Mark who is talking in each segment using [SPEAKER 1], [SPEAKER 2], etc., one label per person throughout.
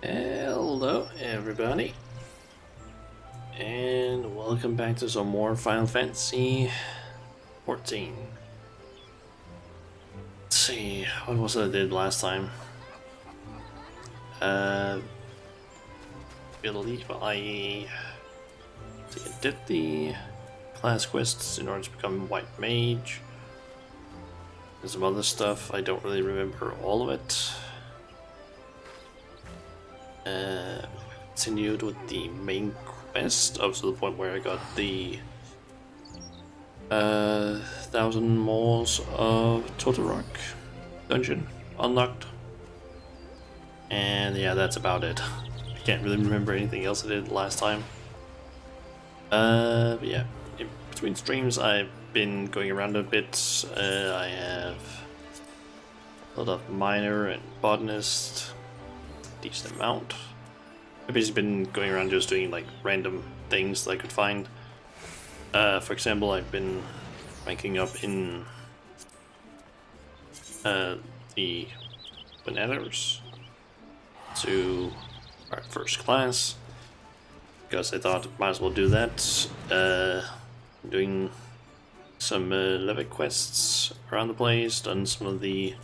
[SPEAKER 1] Hello everybody, and welcome back to some more Final Fantasy 14. Let's see, what was it I did last time? Believe I did the class quests in order to become White Mage. And some other stuff, I don't really remember all of it. Continued with the main quest up to the point where I got the 1,000 Moors of Total Rock dungeon unlocked. And yeah, that's about it. I can't really remember anything else I did last time. But yeah, in between streams I've been going around a bit. I have a lot of miner and botanist, decent amount. I've basically been going around just doing like random things that I could find. For example, I've been ranking up in the bananas to our first class because I thought might as well do that. Doing some level quests around the place, done some of the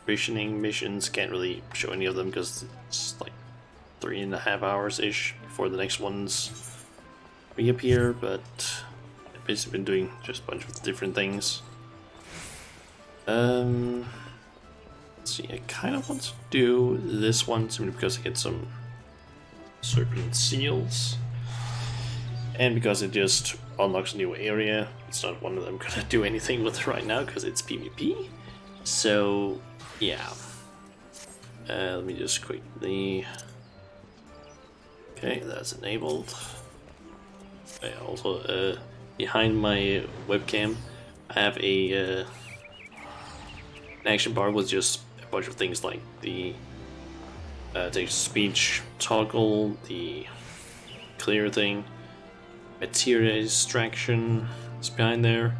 [SPEAKER 1] visioning missions. Can't really show any of them because it's like 3.5 hours ish before the next ones reappear, but I've basically been doing just a bunch of different things. Let's see, I kind of want to do this one simply because I get some certain seals, and because it just unlocks a new area. It's not one of them gonna do anything with right now because it's PvP. So yeah, let me just quickly. Okay, that's enabled. Also, behind my webcam, I have an action bar with just a bunch of things like the text-to-speech toggle, the clear thing, materia extraction is behind there,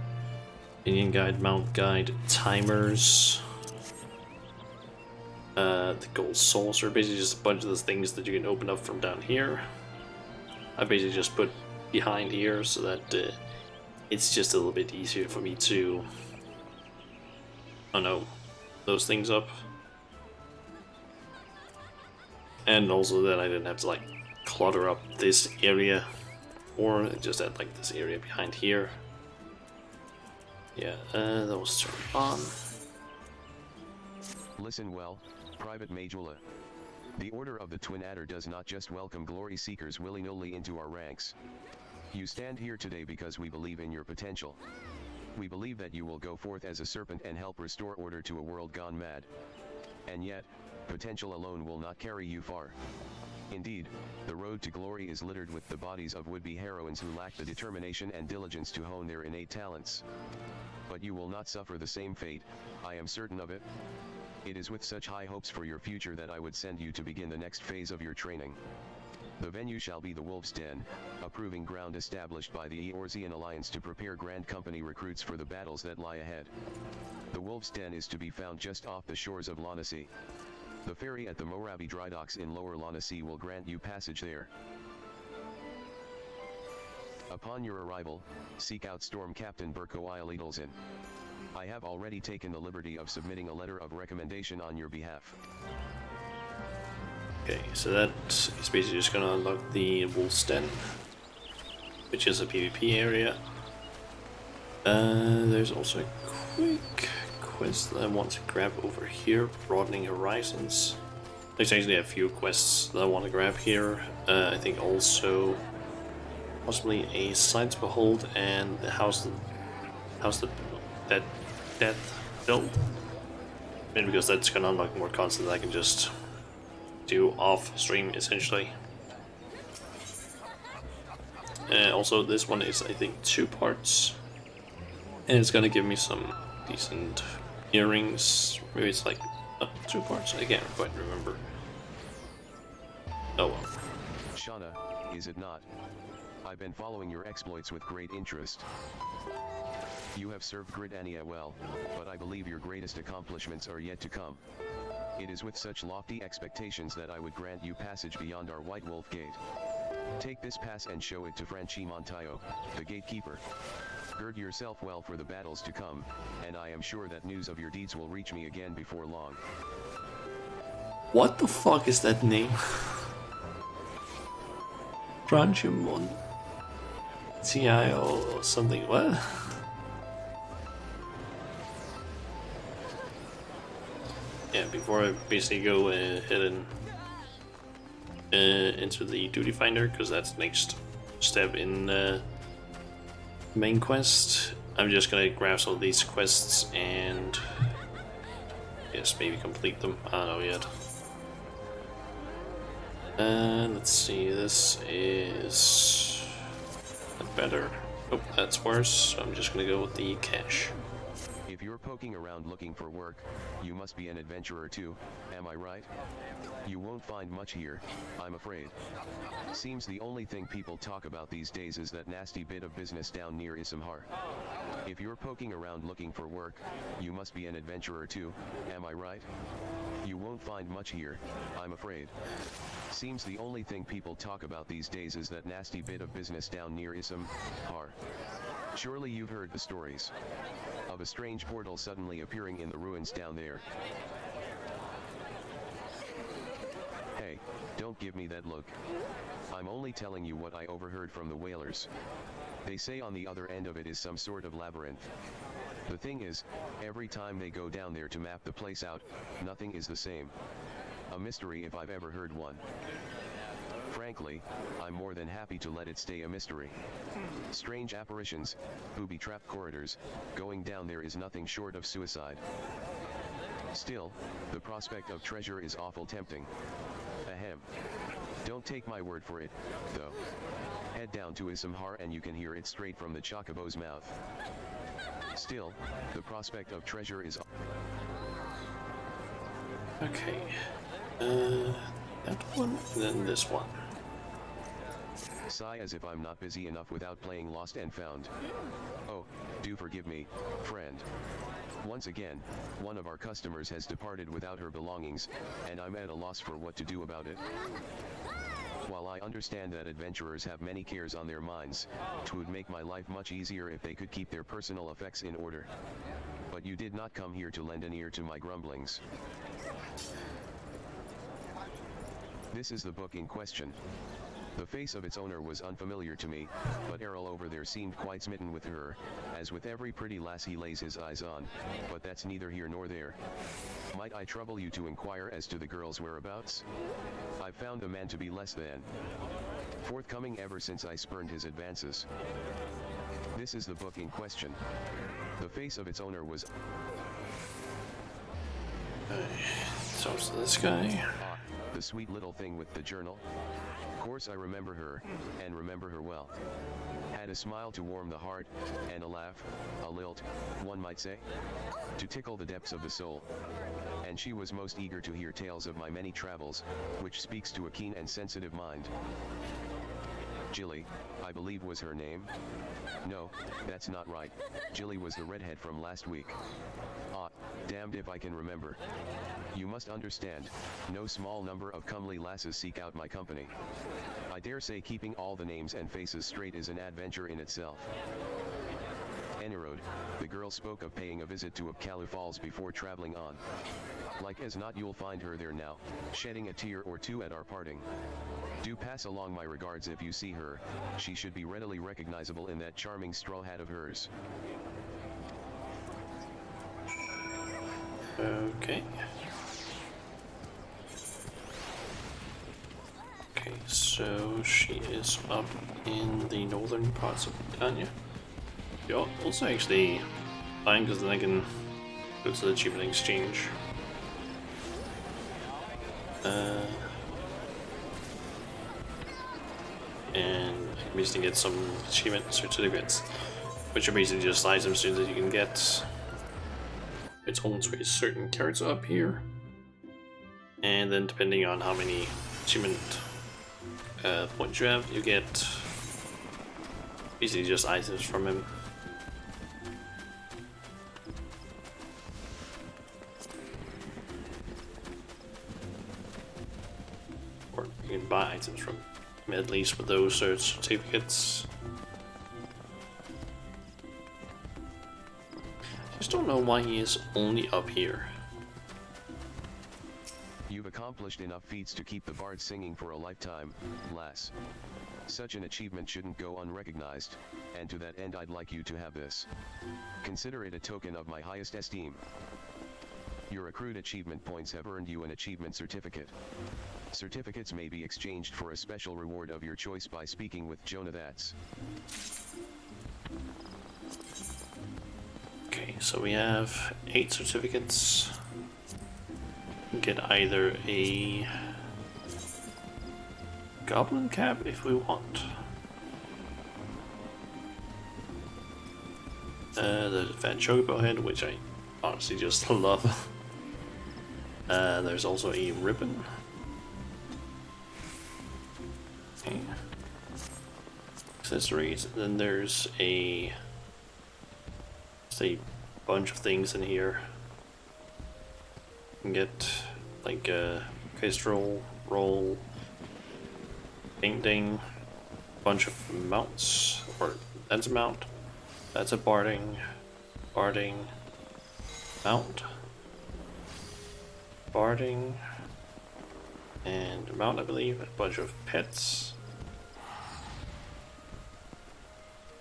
[SPEAKER 1] minion guide, mount guide, timers, the gold saucer, basically just a bunch of those things that you can open up from down here. I basically just put behind here so that it's just a little bit easier for me to, I don't know, those things up. And also that I didn't have to like clutter up this area, or just had like this area behind here. Yeah, that was turned on.
[SPEAKER 2] Listen well, Private Majula. The Order of the Twin Adder does not just welcome glory seekers willy-nilly into our ranks. You stand here today because we believe in your potential. We believe that you will go forth as a serpent and help restore order to a world gone mad. And yet, potential alone will not carry you far. Indeed, the road to glory is littered with the bodies of would-be heroines who lack the determination and diligence to hone their innate talents. But you will not suffer the same fate, I am certain of it. It is with such high hopes for your future that I would send you to begin the next phase of your training. The venue shall be the Wolf's Den, a proving ground established by the Eorzean Alliance to prepare Grand Company recruits for the battles that lie ahead. The Wolf's Den is to be found just off the shores of Lanacy. The ferry at the Morabi dry docks in Lower Lanacy will grant you passage there. Upon your arrival, seek out Storm Captain Burko Edelson. I have already taken the liberty of submitting a letter of recommendation on your behalf.
[SPEAKER 1] Okay, so that is basically just gonna unlock the Wolf's Den, which is a PvP area. There's also a quick quest that I want to grab over here, Broadening Horizons. There's actually a few quests that I want to grab here. I think also possibly a Sight to Behold and the House that Death build. Maybe because that's gonna unlock more content that I can just do off stream essentially. Also, this one is I think 2 parts, and it's gonna give me some decent earrings. Maybe it's like 2 parts. I can't quite remember. Oh well.
[SPEAKER 2] Shauna, is it not? I've been following your exploits with great interest. You have served Gridania well, but I believe your greatest accomplishments are yet to come. It is with such lofty expectations that I would grant you passage beyond our White Wolf Gate. Take this pass and show it to Franchi Montayo, the gatekeeper. Gird yourself well for the battles to come, and I am sure that news of your deeds will reach me again before long.
[SPEAKER 1] What the fuck is that name? Franchimon TI or something, what? Yeah, before I basically go ahead and into the duty finder, because that's the next step in main quest, I'm just gonna grab some of these quests and yes, maybe complete them. I don't know yet. Let's see, this is better. Oh, that's worse, so I'm just gonna go with the cash.
[SPEAKER 2] If you're poking around looking for work, you must be an adventurer too, am I right? You won't find much here, I'm afraid. Seems the only thing people talk about these days is that nasty bit of business down near Issamhar. If you're poking around looking for work, you must be an adventurer too, am I right? You won't find much here, I'm afraid. Seems the only thing people talk about these days is that nasty bit of business down near Issamhar. Surely you've heard the stories of a strange portal suddenly appearing in the ruins down there. Hey, don't give me that look. I'm only telling you what I overheard from the whalers. They say on the other end of it is some sort of labyrinth. The thing is, every time they go down there to map the place out, nothing is the same. A mystery if I've ever heard one. Frankly, I'm more than happy to let it stay a mystery. Strange apparitions, booby-trapped corridors, going down there is nothing short of suicide. Still, the prospect of treasure is awful tempting. Ahem. Don't take my word for it, though. Head down to Issamhar and you can hear it straight from the Chocobo's mouth. Still, the prospect of treasure is...
[SPEAKER 1] Okay. That one, and then this one.
[SPEAKER 2] Sigh as if I'm not busy enough without playing Lost and Found. Oh, do forgive me, friend. Once again, one of our customers has departed without her belongings, and I'm at a loss for what to do about it. While I understand that adventurers have many cares on their minds, it would make my life much easier if they could keep their personal effects in order. But you did not come here to lend an ear to my grumblings. This is the book in question. The face of its owner was unfamiliar to me, but Errol over there seemed quite smitten with her, as with every pretty lass he lays his eyes on, but that's neither here nor there. Might I trouble you to inquire as to the girl's whereabouts? I've found the man to be less than forthcoming ever since I spurned his advances. This is the book in question. The face of its owner was...
[SPEAKER 1] So it's this guy.
[SPEAKER 2] Ah, the sweet little thing with the journal. Of course I remember her, and remember her well. Had a smile to warm the heart, and a laugh, a lilt, one might say, to tickle the depths of the soul. And she was most eager to hear tales of my many travels, which speaks to a keen and sensitive mind. Jilly, I believe was her name? No, that's not right. Jilly was the redhead from last week. Ah, damned if I can remember. You must understand, no small number of comely lasses seek out my company. I dare say keeping all the names and faces straight is an adventure in itself. Enerode, the girl spoke of paying a visit to Upcalu Falls before traveling on. Like as not you'll find her there now, shedding a tear or two at our parting. Do pass along my regards if you see her, she should be readily recognizable in that charming straw hat of hers.
[SPEAKER 1] Okay. Okay, so she is up in the northern parts of Britannia. Yeah, also actually fine because then I can go to the achievement exchange. And I can basically get some achievement certificates, which are basically just items that you can get. It's only to a certain character up here, and then depending on how many achievement points you have, you get basically just items from him. Or you can buy items from him, at least with those certificates. I just don't know why he is only up here.
[SPEAKER 2] You've accomplished enough feats to keep the bard singing for a lifetime, lass. Such an achievement shouldn't go unrecognized, and to that end I'd like you to have this. Consider it a token of my highest esteem. Your accrued achievement points have earned you an achievement certificate. Certificates may be exchanged for a special reward of your choice by speaking with Jonah. That's.
[SPEAKER 1] Okay, so we have 8 certificates. We get either a goblin cap if we want. The fat chocobo head, which I honestly just love. There's also a ribbon. Okay. Accessories, and then there's a bunch of things in here. You can get like a kestrel, roll, ding, bunch of mounts, or that's a mount, that's a barding, mount, barding, and mount, I believe, a bunch of pets.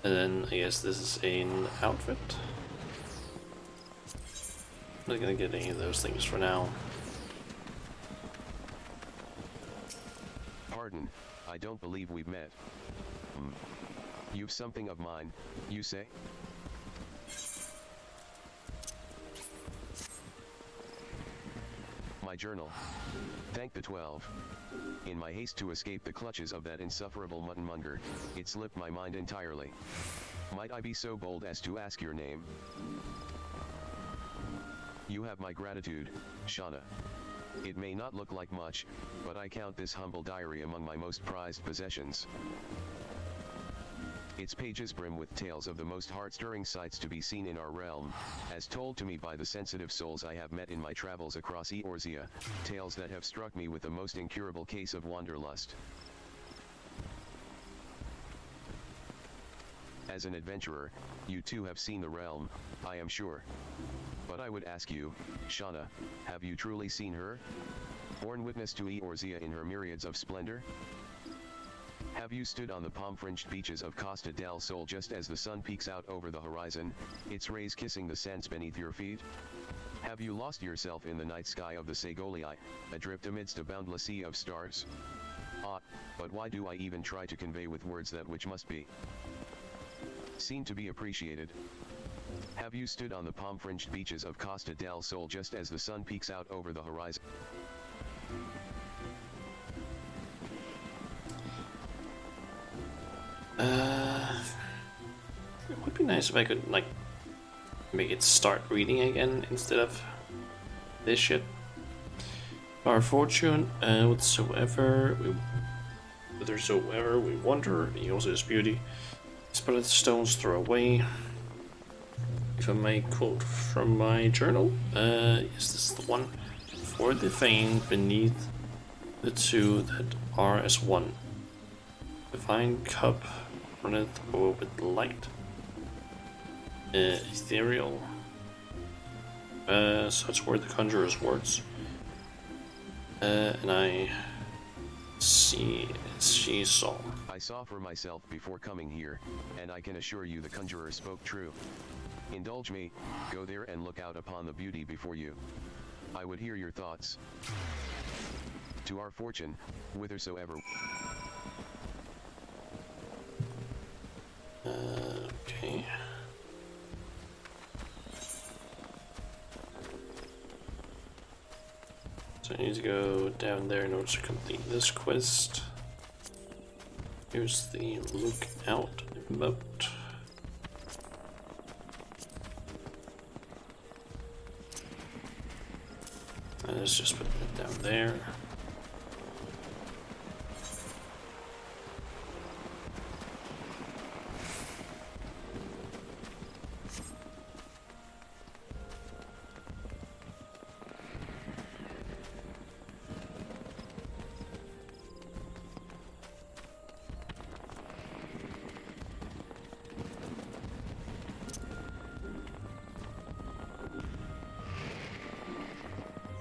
[SPEAKER 1] And then I guess this is an outfit. I'm not gonna get any of those things for now.
[SPEAKER 2] Pardon, I don't believe we've met. You've something of mine, you say? My journal. Thank the 12. In my haste to escape the clutches of that insufferable muttonmonger, it slipped my mind entirely. Might I be so bold as to ask your name? You have my gratitude, Shauna. It may not look like much, but I count this humble diary among my most prized possessions. Its pages brim with tales of the most heart-stirring sights to be seen in our realm, as told to me by the sensitive souls I have met in my travels across Eorzea, tales that have struck me with the most incurable case of wanderlust. As an adventurer, you too have seen the realm, I am sure. But I would ask you, Shauna, have you truly seen her? Borne witness to Eorzea in her myriads of splendor? Have you stood on the palm-fringed beaches of Costa del Sol just as the sun peeks out over the horizon, its rays kissing the sands beneath your feet? Have you lost yourself in the night sky of the Segolii, adrift amidst a boundless sea of stars? Ah, but why do I even try to convey with words that which must be seen to be appreciated? Have you stood on the palm-fringed beaches of Costa del Sol just as the sun peeks out over the horizon?
[SPEAKER 1] It would be nice if I could, like, make it start reading again instead of this shit. Our fortune, whithersoever we wander, he also is beauty. Spotted stones throw away. If I may quote from my journal, yes, this is the one. For the faint beneath the two that are as one. Divine cup runneth over with light. Ethereal. Such were the conjurer's words. And I see as she saw.
[SPEAKER 2] I saw for myself before coming here, and I can assure you the conjurer spoke true. Indulge me, go there and look out upon the beauty before you. I would hear your thoughts. To our fortune, whithersoever.
[SPEAKER 1] Okay. So I need to go down there in order to complete this quest. Here's the lookout emote. And let's just put that down there.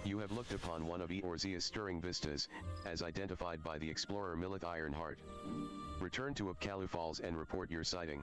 [SPEAKER 2] You have looked upon one of Eorzea's stirring vistas, as identified by the explorer Millith Ironheart. Return to Upkalu Falls and report your sighting.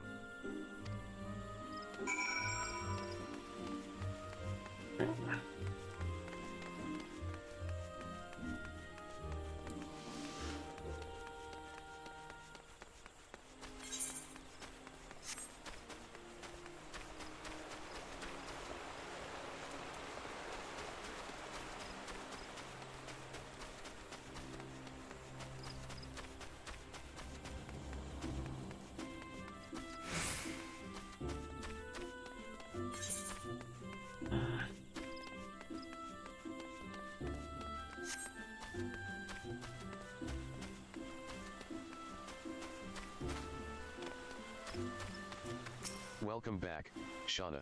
[SPEAKER 2] Welcome back, Shauna.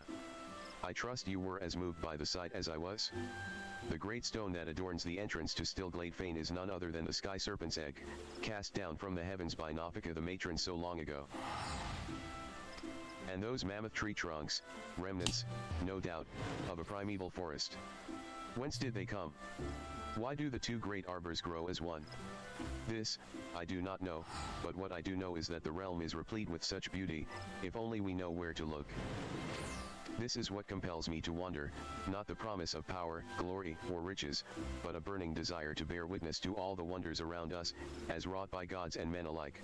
[SPEAKER 2] I trust you were as moved by the sight as I was? The great stone that adorns the entrance to Stillglade Fane is none other than the Sky Serpent's egg, cast down from the heavens by Nafika the matron so long ago. And those mammoth tree trunks, remnants, no doubt, of a primeval forest. Whence did they come? Why do the two great arbors grow as one? This, I do not know, but what I do know is that the realm is replete with such beauty, if only we know where to look. This is what compels me to wander, not the promise of power, glory, or riches, but a burning desire to bear witness to all the wonders around us, as wrought by gods and men alike.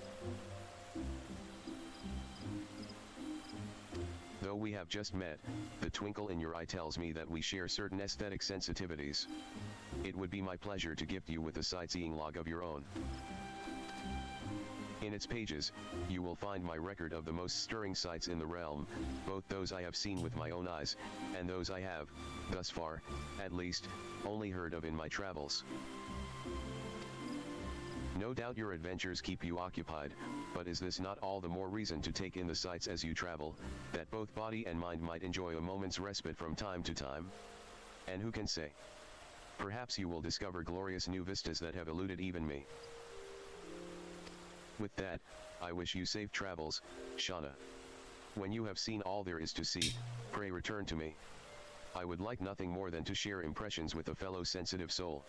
[SPEAKER 2] Though we have just met, the twinkle in your eye tells me that we share certain aesthetic sensitivities. It would be my pleasure to gift you with a sightseeing log of your own. In its pages, you will find my record of the most stirring sights in the realm, both those I have seen with my own eyes, and those I have, thus far, at least, only heard of in my travels. No doubt your adventures keep you occupied, but is this not all the more reason to take in the sights as you travel, that both body and mind might enjoy a moment's respite from time to time? And who can say? Perhaps you will discover glorious new vistas that have eluded even me. With that, I wish you safe travels, Shauna. When you have seen all there is to see, pray return to me. I would like nothing more than to share impressions with a fellow sensitive soul.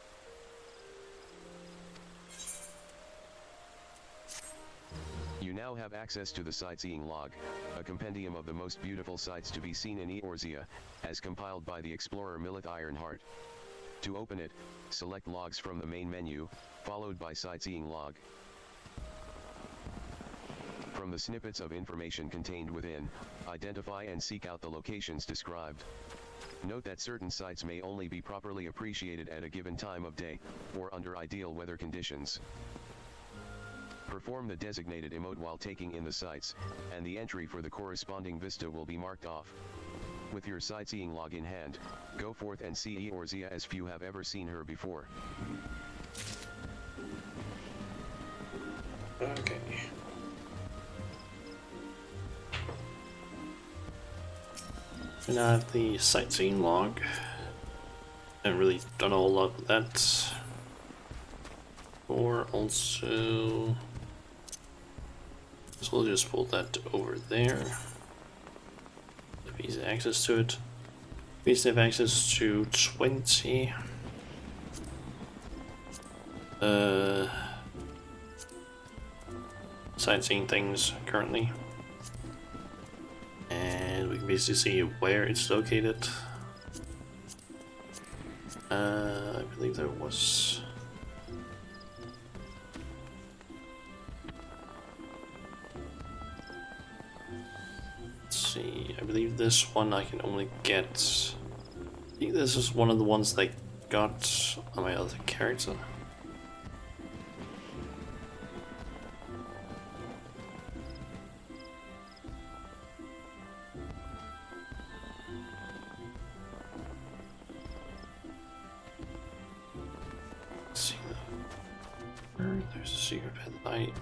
[SPEAKER 2] You now have access to the sightseeing log, a compendium of the most beautiful sights to be seen in Eorzea, as compiled by the explorer Milith Ironheart. To open it, select logs from the main menu, followed by sightseeing log. From the snippets of information contained within, identify and seek out the locations described. Note that certain sites may only be properly appreciated at a given time of day, or under ideal weather conditions. Perform the designated emote while taking in the sights, and the entry for the corresponding vista will be marked off. With your sightseeing log in hand, go forth and see Eorzea as few have ever seen her before.
[SPEAKER 1] Okay. And I have the sightseeing log. I haven't really done a whole lot with that. Or also, so we'll just pull that over there. If he's access to it. We have access to 20 sightseeing things currently. And we can basically see where it's located. I believe there was... Let's see, I believe this one I can only get... I think this is one of the ones that I got on my other character. There's a secret pet light.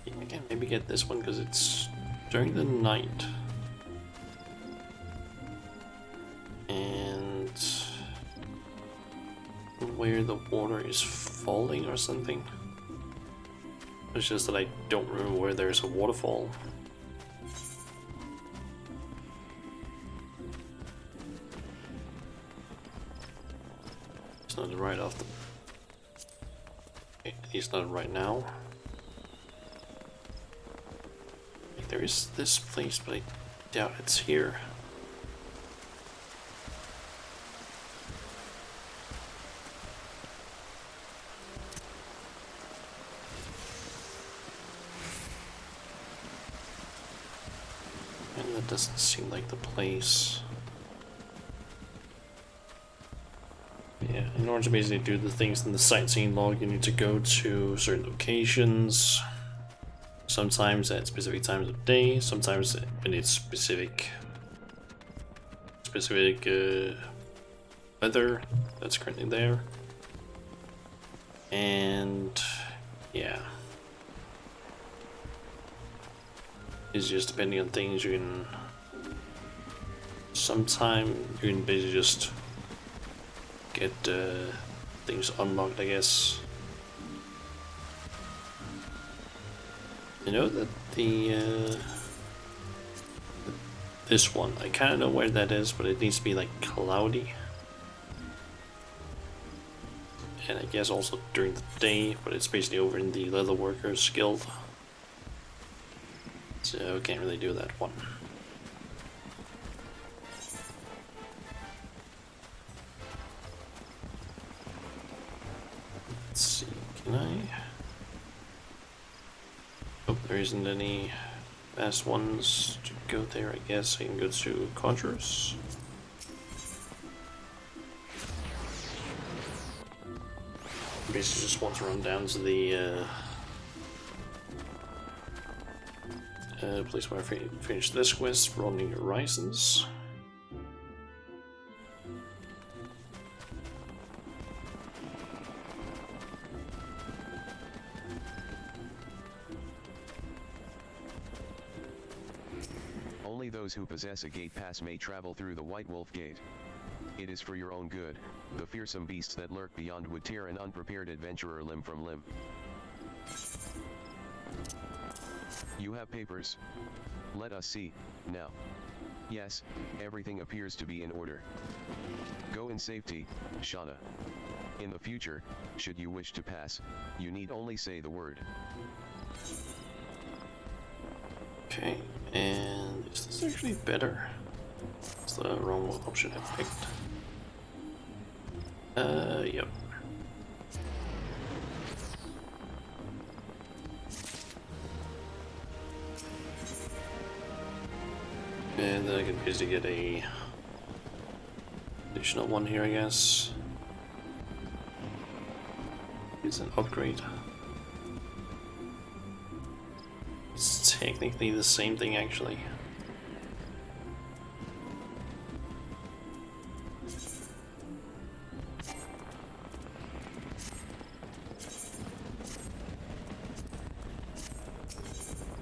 [SPEAKER 1] Yeah, I can maybe get this one because it's during the night. Where the water is falling or something. It's just that I don't remember where there's a waterfall. It's not right off the... Okay, at least not right now. Like there is this place, but I doubt it's here. That doesn't seem like the place. Yeah, in order to basically do the things in the sightseeing log, you need to go to certain locations. Sometimes at specific times of day, sometimes when it's specific weather that's currently there. And yeah. It's just depending on things you can... Sometime you can basically just get things unlocked, I guess. You know that the this one, I kind of know where that is, but it needs to be like cloudy. And I guess also during the day, but it's basically over in the Leatherworkers Guild. So can't really do that one. Let's see, can I? Oh, there isn't any fast ones to go there, I guess. I can go to Conjurers. Basically just want to run down to the place where I finished this quest, Broadening Horizons.
[SPEAKER 2] Only those who possess a gate pass may travel through the White Wolf Gate. It is for your own good. The fearsome beasts that lurk beyond would tear an unprepared adventurer limb from limb. You have papers. Let us see, now. Yes, everything appears to be in order. Go in safety, Shauna. In the future, should you wish to pass, you need only say the word.
[SPEAKER 1] Okay, and is this actually better? It's the wrong option I picked. Yep. And then I can basically get a additional one here, I guess. It's an upgrade. It's technically the same thing, actually.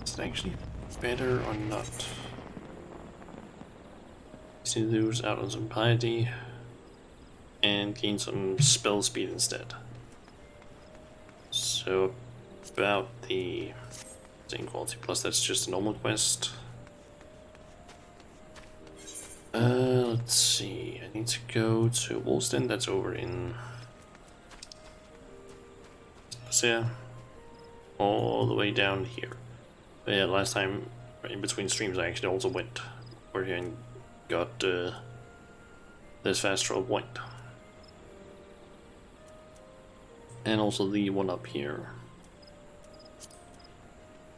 [SPEAKER 1] Is it actually better or not? To lose out on some piety and gain some spell speed instead. So about the same quality, plus that's just a normal quest. Let's see, I need to go to Woolston, that's over in Sea, all the way down here. But yeah, last time in between streams I actually also went over here and got this fast travel point. And also the one up here.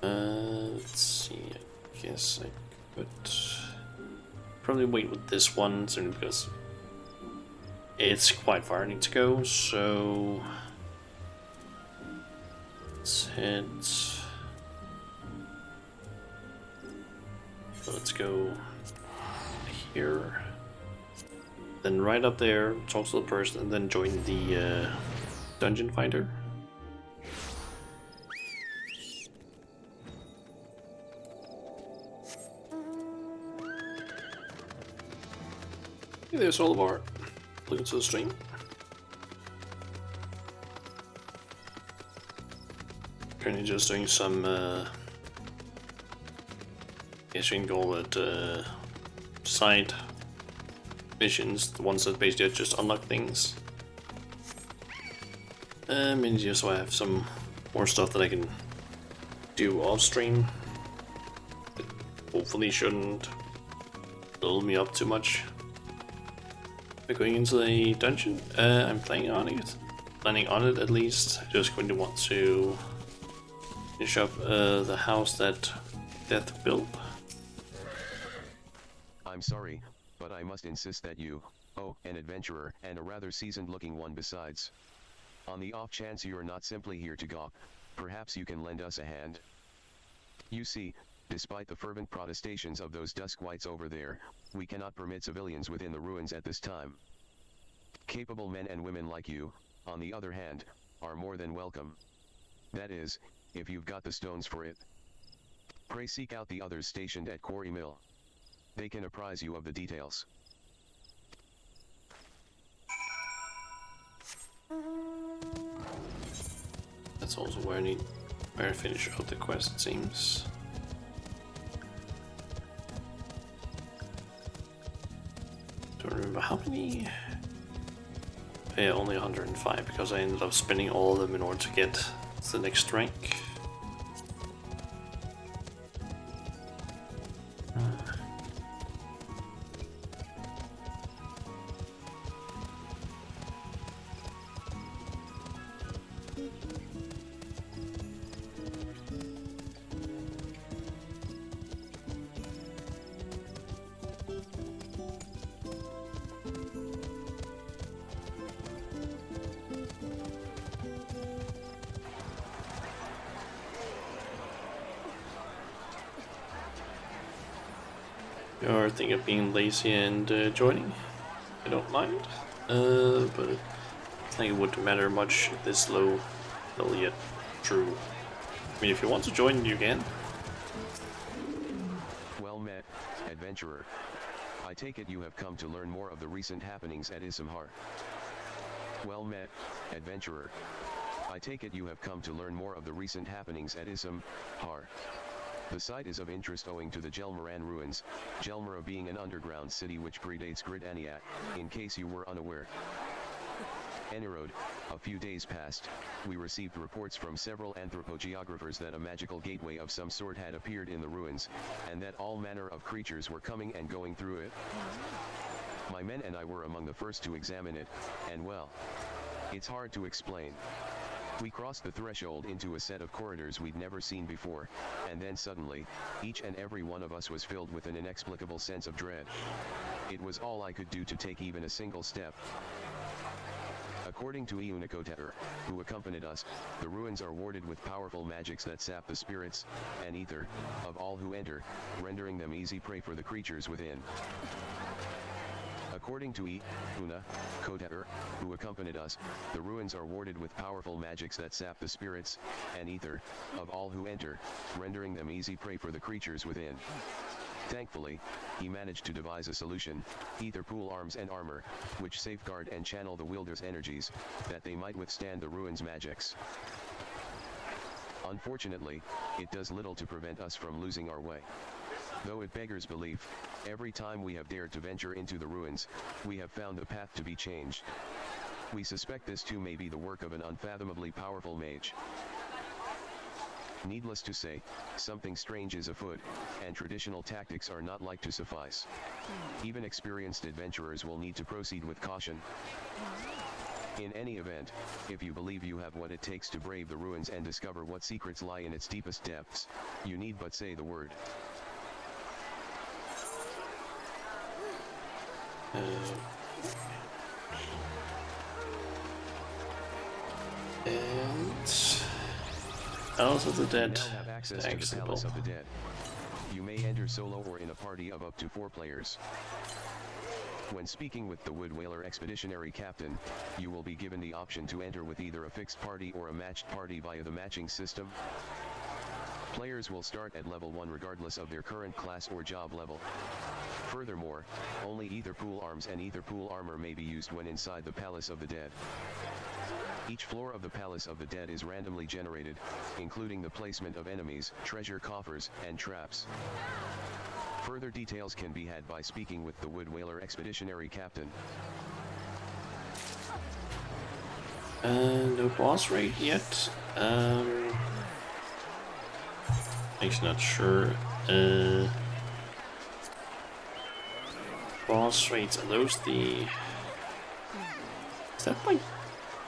[SPEAKER 1] Let's see, I guess I could probably wait with this one soon because it's quite far I need to go, so let's head. So let's go here, then right up there, talk to the person, and then join the dungeon finder. Hey, there's Olivar. Looking to the stream. Currently just doing some I guess you can call it side missions, the ones that basically just unlock things. And just so I have some more stuff that I can do off stream. It hopefully shouldn't build me up too much. By going into the dungeon, I'm planning on it at least. I just going to want to finish up the house that Death built.
[SPEAKER 2] I'm sorry, but I must insist that you, an adventurer, and a rather seasoned looking one besides. On the off chance you are not simply here to gawk, perhaps you can lend us a hand. You see, despite the fervent protestations of those dusk whites over there, we cannot permit civilians within the ruins at this time. Capable men and women like you, on the other hand, are more than welcome. That is, if you've got the stones for it. Pray seek out the others stationed at Quarry Mill. They can apprise you of the details.
[SPEAKER 1] That's also where I finish out the quest, it seems. Don't remember how many. Yeah, only 105 because I ended up spending all of them in order to get the next rank. Or think of being lazy and joining. I don't mind, but I think it wouldn't matter much at this low level yet. True. I mean, if you want to join, you can.
[SPEAKER 2] Well met, adventurer. I take it you have come to learn more of the recent happenings at Issamhar. Well met, adventurer. I take it you have come to learn more of the recent happenings at Issamhar. The site is of interest owing to the Gelmoran ruins, Gelmora being an underground city which predates Gridaniat, in case you were unaware. Enerode, a few days past, we received reports from several anthropogeographers that a magical gateway of some sort had appeared in the ruins, and that all manner of creatures were coming and going through it. My men and I were among the first to examine it, and well, it's hard to explain. We crossed the threshold into a set of corridors we'd never seen before, and then suddenly, each and every one of us was filled with an inexplicable sense of dread. It was all I could do to take even a single step. According to Iunikoteter, who accompanied us, the ruins are warded with powerful magics that sap the spirits and ether of all who enter, rendering them easy prey for the creatures within. According to Iunikoteter, who accompanied us, the ruins are warded with powerful magics that sap the spirits and ether of all who enter, rendering them easy prey for the creatures within. Thankfully, he managed to devise a solution, ether pool arms and armor, which safeguard and channel the wielder's energies, that they might withstand the ruins' magics. Unfortunately, it does little to prevent us from losing our way. Though it beggars belief, every time we have dared to venture into the ruins, we have found the path to be changed. We suspect this too may be the work of an unfathomably powerful mage. Needless to say, something strange is afoot, and traditional tactics are not like to suffice. Even experienced adventurers will need to proceed with caution. In any event, if you believe you have what it takes to brave the ruins and discover what secrets lie in its deepest depths, you need but say the word.
[SPEAKER 1] Palace of the Dead.
[SPEAKER 2] You now have access to the Palace of the Dead. You may enter solo or in a party of up to 4 players. When speaking with the Wood Whaler Expeditionary Captain, you will be given the option to enter with either a fixed party or a matched party via the matching system. Players will start at level 1 regardless of their current class or job level. Furthermore, only ether pool arms and ether pool armor may be used when inside the Palace of the Dead. Each floor of the Palace of the Dead is randomly generated, including the placement of enemies, treasure coffers, and traps. Further details can be had by speaking with the Wood Whaler Expeditionary Captain.
[SPEAKER 1] No boss raid yet. Actually not sure. Boss raids, are those the... Is that like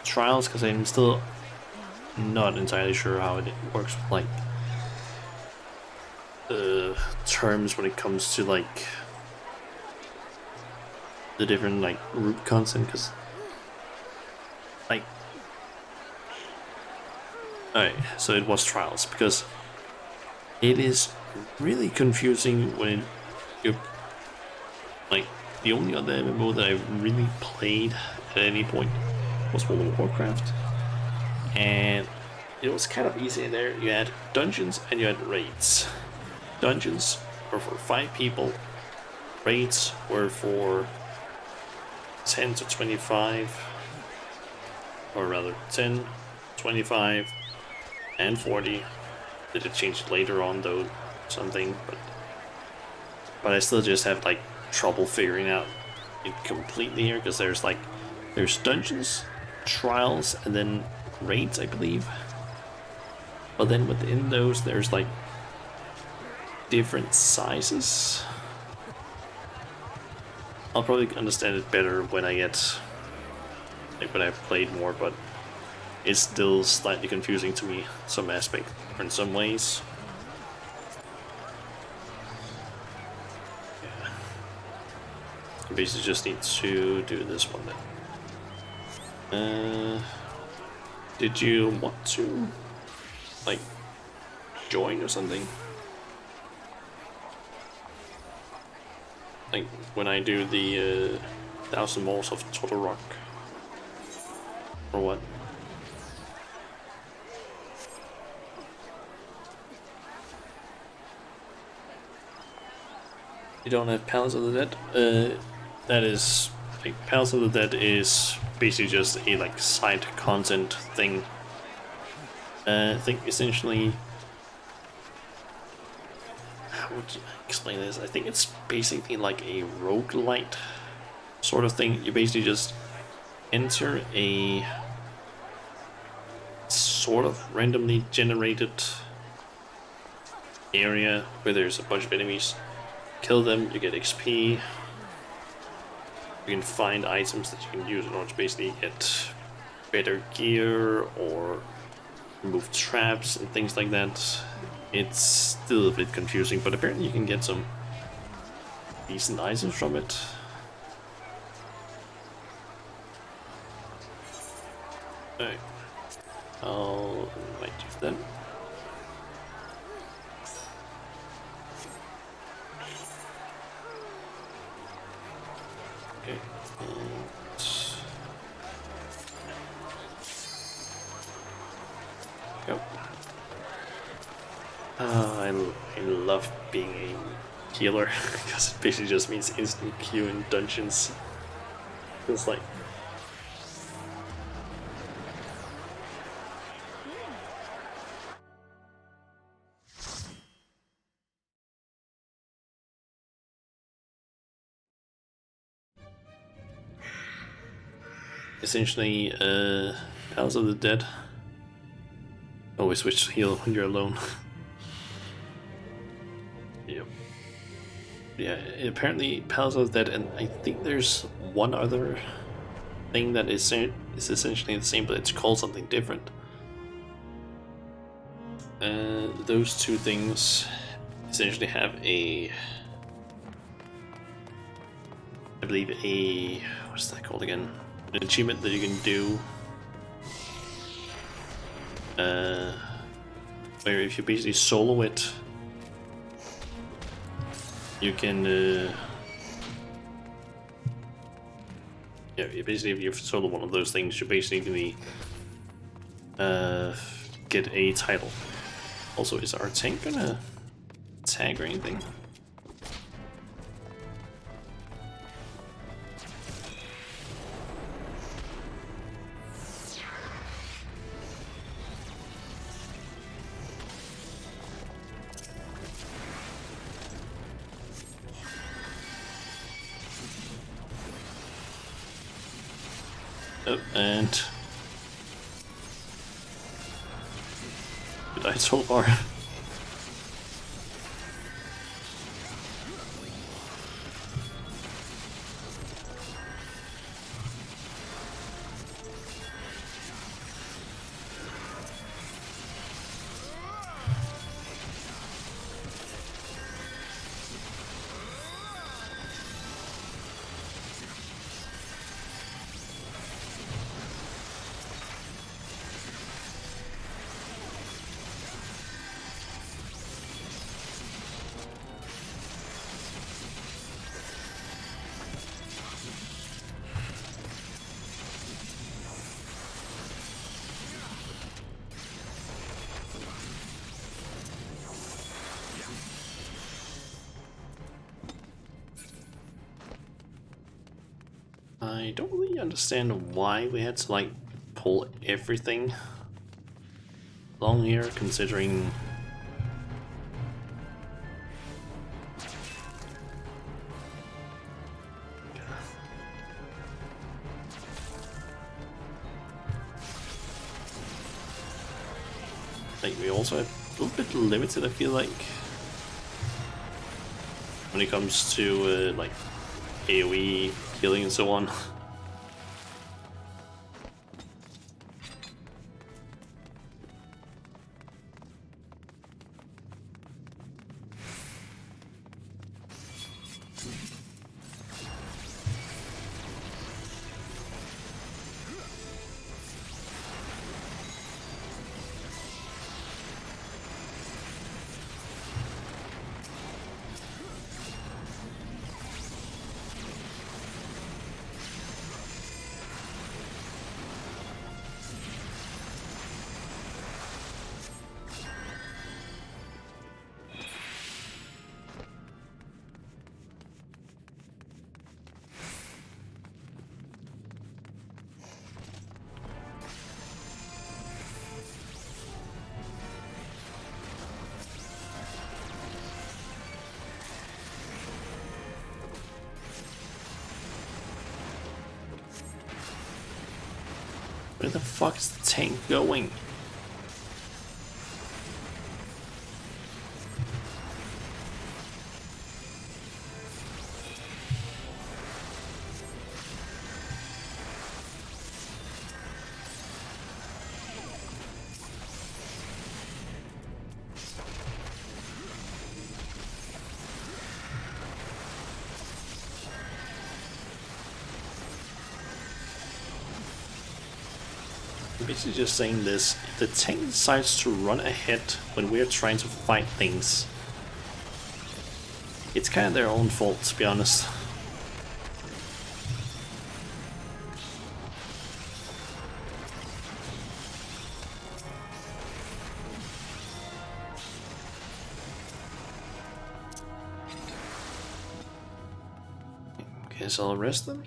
[SPEAKER 1] trials? Because I'm still not entirely sure how it works with like terms when it comes to like the different like root content, because like alright, so it was trials, because it is really confusing when you're like, the only other MMO that I really played at any point was World of Warcraft, and it was kind of easy in there. You had dungeons and you had raids. Dungeons were for 5 people, raids were for 10 to 25, or rather 10, 25, and 40. Did it change later on though, something, but I still just have like trouble figuring out it completely here, because there's dungeons, trials, and then raids, I believe. But then within those there's like different sizes. I'll probably understand it better when I get like when I've played more, but it's still slightly confusing to me, some aspect or in some ways. Yeah. You basically just need to do this one then. Did you want to like join or something? Like when I do the 1000 Malls of Total Rock, or what? You don't have Palace of the Dead. That is like Palace of the Dead is basically just a like side content thing. I think essentially, how would you explain this? I think it's basically like a roguelite sort of thing. You basically just enter a sort of randomly generated area where there's a bunch of enemies. Kill them, you get XP. You can find items that you can use in order to basically get better gear or remove traps and things like that. It's still a bit confusing, but apparently you can get some decent items from it. Alright, I'll invite you then. Okay, go. I love being a healer because it basically just means instant Q in dungeons. It's like essentially Palace of the Dead. Always switch to heal when you're alone. Yep. Yeah, apparently Palace of the Dead, and I think there's one other thing that is essentially the same, but it's called something different. Those two things essentially have a, I believe a, what's that called again? An achievement that you can do. Where if you basically solo it, you can yeah, basically if you solo one of those things, you basically get a title. Also, is our tank gonna tag or anything? Oh, and we died so far. I don't really understand why we had to like pull everything along here, considering like we also have a little bit limited, I feel like, when it comes to like AoE healing and so on. Where the fuck is the tank going? Basically just saying this, if the tank decides to run ahead when we're trying to fight things, it's kind of their own fault, to be honest. Okay, so I'll arrest them.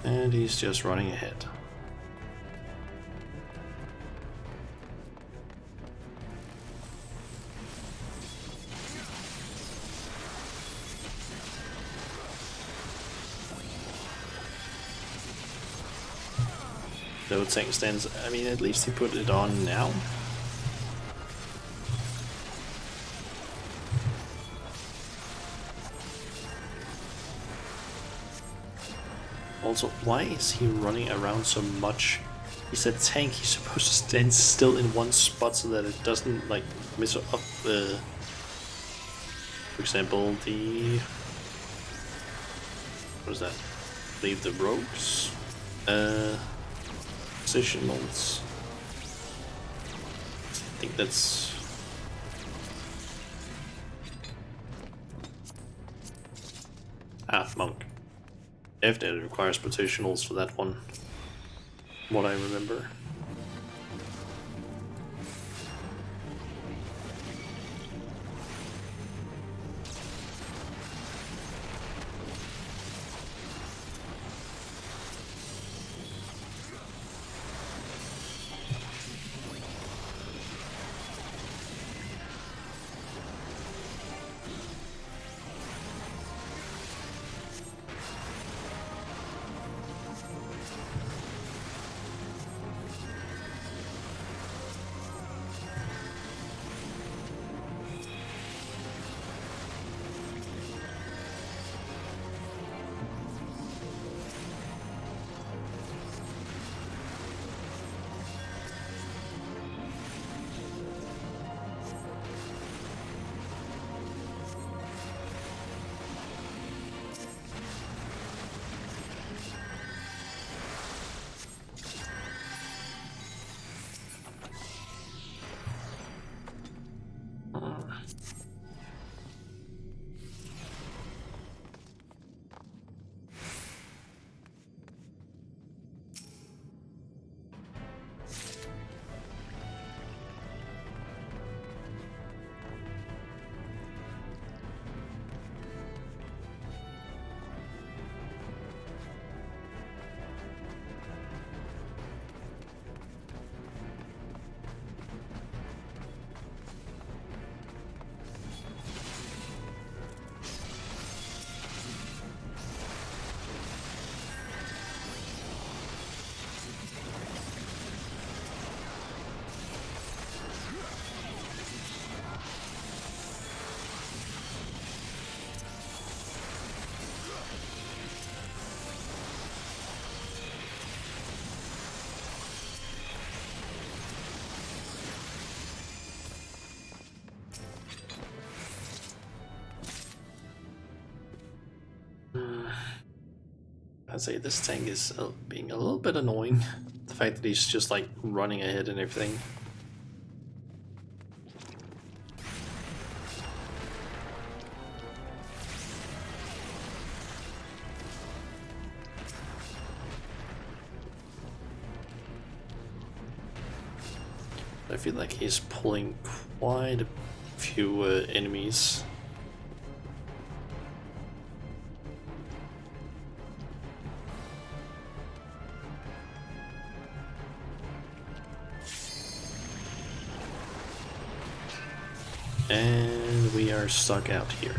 [SPEAKER 1] And he's just running ahead. No tank stands, I mean, at least he put it on now. Also, why is he running around so much? He's a tank, he's supposed to stand still in one spot so that it doesn't like mess up the, for example, the, what is that? Leave the rogues positionals. I think that's monk. If it requires positionals for that one, what I remember. I say this tank is being a little bit annoying. The fact that he's just like running ahead and everything. I feel like he's pulling quite a few enemies. And we are stuck out here.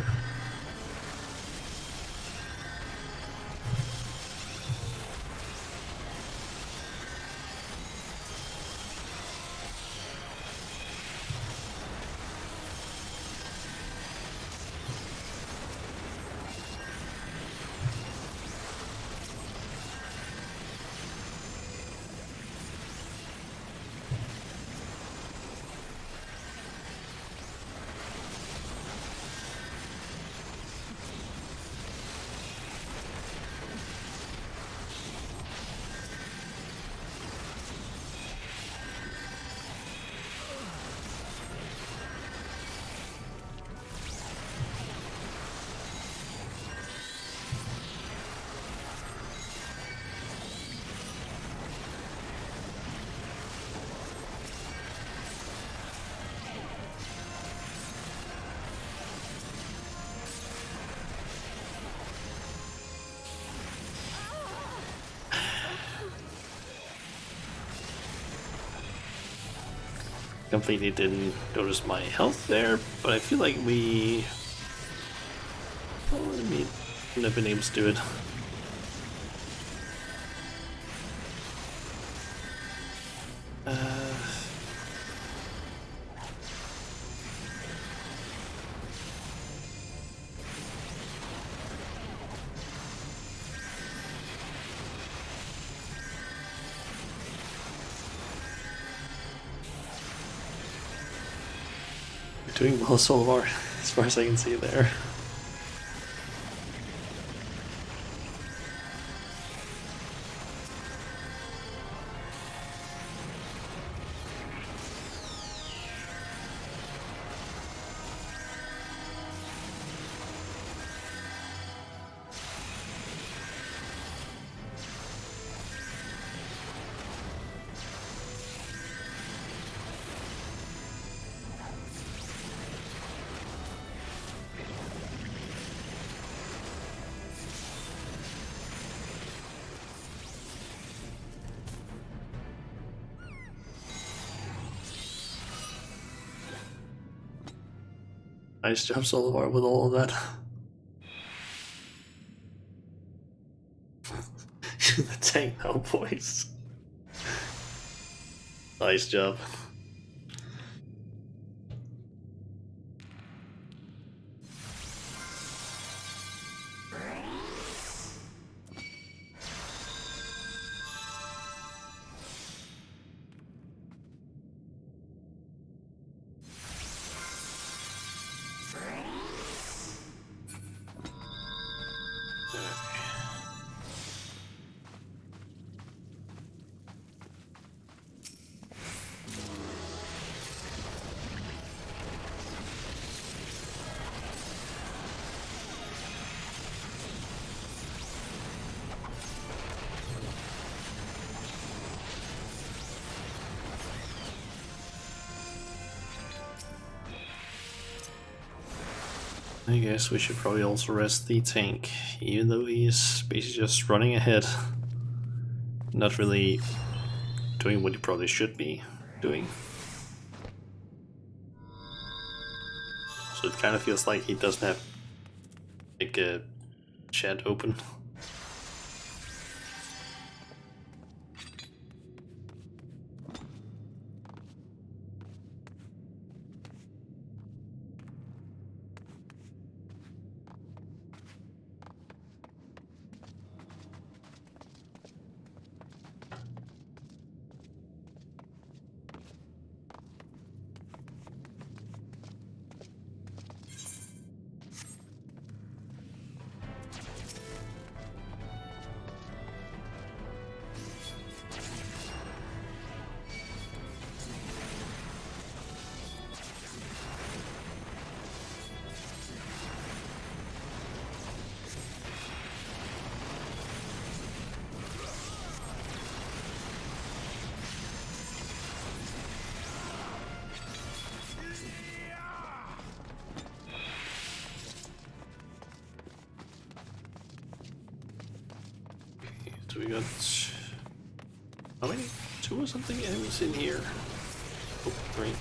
[SPEAKER 1] Completely didn't notice my health there, but I feel like we wouldn't have been able to do it. Doing well so far, as far as I can see there. Nice job so far with all of that. The tank now, boys. Nice job. I guess we should probably also rest the tank, even though he's basically just running ahead. Not really doing what he probably should be doing. So it kind of feels like he doesn't have like a chat open. So we got how many? 2 or something enemies in here. Oh, 3.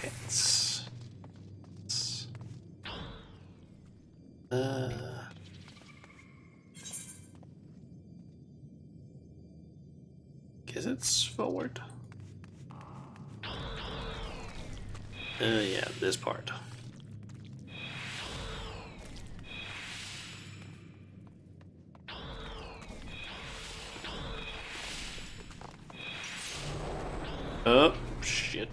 [SPEAKER 1] Pets. Guess it's forward. Yeah, this part. Oh, shit.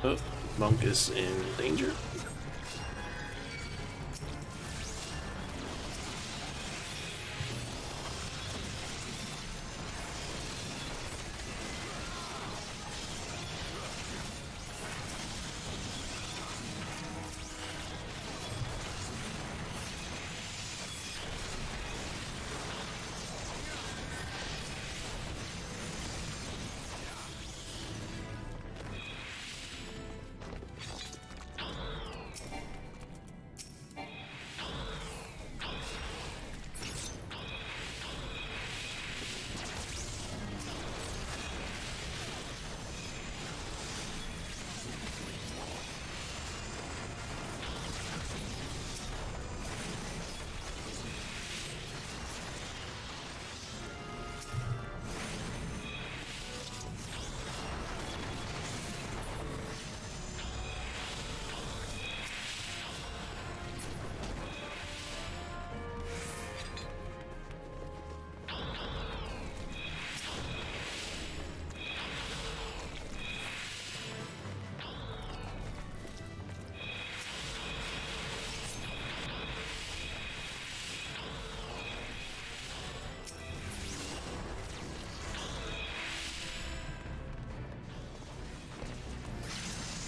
[SPEAKER 1] Oh, monk is in danger.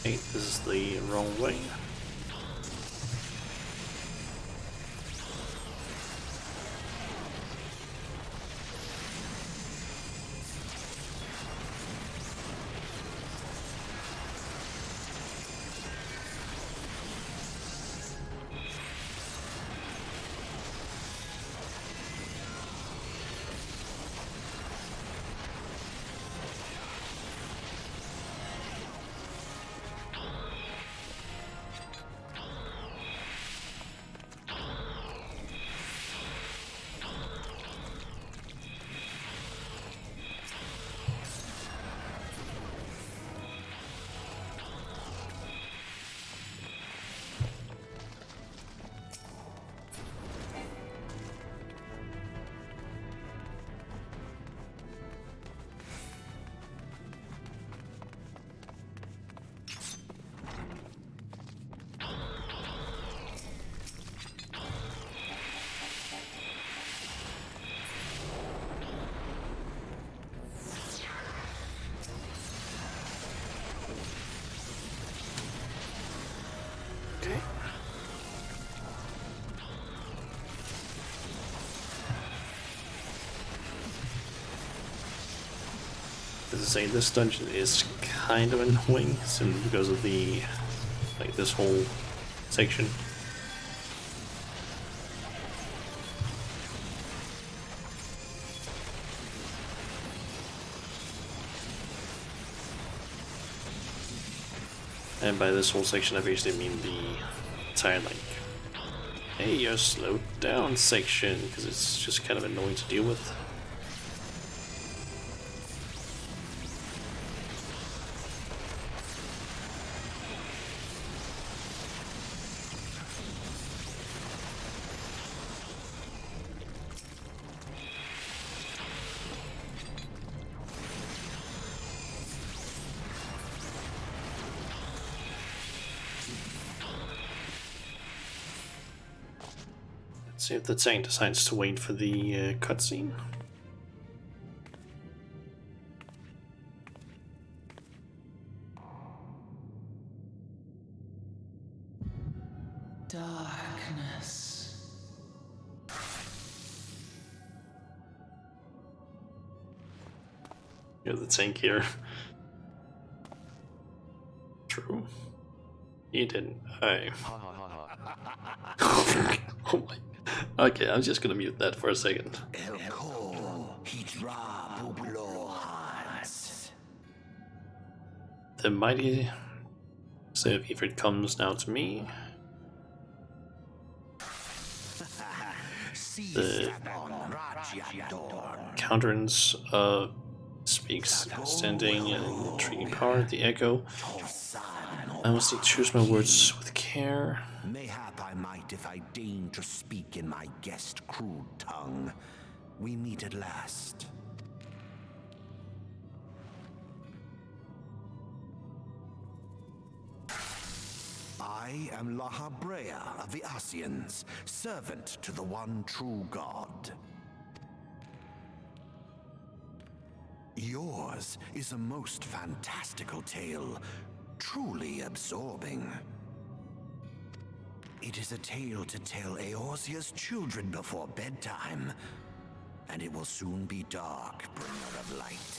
[SPEAKER 1] Hey, this is the wrong way. Okay. As I say, this dungeon is kind of annoying simply because of the this whole section. And by this whole section, I basically mean the entire hey, you're slowed down section, because it's just kind of annoying to deal with. See if the tank decides to wait for the cutscene.
[SPEAKER 3] Darkness.
[SPEAKER 1] You have the tank here. True. You didn't. I. Oh my. Okay, I'm just gonna mute that for a second. The mighty. So if it comes now to me. The countenance speaks standing and intriguing power, the echo. I must choose my words with care.
[SPEAKER 4] Mayhap I might if I deign to speak in my guest crude tongue. We meet at last. I am Lahabrea of the Asians, servant to the one true God. Yours is a most fantastical tale, truly absorbing. It is a tale to tell Eorzea's children before bedtime, and it will soon be dark, bringer of light.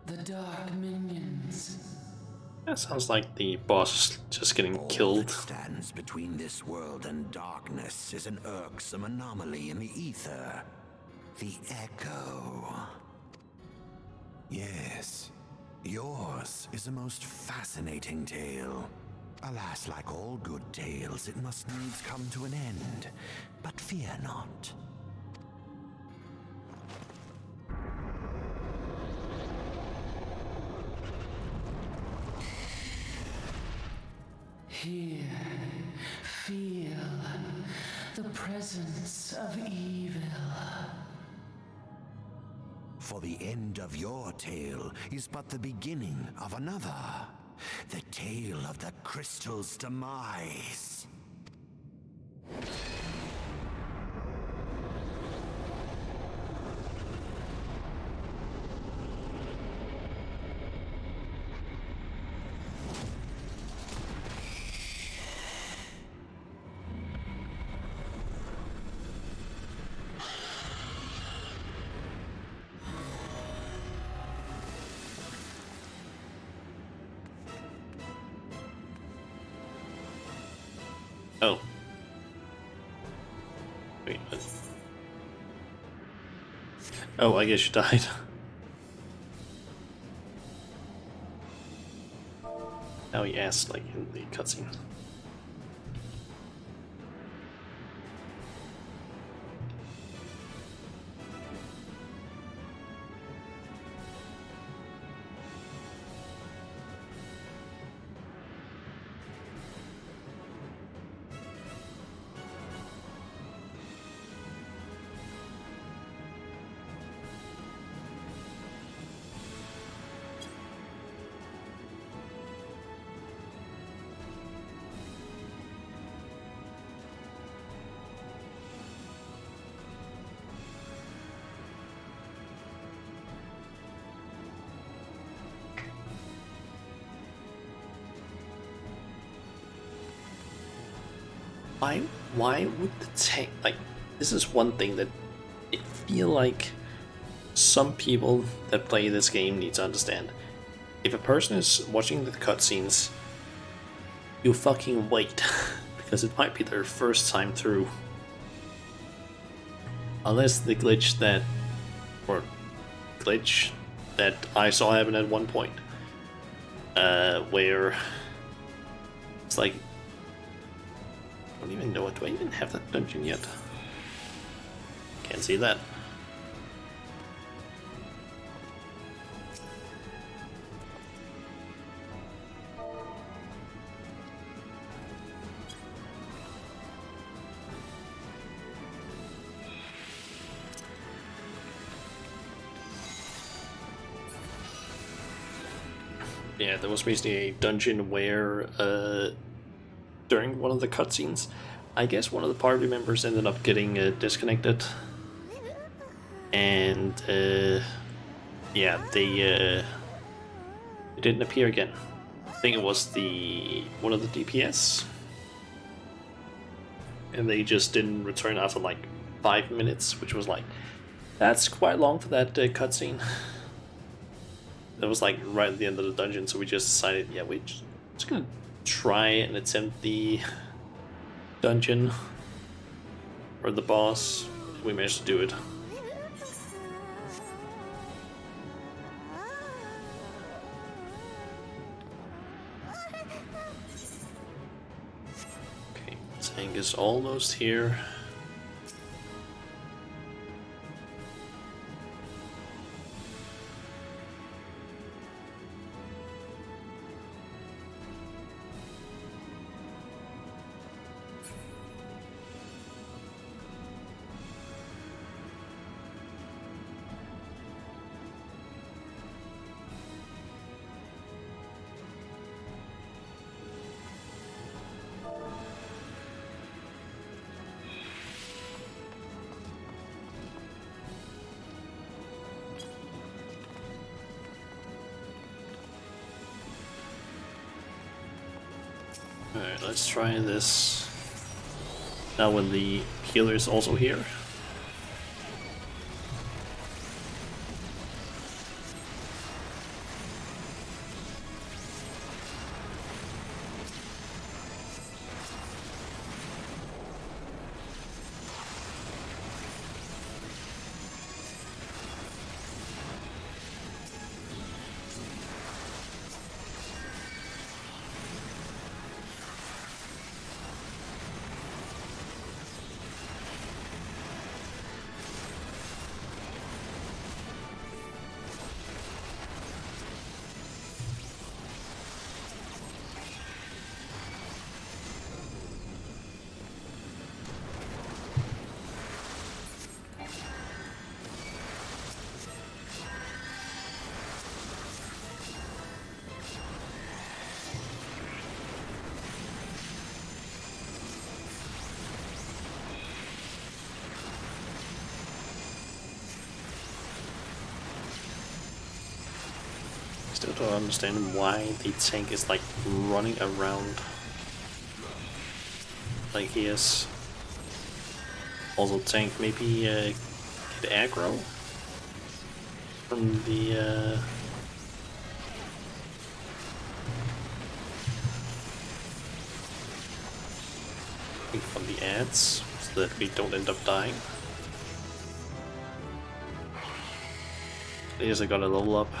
[SPEAKER 3] The dark minions.
[SPEAKER 1] That sounds like the boss is just getting
[SPEAKER 4] All
[SPEAKER 1] killed.
[SPEAKER 4] that stands between this world and darkness is an irksome anomaly in the ether. The Echo. Yes, yours is a most fascinating tale. Alas, like all good tales, it must needs come to an end. But fear not.
[SPEAKER 3] Here, feel the presence of evil.
[SPEAKER 4] For the end of your tale is but the beginning of another. The tale of the crystal's demise.
[SPEAKER 1] Oh. Wait, what? Oh, I guess you died. Now he asked, like, in the cutscene. Why would the tank, like, this is one thing that I feel like some people that play this game need to understand. If a person is watching the cutscenes, you fucking wait, because it might be their first time through. Unless the glitch that I saw happen at one point, where it's like, I don't even know it. Do I even have that dungeon yet? Can't see that. Yeah, there was basically a dungeon where during one of the cutscenes, I guess one of the party members ended up getting disconnected, and yeah, they didn't appear again. I think it was one of the DPS, and they just didn't return after like 5 minutes, which was like, that's quite long for that cutscene. That was like right at the end of the dungeon, so we just decided, yeah, we're just gonna try and attempt the dungeon or the boss. We managed to do it. Okay, tank is almost here. Alright, let's try this now when the healer is also here. Still don't understand why the tank is like running around like he is. Also, tank maybe get aggro from the from the ads so that we don't end up dying. Here's I got a level up.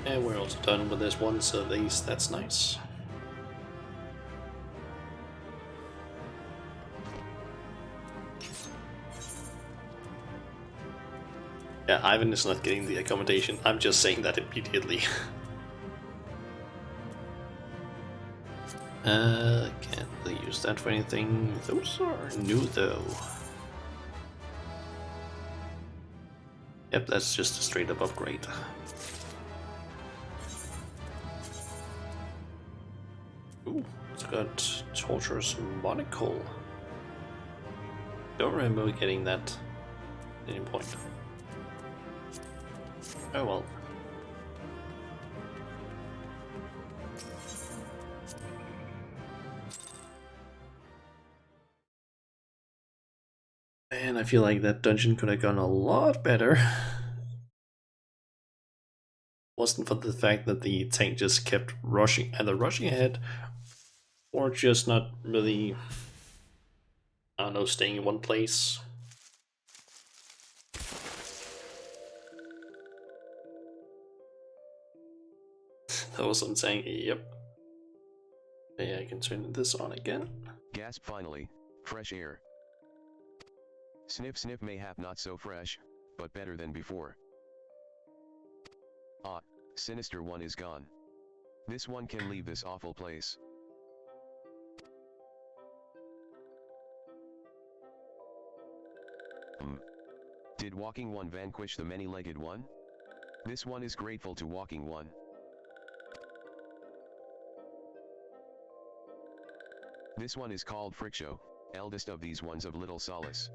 [SPEAKER 1] And we're also done with this one, so at least that's nice. Yeah, Ivan is not getting the accommodation. I'm just saying that immediately. Can't really use that for anything. Those are new though. Yep, that's just a straight up upgrade. Ooh, it's got Torturous Monocle. Don't remember getting that at any point. Oh well. And I feel like that dungeon could have gone a lot better. Wasn't for the fact that the tank just kept rushing, either rushing ahead or just not really, I don't know, staying in one place. That was what I'm saying, yep. Okay, I can turn this on again.
[SPEAKER 2] Gasp finally, fresh air. Sniff sniff mayhap not so fresh, but better than before. Ah, Sinister One is gone. This one can leave this awful place. Did Walking One vanquish the many-legged one? This one is grateful to Walking One. This one is called Frickshow, eldest of these ones of little solace.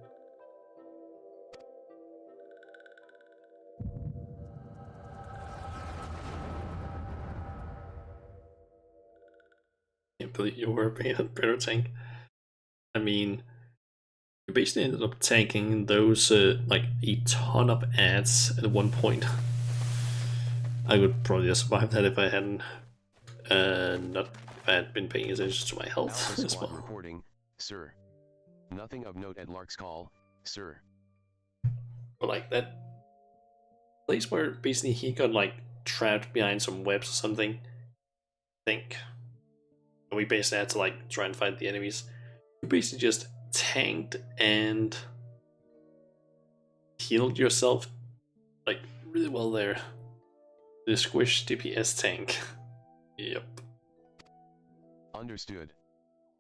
[SPEAKER 1] Can't believe you were a better tank. I mean, you basically ended up tanking those like a ton of ads at one point. I would probably have survived that if I hadn't not if I had been paying attention to my health
[SPEAKER 2] Alpha
[SPEAKER 1] as
[SPEAKER 2] Squad
[SPEAKER 1] well.
[SPEAKER 2] reporting, sir. Nothing of note at Lark's call, sir.
[SPEAKER 1] But like that place where basically he got like trapped behind some webs or something, I think. And we basically had to like try and fight the enemies. You basically just tanked and healed yourself like really well there. The squish DPS tank. Yep.
[SPEAKER 2] Understood.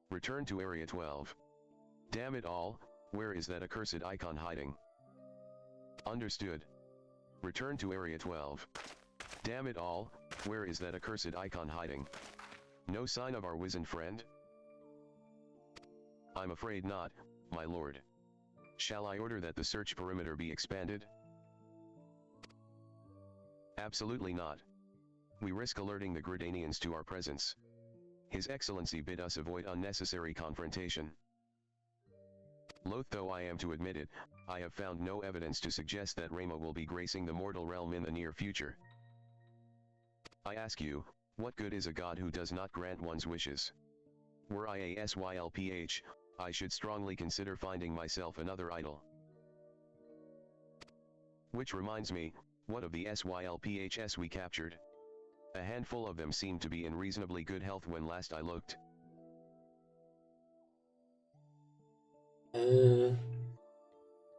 [SPEAKER 2] Return to Area 12. Damn it all, where is that accursed icon hiding? Understood. Return to Area 12. Damn it all, where is that accursed icon hiding? No sign of our wizened friend? I'm afraid not, my lord. Shall I order that the search perimeter be expanded? Absolutely not. We risk alerting the Gridanians to our presence. His Excellency bid us avoid unnecessary confrontation. Loath though I am to admit it, I have found no evidence to suggest that Rama will be gracing the mortal realm in the near future. I ask you, what good is a god who does not grant one's wishes? Were I a SYLPH, I should strongly consider finding myself another idol. Which reminds me, what of the SYLPHs we captured? A handful of them seemed to be in reasonably good health when last I looked.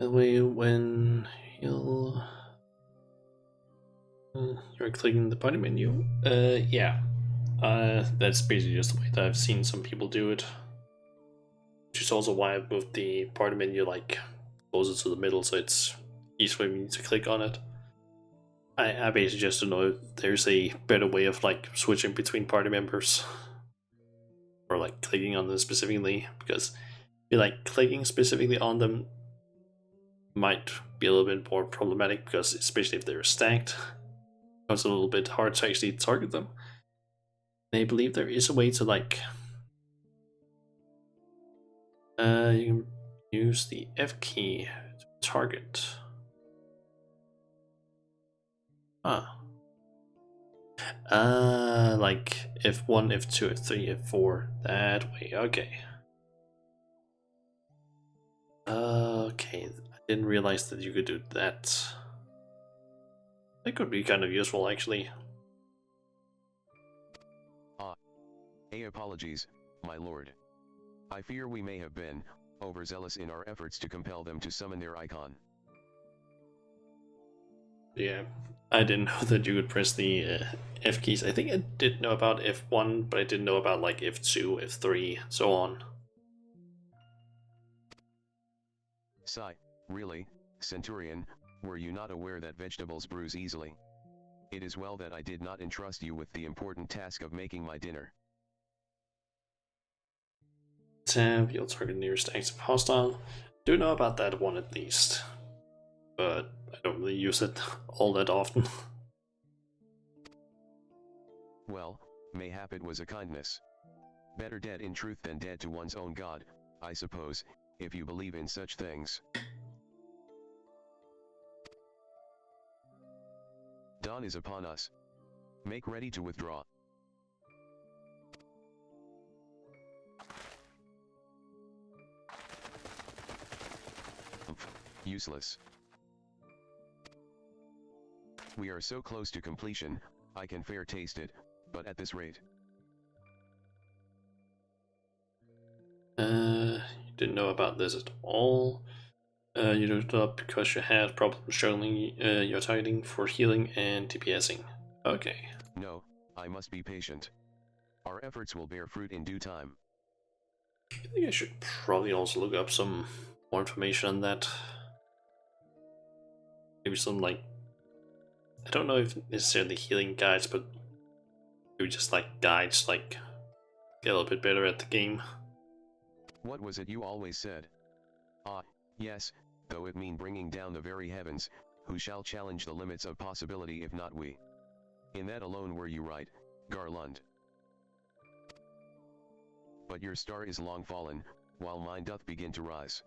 [SPEAKER 1] When you'll you're clicking the party menu. Yeah. That's basically just the way that I've seen some people do it. Which is also why I've moved the party menu like closer to the middle, so it's easy for me to click on it. I basically just don't know if there's a better way of like switching between party members. Or like clicking on them specifically, because I feel like clicking specifically on them might be a little bit more problematic, because especially if they're stacked, it's a little bit hard to actually target them. And I believe there is a way to like you can use the F key to target. Ah. Like F1, F2, F3, F4, that way, okay. Okay, I didn't realize that you could do that. That could be kind of useful, actually.
[SPEAKER 2] Apologies, my lord. I fear we may have been overzealous in our efforts to compel them to summon their icon.
[SPEAKER 1] Yeah, I didn't know that you could press the F keys. I think I did know about F1, but I didn't know about like F2, F3, so on.
[SPEAKER 2] Sigh, really, Centurion, were you not aware that vegetables bruise easily? It is well that I did not entrust you with the important task of making my dinner.
[SPEAKER 1] Tab, you'll target nearest active hostile. Do know about that one at least, but I don't really use it all that often.
[SPEAKER 2] Well, mayhap it was a kindness. Better dead in truth than dead to one's own god, I suppose, if you believe in such things. Dawn is upon us. Make ready to withdraw. Useless. We are so close to completion, I can fair taste it, but at this rate.
[SPEAKER 1] You didn't know about this at all. You looked up because you had problems showing your targeting for healing and DPSing. Okay.
[SPEAKER 2] No, I must be patient. Our efforts will bear fruit in due time.
[SPEAKER 1] I think I should probably also look up some more information on that. Maybe some like, I don't know if necessarily healing guides, but maybe just like guides, like get a little bit better at the game.
[SPEAKER 2] What was it you always said? Ah, yes, though it mean bringing down the very heavens, who shall challenge the limits of possibility if not we? In that alone were you right, Garlund. But your star is long fallen, while mine doth begin to rise.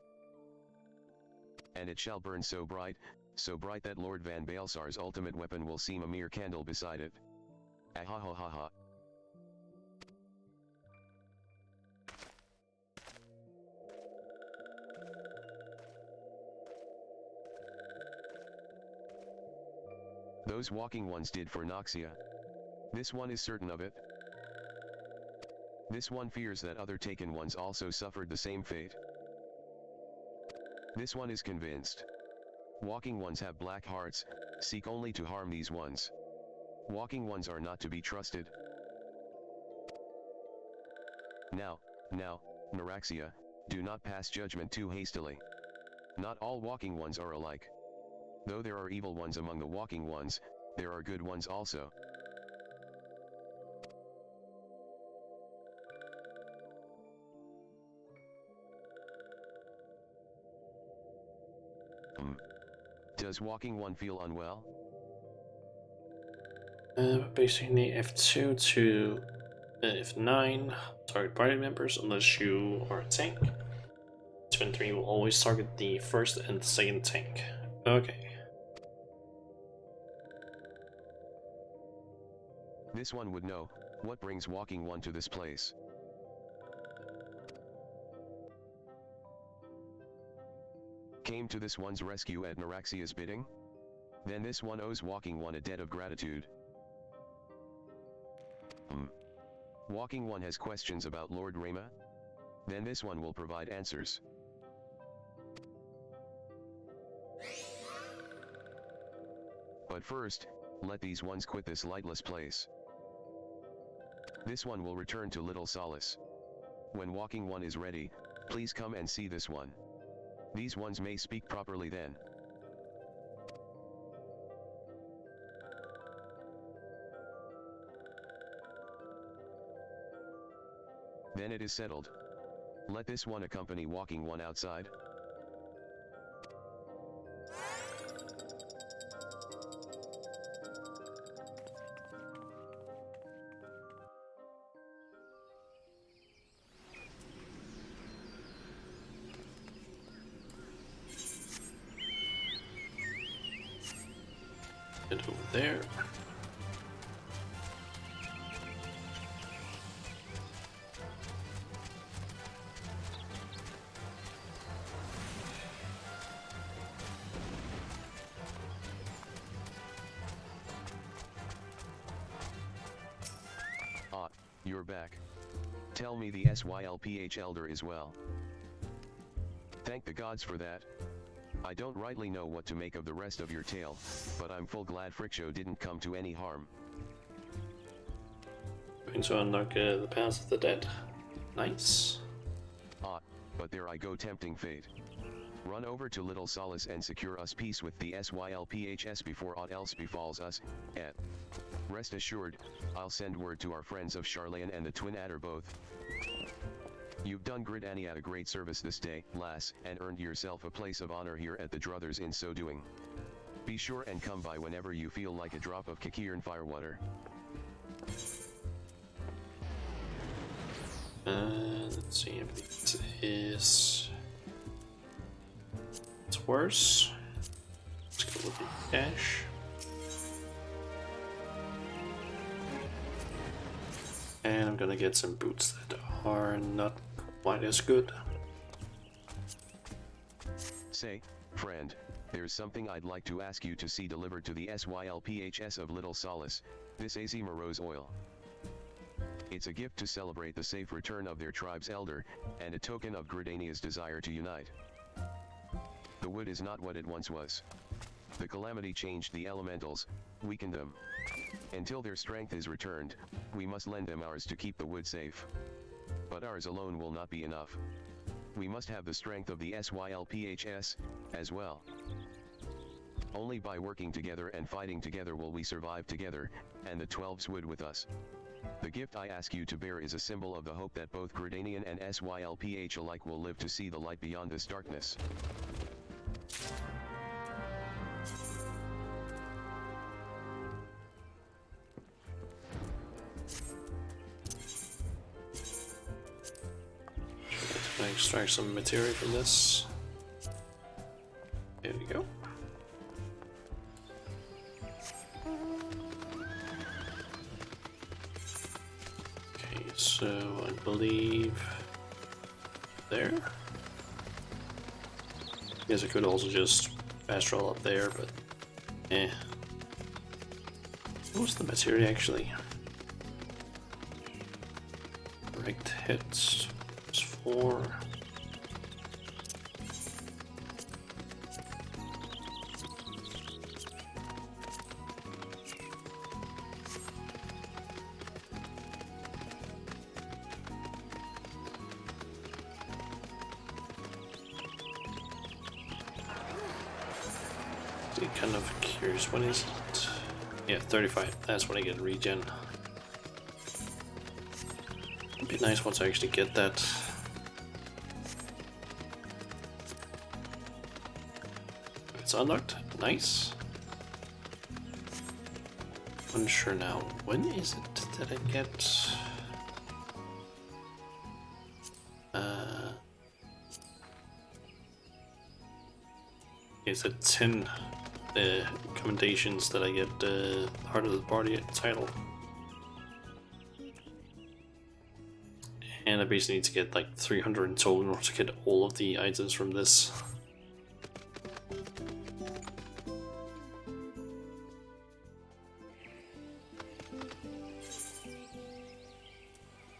[SPEAKER 2] And it shall burn so bright that Lord Van Balsar's ultimate weapon will seem a mere candle beside it. Ahahaha. Those walking ones did for Noxia. This one is certain of it. This one fears that other taken ones also suffered the same fate. This one is convinced. Walking ones have black hearts, seek only to harm these ones. Walking ones are not to be trusted. Now, Naraxia, do not pass judgment too hastily. Not all walking ones are alike. Though there are evil ones among the walking ones, there are good ones also. Does walking one feel unwell?
[SPEAKER 1] Basically F2 to F9, target party members unless you are a tank. 2 and 3 will always target the first and the second tank. Okay.
[SPEAKER 2] This one would know what brings walking one to this place. Came to this one's rescue at Naraxia's bidding? Then this one owes walking one a debt of gratitude. Walking one has questions about Lord Rama? Then this one will provide answers. But first, let these ones quit this lightless place. This one will return to Little Solace. When walking one is ready, please come and see this one. These ones may speak properly then. Then it is settled. Let this one accompany walking one outside.
[SPEAKER 1] And over there.
[SPEAKER 2] You're back. Tell me the SYLPH Elder is well. Thank the gods for that. I don't rightly know what to make of the rest of your tale, but I'm full glad Frickshow didn't come to any harm.
[SPEAKER 1] Going to unlock the Path of the Dead. Nice.
[SPEAKER 2] Ah, but there I go tempting fate. Run over to Little Solace and secure us peace with the SYLPHS before aught else befalls us, Rest assured, I'll send word to our friends of Charlayan and the Twin Adder both. You've done Gridaniat a great service this day, lass, and earned yourself a place of honor here at the Druthers in so doing. Be sure and come by whenever you feel like a drop of Kikiran firewater.
[SPEAKER 1] Let's see if this is... It's worse. Let's go with the cash. And I'm gonna get some boots that are not quite as good.
[SPEAKER 2] Say, friend, there's something I'd like to ask you to see delivered to the SYLPHS of Little Solace, this AZ Morose oil. It's a gift to celebrate the safe return of their tribe's elder, and a token of Gridania's desire to unite. The wood is not what it once was. The calamity changed the elementals, weakened them. Until their strength is returned, we must lend them ours to keep the wood safe. But ours alone will not be enough. We must have the strength of the SYLPHS, as well. Only by working together and fighting together will we survive together, and the 12s would with us. The gift I ask you to bear is a symbol of the hope that both Gridanian and SYLPH alike will live to see the light beyond this darkness.
[SPEAKER 1] Gonna extract some material from this. There we go. Okay, so I believe there. Guess I could also just fast roll up there, but eh. What was the material actually? Direct hits. 4. Kind of curious, when is it? Yeah, 35. That's when I get regen. It'd be nice once I actually get that. It's unlocked. Nice. Unsure now. When is it that I get? Is it 10 commendations that I get Heart of the Party title? And I basically need to get like 300 in total in order to get all of the items from this.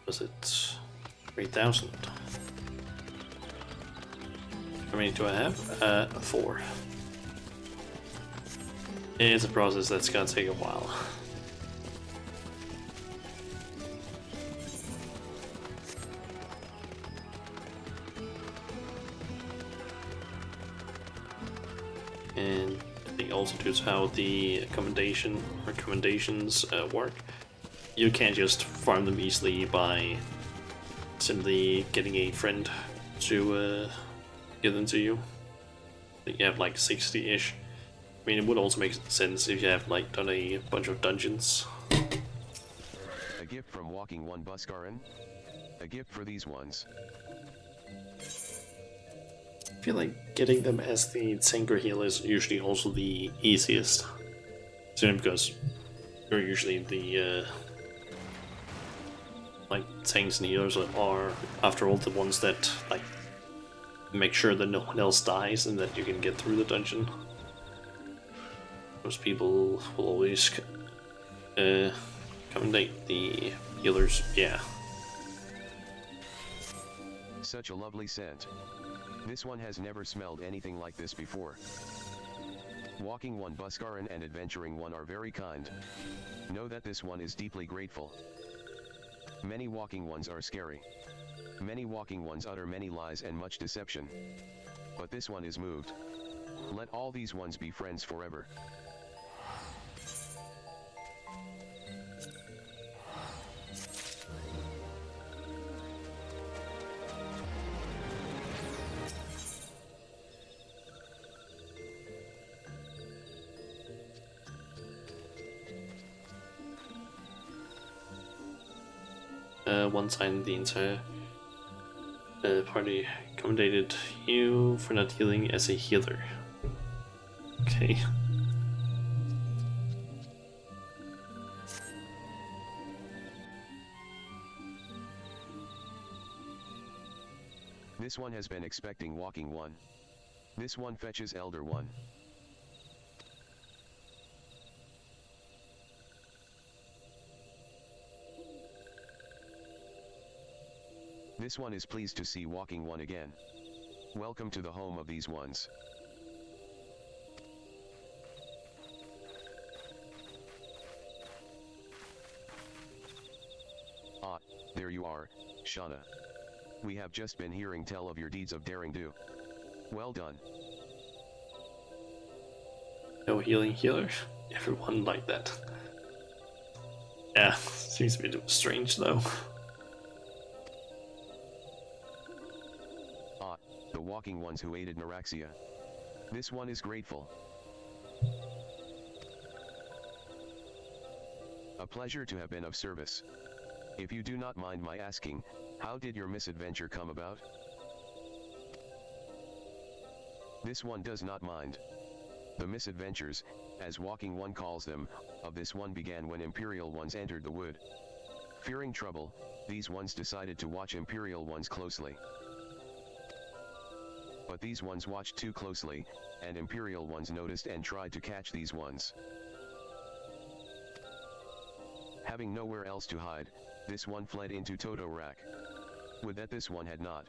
[SPEAKER 1] Was it 3,000? How many do I have? 4. It's a process that's gonna take a while. And I think also due to how the recommendations work, you can't just farm them easily by simply getting a friend to give them to you. I think you have like 60-ish. I mean, it would also make sense if you have like done a bunch of dungeons.
[SPEAKER 2] A gift from Walking One Buskarin. A gift for these ones.
[SPEAKER 1] I feel like getting them as the tanker heal is usually also the easiest. Simply because you're usually the like tanks and healers are, after all, the ones that like make sure that no one else dies and that you can get through the dungeon. Most people will always commendate the healers, yeah.
[SPEAKER 2] Such a lovely scent. This one has never smelled anything like this before. Walking one Buskaran and adventuring one are very kind. Know that this one is deeply grateful. Many walking ones are scary. Many walking ones utter many lies and much deception. But this one is moved. Let all these ones be friends forever.
[SPEAKER 1] One time the entire party commended you for not healing as a healer. Okay.
[SPEAKER 2] This one has been expecting walking one. This one fetches elder one. This one is pleased to see walking one again. Welcome to the home of these ones. Ah, there you are, Shauna. We have just been hearing tell of your deeds of daring do. Well done.
[SPEAKER 1] No healing healer? Everyone like that. Yeah, seems a bit strange though.
[SPEAKER 2] Ah, the walking ones who aided Naraxia. This one is grateful. A pleasure to have been of service. If you do not mind my asking, how did your misadventure come about? This one does not mind. The misadventures, as Walking One calls them, of this one began when Imperial ones entered the wood. Fearing trouble, these ones decided to watch Imperial ones closely. But these ones watched too closely, and Imperial ones noticed and tried to catch these ones. Having nowhere else to hide, this one fled into Totorak. Would that this one had not.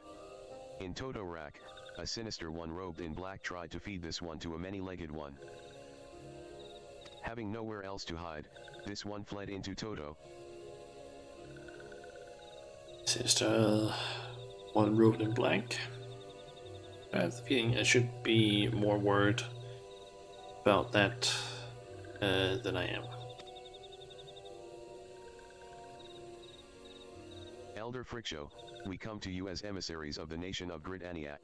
[SPEAKER 2] In Totorak, a sinister one robed in black tried to feed this one to a many-legged one. Having nowhere else to hide, this one fled into Toto.
[SPEAKER 1] Sinister one robed in black. I have the feeling I should be more worried about that than I am.
[SPEAKER 2] Elder Friksho, we come to you as emissaries of the nation of Gridaniat.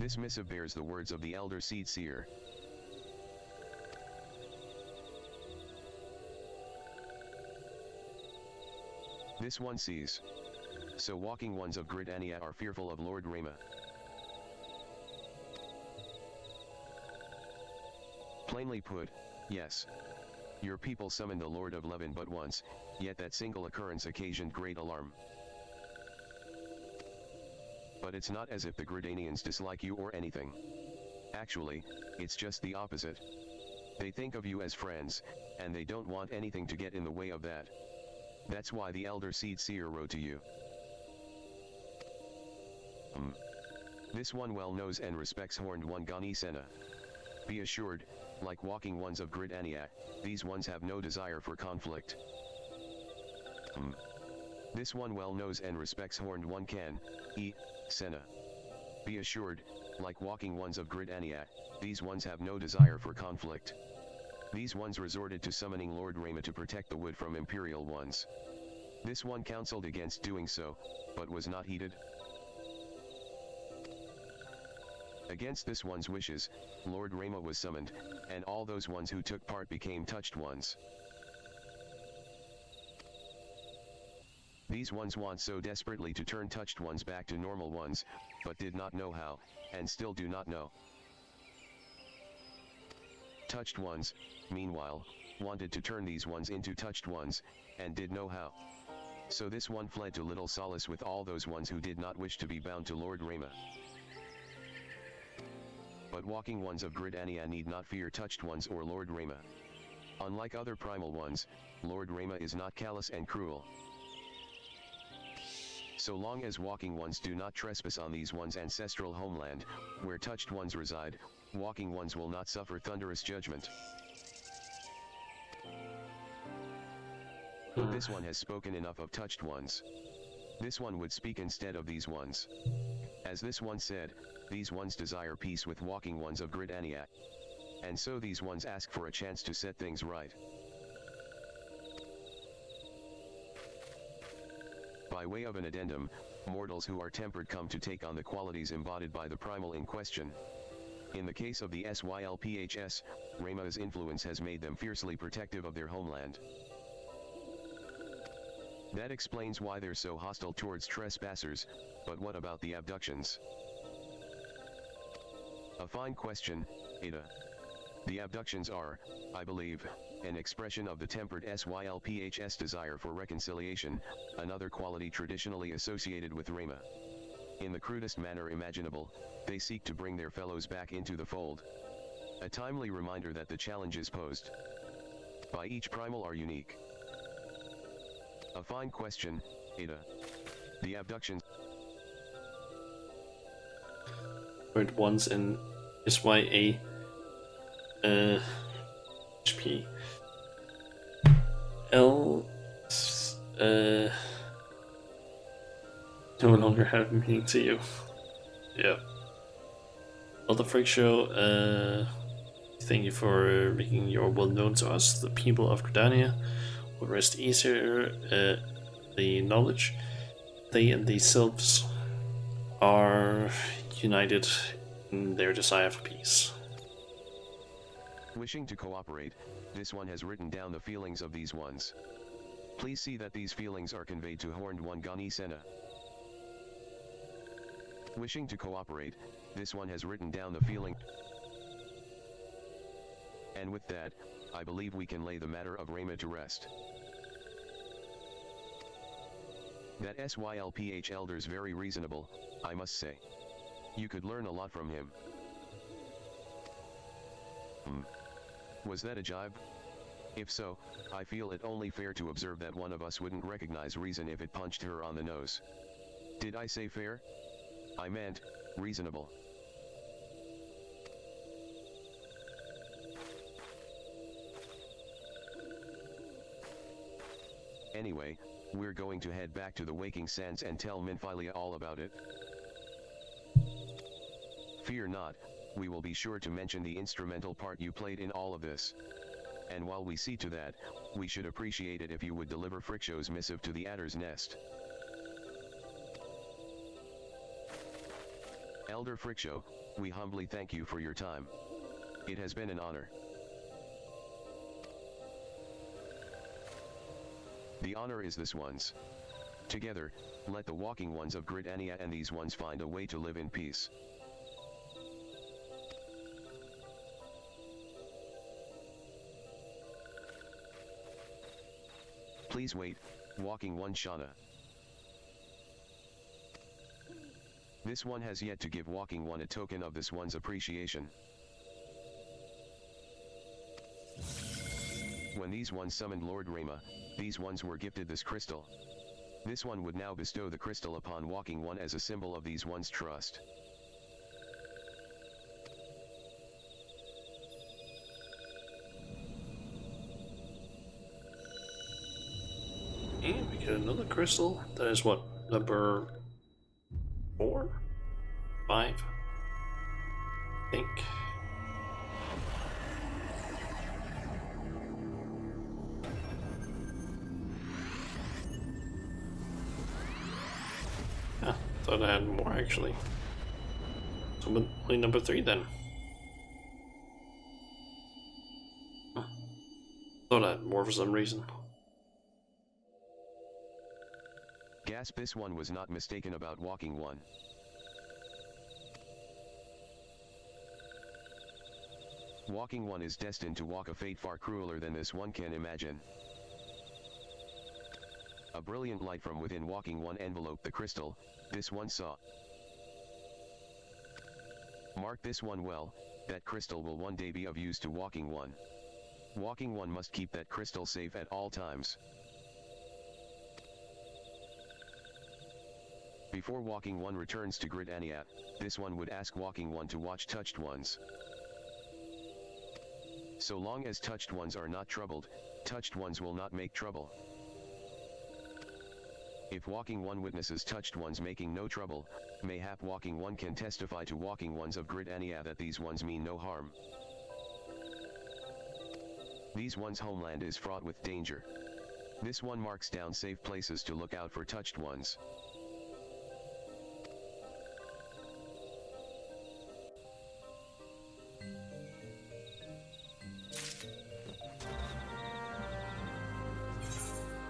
[SPEAKER 2] This missive bears the words of the Elder Seed Seer. This one sees. So walking ones of Gridaniat are fearful of Lord Rama. Plainly put, yes. Your people summoned the Lord of Levin but once, yet that single occurrence occasioned great alarm. But it's not as if the Gridanians dislike you or anything. Actually, it's just the opposite. They think of you as friends, and they don't want anything to get in the way of that. That's why the Elder Seed Seer wrote to you. This one well knows and respects Horned One Gani Sena. Be assured, like walking ones of Gridaniat, these ones have no desire for conflict. This one well knows and respects Horned One Kan, Sena. Be assured, like walking ones of Gridaniat, these ones have no desire for conflict. These ones resorted to summoning Lord Rama to protect the wood from Imperial ones. This one counseled against doing so, but was not heeded. Against this one's wishes, Lord Rama was summoned, and all those ones who took part became touched ones. These ones want so desperately to turn touched ones back to normal ones, but did not know how, and still do not know. Touched ones, meanwhile, wanted to turn these ones into touched ones, and did know how. So this one fled to little solace with all those ones who did not wish to be bound to Lord Rama. But walking ones of Gridania need not fear touched ones or Lord Rama. Unlike other primal ones, Lord Rama is not callous and cruel. So long as walking ones do not trespass on these ones' ancestral homeland, where touched ones reside, walking ones will not suffer thunderous judgment. This one has spoken enough of touched ones. This one would speak instead of these ones. As this one said, these ones desire peace with walking ones of Gridania. And so these ones ask for a chance to set things right. By way of an addendum, mortals who are tempered come to take on the qualities embodied by the primal in question. In the case of the SYLPHS, Rema's influence has made them fiercely protective of their homeland. That explains why they're so hostile towards trespassers, but what about the abductions? A fine question, Ada. The abductions are, I believe, an expression of the tempered SYLPHS desire for reconciliation, another quality traditionally associated with Rema. In the crudest manner imaginable, they seek to bring their fellows back into the fold. A timely reminder that the challenges posed by each primal are unique. A fine question, Ada. The abductions
[SPEAKER 1] Word once in SYA HP L no longer have meaning to you. Yeah. Well, the Freak Show, thank you for making your will known to us, the people of Gridania. Will rest easier the knowledge they and these selves are united in their desire for peace.
[SPEAKER 2] wishing to cooperate, this one has written down the feelings of these ones. Please see that these feelings are conveyed to Horned One Gani Sena. Wishing to cooperate, this one has written down the feeling. And with that, I believe we can lay the matter of Rema to rest. That SYLPH elder's very reasonable, I must say. You could learn a lot from him. Was that a jibe? If so, I feel it only fair to observe that one of us wouldn't recognize reason if it punched her on the nose. Did I say fair? I meant, reasonable. Anyway, we're going to head back to the Waking Sands and tell Minfilia all about it. Fear not, we will be sure to mention the instrumental part you played in all of this. And while we see to that, we should appreciate it if you would deliver Frickshow's missive to the Adder's Nest. Elder Frickshow, we humbly thank you for your time. It has been an honor. The honor is this one's. Together, let the walking ones of Gridania and these ones find a way to live in peace. Please wait, walking one Shauna. This one has yet to give walking one a token of this one's appreciation. When these ones summoned Lord Rama, these ones were gifted this crystal. This one would now bestow the crystal upon walking one as a symbol of these ones' trust.
[SPEAKER 1] And we get another crystal. That is what, number 4? 5? I think. Ah, thought I had more actually. So only number 3 then. Thought I had more for some reason.
[SPEAKER 2] Gasp, this one was not mistaken about walking one. Walking one is destined to walk a fate far crueler than this one can imagine. A brilliant light from within walking one enveloped the crystal, this one saw. Mark this one well, that crystal will one day be of use to walking one. Walking one must keep that crystal safe at all times. Before Walking One returns to Grid Aniat, this one would ask Walking One to watch Touched Ones. So long as Touched Ones are not troubled, Touched Ones will not make trouble. If Walking One witnesses Touched Ones making no trouble, mayhap Walking One can testify to Walking Ones of Grid Ania that these ones mean no harm. These ones' homeland is fraught with danger. This one marks down safe places to look out for Touched Ones.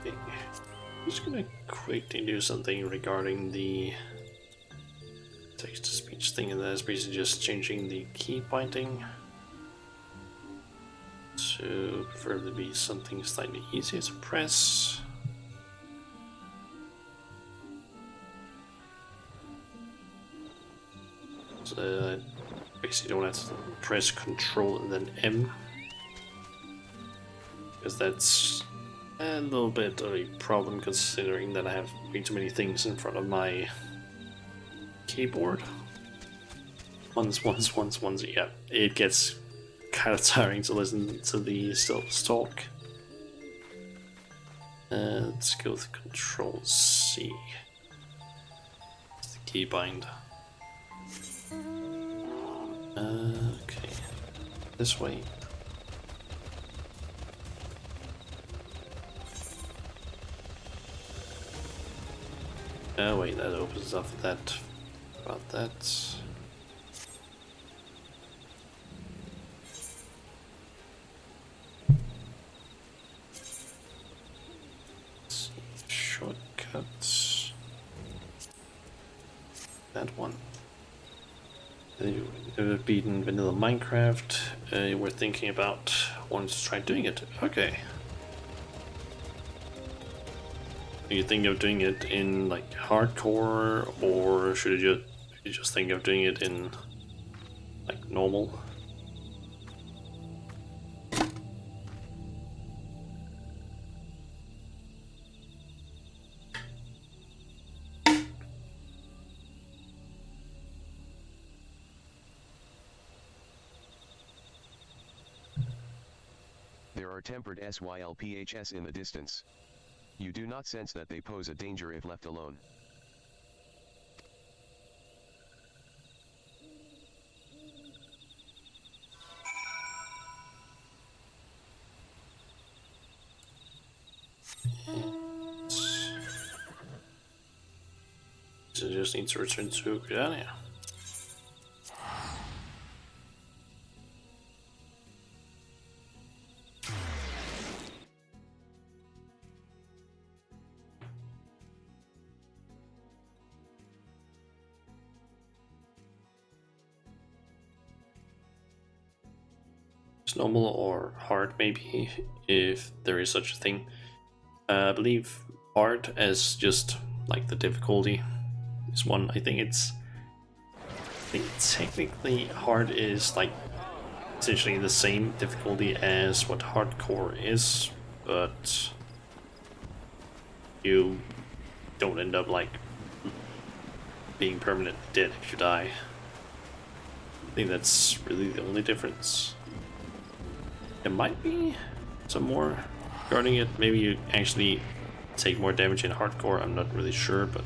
[SPEAKER 1] Okay. I'm just gonna quickly do something regarding the text-to-speech thing, and that is basically just changing the key binding to preferably be something slightly easier to press. So I basically don't have to press Control and then M, because that's a little bit of a problem considering that I have way too many things in front of my keyboard. Once, yeah, it gets kind of tiring to listen to the self-talk. Let's go with Control C. It's the keybind. Okay, this way. Oh wait, that opens up that about that. Let's see, shortcuts. That one. You've beaten vanilla Minecraft. We're thinking about wanting to try doing it. Okay. Are you thinking of doing it in like hardcore, or should you just think of doing it in like normal?
[SPEAKER 2] There are tempered SYLPHS in the distance. You do not sense that they pose a danger if left alone.
[SPEAKER 1] So I just need to return to Gridania. Normal or hard, maybe, if there is such a thing. I believe hard as just like the difficulty is one. I think technically hard is like essentially the same difficulty as what hardcore is, but you don't end up like being permanently dead if you die. I think that's really the only difference. There might be some more regarding it. Maybe you actually take more damage in hardcore. I'm not really sure, but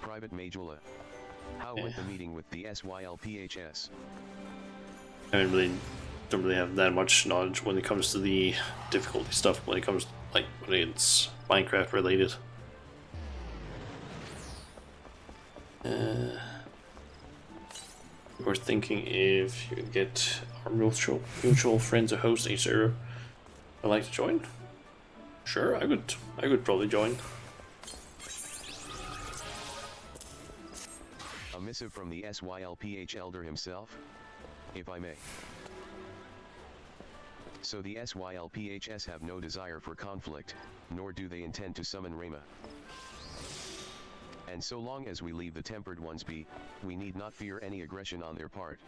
[SPEAKER 2] Private Majula. How went the meeting with the SYLPHS?
[SPEAKER 1] I don't really have that much knowledge when it comes to the difficulty stuff. When it comes like when it's Minecraft related. We're thinking if you could get our mutual friend to host a server. I'd like to join. Sure, I could probably join.
[SPEAKER 2] A missive from the SYLPH elder himself, if I may. So the SYLPHS have no desire for conflict, nor do they intend to summon Rama. And so long as we leave the tempered ones be, we need not fear any aggression on their part.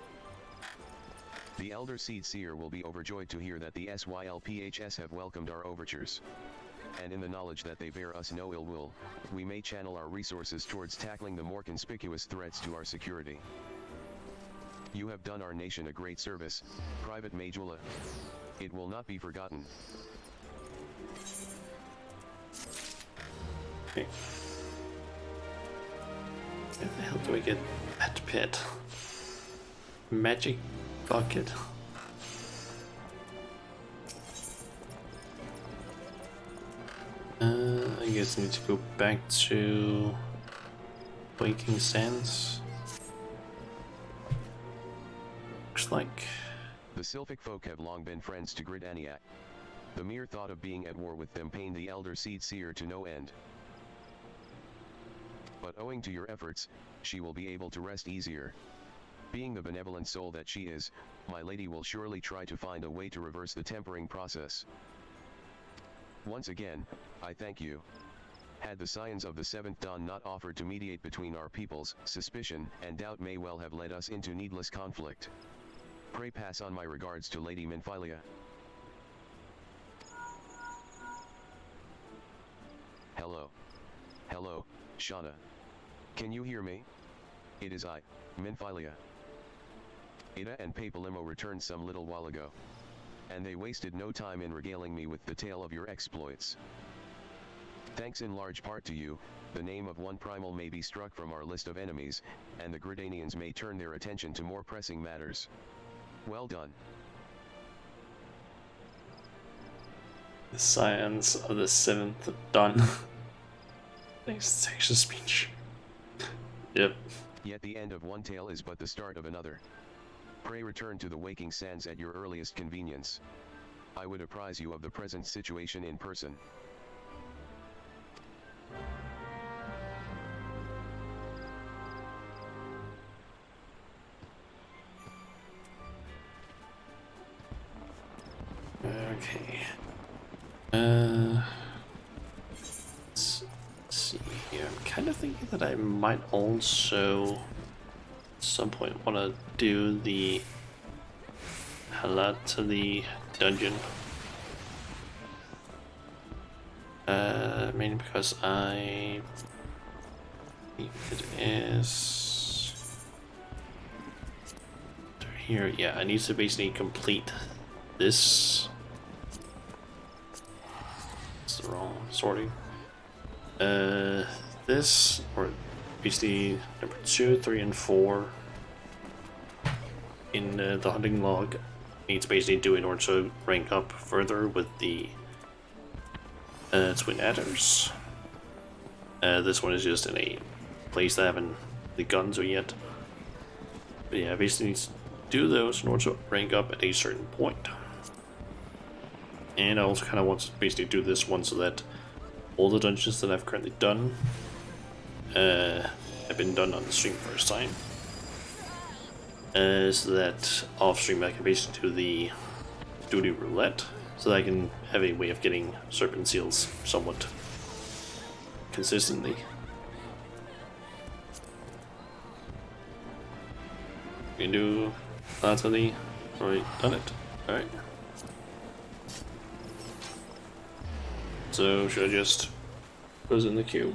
[SPEAKER 2] The Elder Seed Seer will be overjoyed to hear that the SYLPHS have welcomed our overtures. and in the knowledge that they bear us no ill will, we may channel our resources towards tackling the more conspicuous threats to our security. You have done our nation a great service, Private Majula. It will not be forgotten.
[SPEAKER 1] Okay. Where the hell do I get that pit? Magic bucket. I guess I need to go back to Waking Sands. Looks like
[SPEAKER 2] The Sylphic folk have long been friends to Gridaniac. The mere thought of being at war with them pained the Elder Seed Seer to no end. But owing to your efforts, she will be able to rest easier. Being the benevolent soul that she is, my lady will surely try to find a way to reverse the tempering process. Once again, I thank you. Had the Scions of the Seventh Dawn not offered to mediate between our peoples, suspicion and doubt may well have led us into needless conflict. Pray pass on my regards to Lady Minphilia. Hello. Hello, Shauna. Can you hear me? It is I, Minphilia. Ida and Papalimo returned some little while ago. And they wasted no time in regaling me with the tale of your exploits. Thanks in large part to you, the name of one primal may be struck from our list of enemies, and the Gridanians may turn their attention to more pressing matters. Well done.
[SPEAKER 1] the Scions of the Seventh Dawn. Thanks, section speech. Yep.
[SPEAKER 2] Yet the end of one tale is but the start of another. Pray return to the Waking Sands at your earliest convenience. I would apprise you of the present situation in person.
[SPEAKER 1] Okay. Let's see here. I'm kind of thinking that I might also at some point want to do the Halat to the dungeon. Mainly because I think it is here. Yeah, I need to basically complete this. It's the wrong sorting. This, or basically number 2, 3, and 4 in the hunting log needs basically do in order to rank up further with the twin adders. This one is just in a place that I haven't the guns or yet. But yeah, I basically need to do those in order to rank up at a certain point. And I also kind of want to basically do this one so that all the dungeons that I've currently done have been done on the stream first time. So that off stream I can basically do the duty roulette, so that I can have a way of getting serpent seals somewhat consistently. We can do that of the already done it. Alright. So should I just put it in the queue?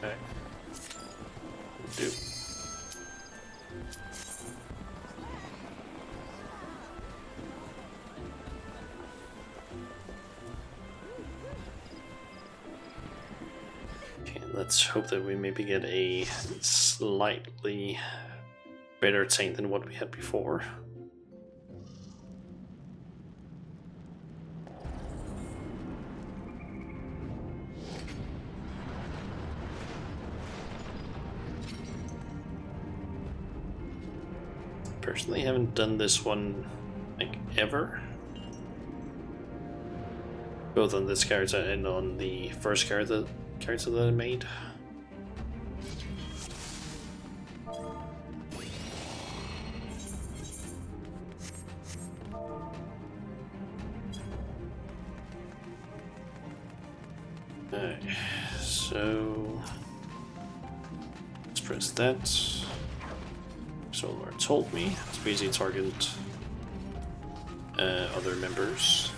[SPEAKER 1] Okay. Do. Okay, let's hope that we maybe get a slightly better tank than what we had before. Personally, I haven't done this one like ever, both on this character and on the first character that I made. Okay, so let's press that. Solar told me to basically target other members.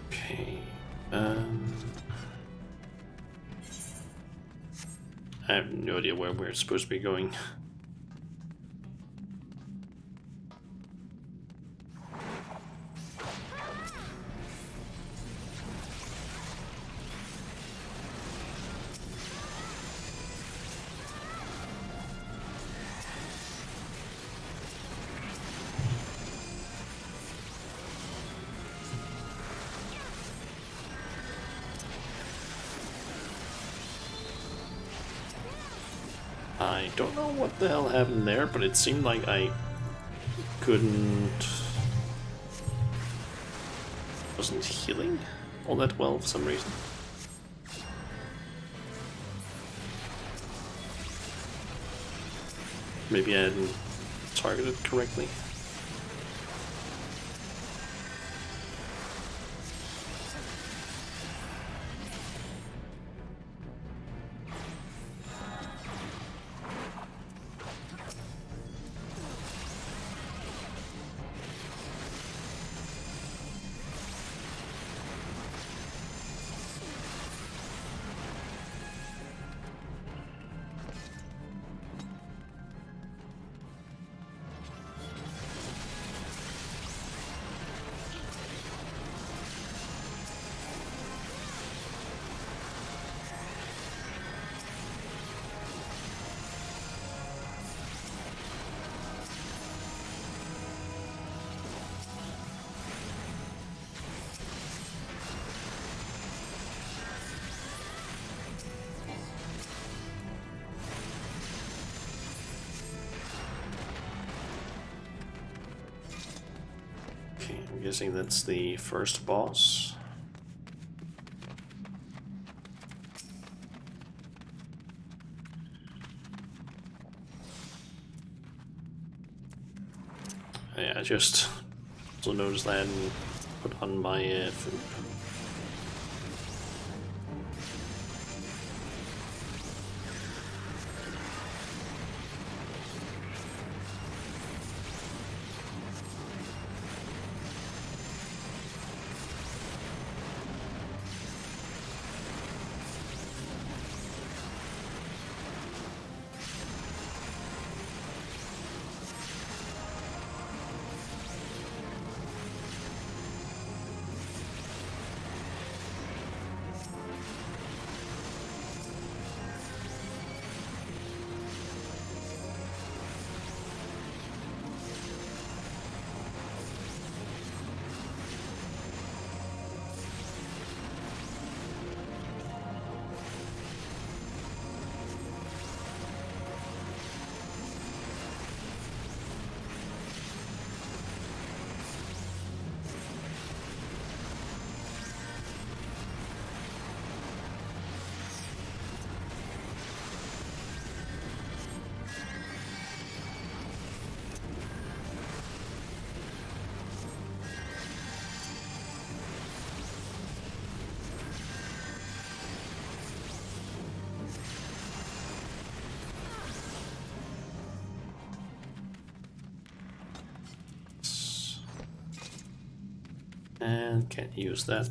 [SPEAKER 1] Okay. I have no idea where we're supposed to be going. I don't know what the hell happened there, but it seemed like I wasn't healing all that well for some reason. Maybe I hadn't targeted correctly. Okay, I'm guessing that's the first boss. Yeah, I just also noticed I hadn't put on my food. And can't use that.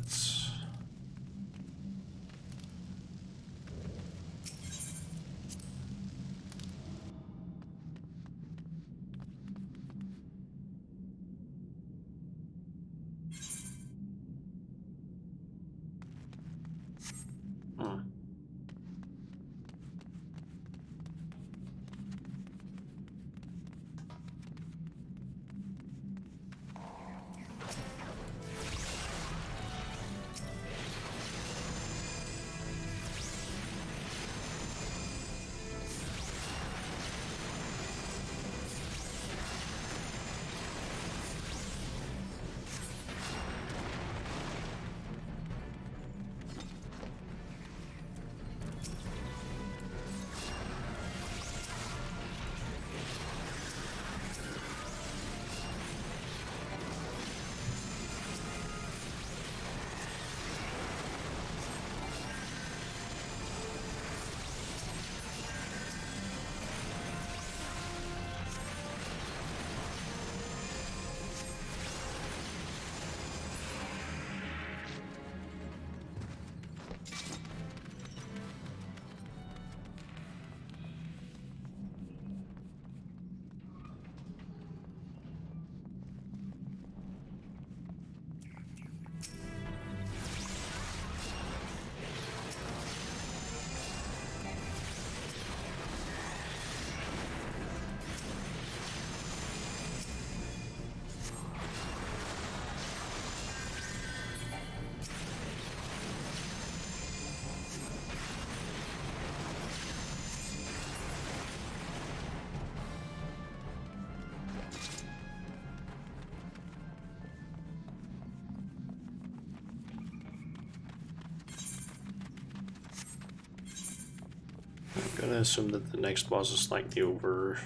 [SPEAKER 1] gonna assume that the next boss is slightly over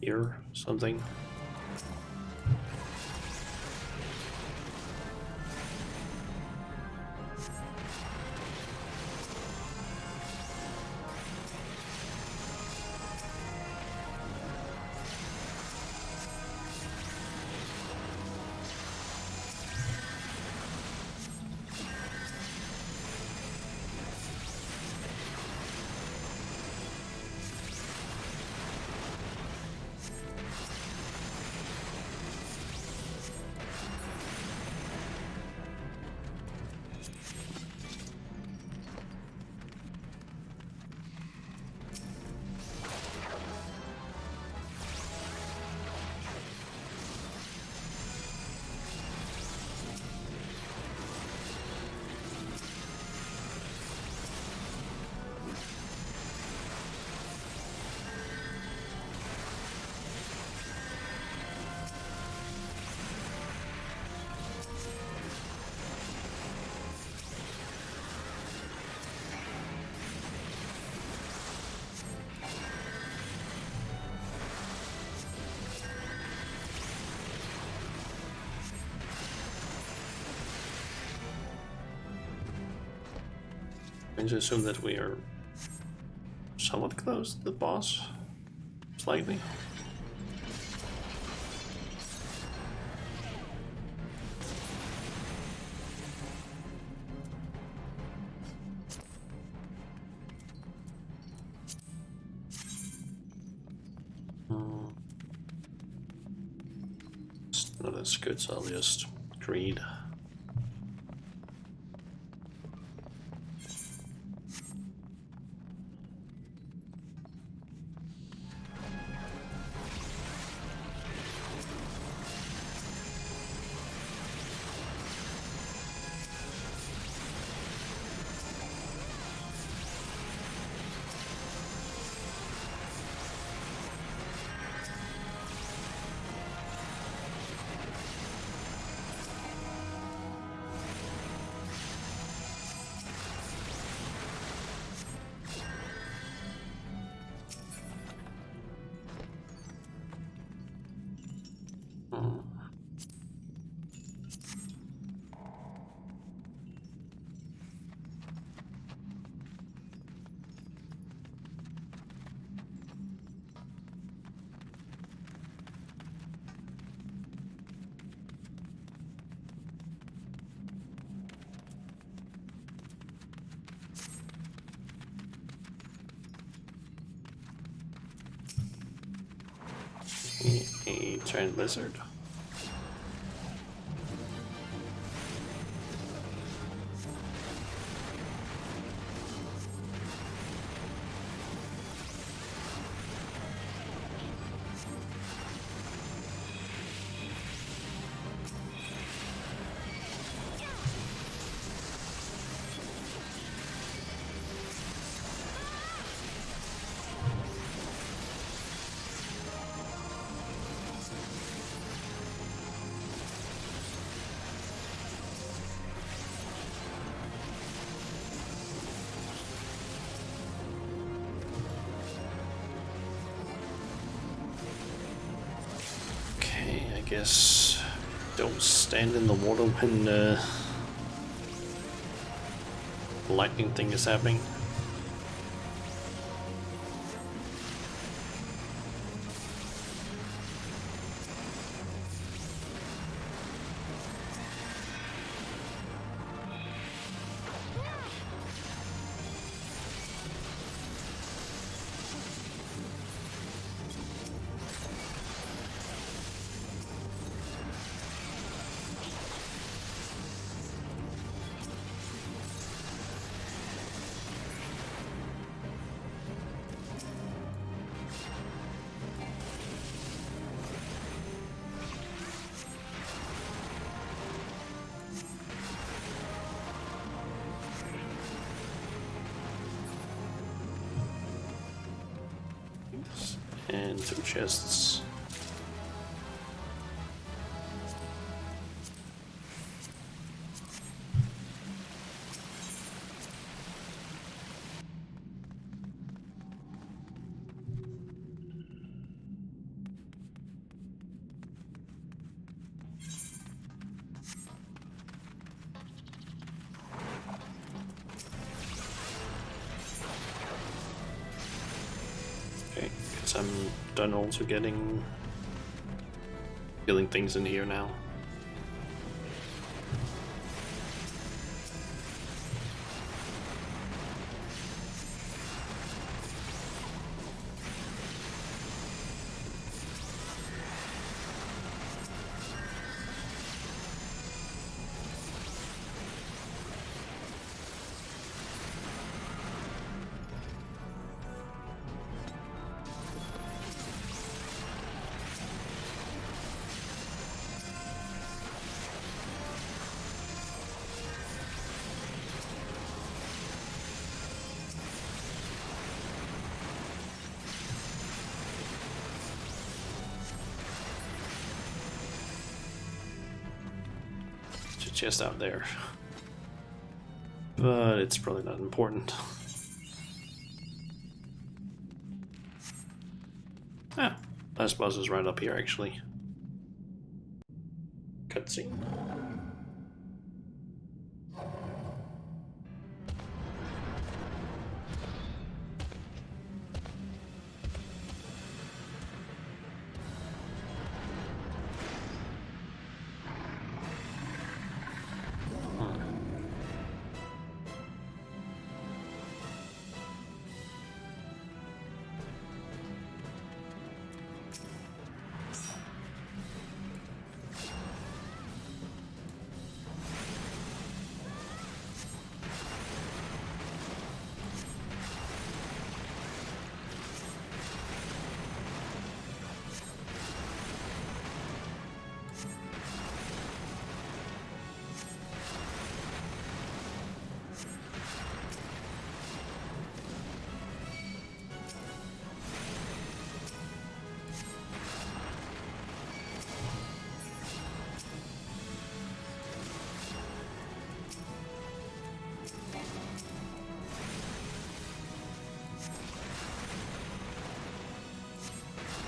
[SPEAKER 1] here, something. I'm going to assume that we are somewhat close to the boss. Slightly. It's not as good, so I'll just greed. A giant lizard. Guess don't stand in the water when the lightning thing is happening. And 2 chests. I'm done also killing things in here now. Chest out there, but it's probably not important. Ah, last boss is right up here actually. Cutscene.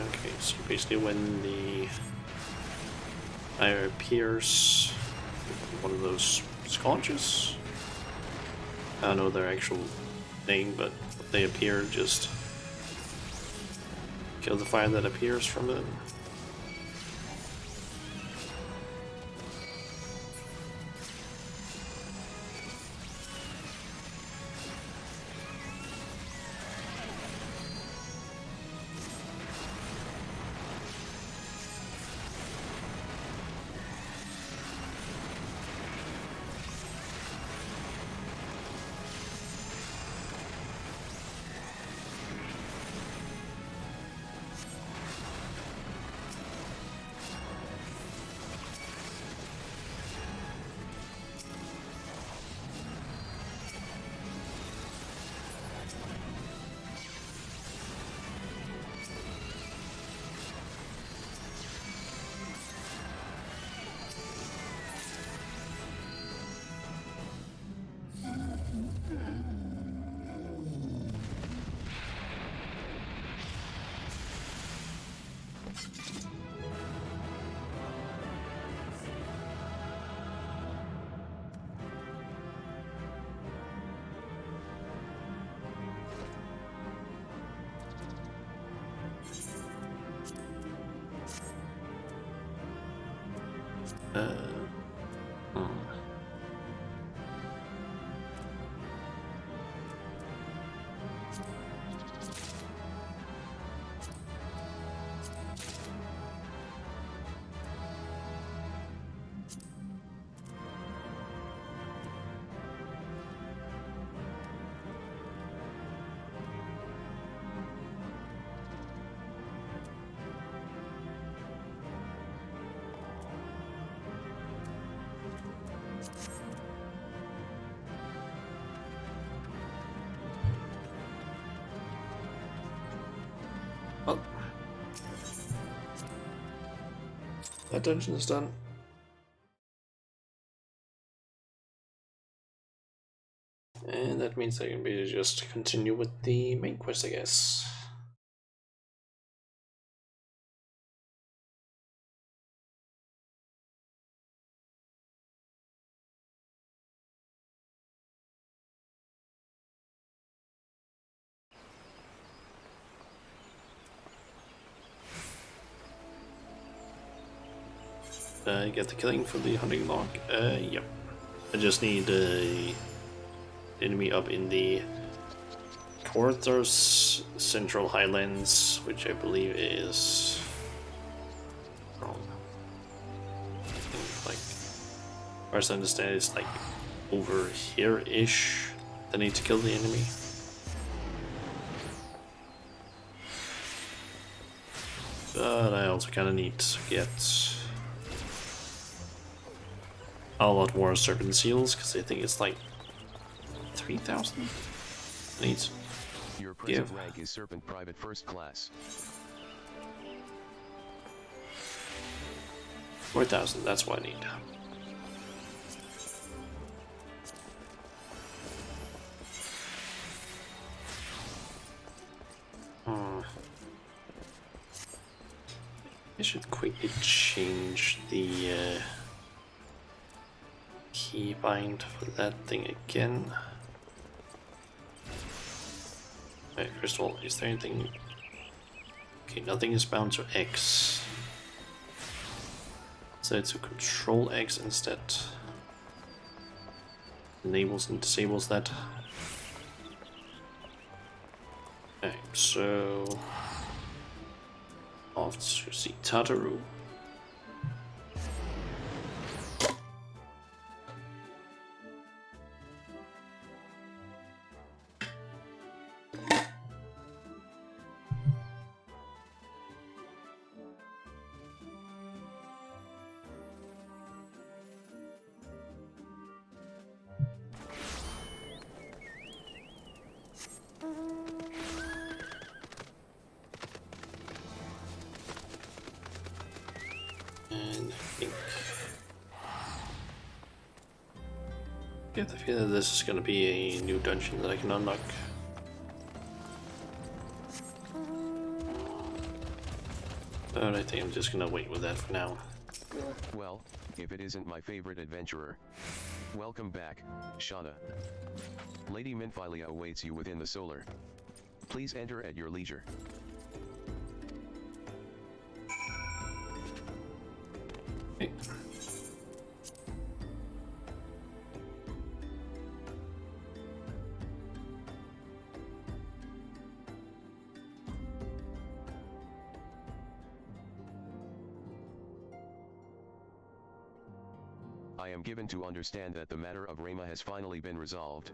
[SPEAKER 1] Okay, so basically when the fire appears, one of those sconches, I don't know their actual name, but if they appear, just kill the fire that appears from them. Hmm. Well, that dungeon is done. And that means I can be just continue with the main quest, I guess. get the killing for the hunting log. Yep. I just need a enemy up in the Corthos Central Highlands, which I believe is wrong. Like, as far as I understand, it's like over here-ish. I need to kill the enemy. But I also kind of need to get a lot more serpent seals, because I think it's like 3,000. I need to
[SPEAKER 2] Your present
[SPEAKER 1] give
[SPEAKER 2] rank is Serpent Private First Class.
[SPEAKER 1] 4,000, that's what I need. I should quickly change the keybind for that thing again. Right, first of all, is there anything? Okay, nothing is bound to X. So to control X instead. Enables and disables that. Okay, so off to see Tataru. And I think I get the feeling that this is going to be a new dungeon that I can unlock. But I think I'm just going to wait with that for now.
[SPEAKER 2] Well, if it isn't my favorite adventurer. Welcome back, Shauna. Lady Minfilia awaits you within the solar. Please enter at your leisure.
[SPEAKER 1] Okay.
[SPEAKER 2] I am given to understand that the matter of Rama has finally been resolved.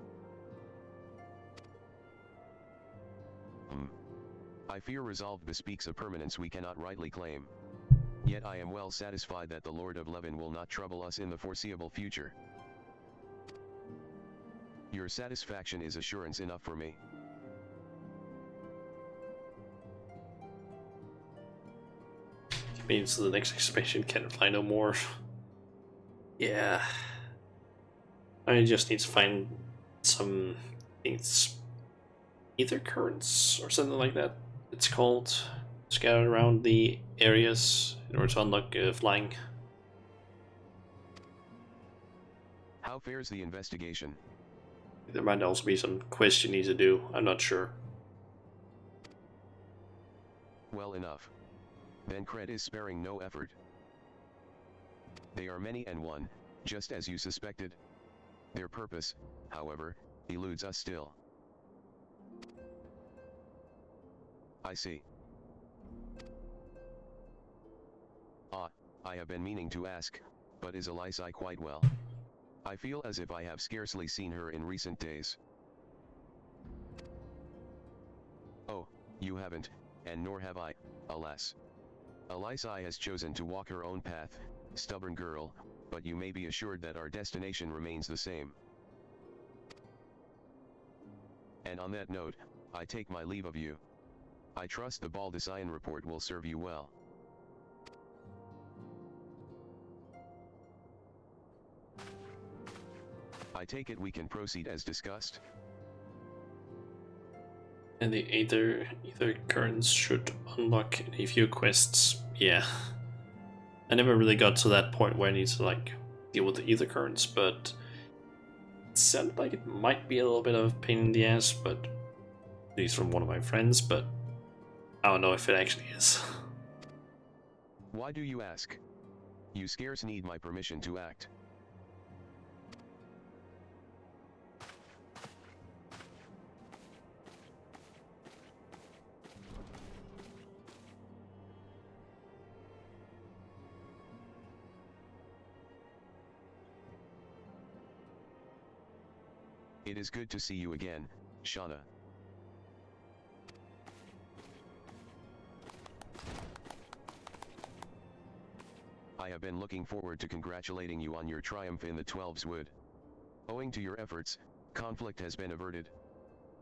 [SPEAKER 2] I fear resolved bespeaks a permanence we cannot rightly claim. Yet I am well satisfied that the Lord of Levin will not trouble us in the foreseeable future. Your satisfaction is assurance enough for me.
[SPEAKER 1] It means the next expansion can fly no more. Yeah. I just need to find some things, ether currents or something like that it's called, scattered around the areas in order to unlock flying.
[SPEAKER 2] How fares the investigation?
[SPEAKER 1] There might also be some quests you need to do, I'm not sure.
[SPEAKER 2] Well enough. Then Cred is sparing no effort. They are many and one, just as you suspected. Their purpose, however, eludes us still. I see. I have been meaning to ask, but is Elysai quite well? I feel as if I have scarcely seen her in recent days. Oh, you haven't, and nor have I, alas. Elysai has chosen to walk her own path, stubborn girl, but you may be assured that our destination remains the same. And on that note, I take my leave of you. I trust the Baldessian report will serve you well. I take it we can proceed as discussed?
[SPEAKER 1] And the ether currents should unlock a few quests. Yeah. I never really got to that point where I need to like deal with the ether currents, but it sounded like it might be a little bit of a pain in the ass, but at least from one of my friends, but I don't know if it actually is.
[SPEAKER 2] Why do you ask? You scarce need my permission to act. It is good to see you again, Shauna. I have been looking forward to congratulating you on your triumph in the 12's Wood. Owing to your efforts, conflict has been averted.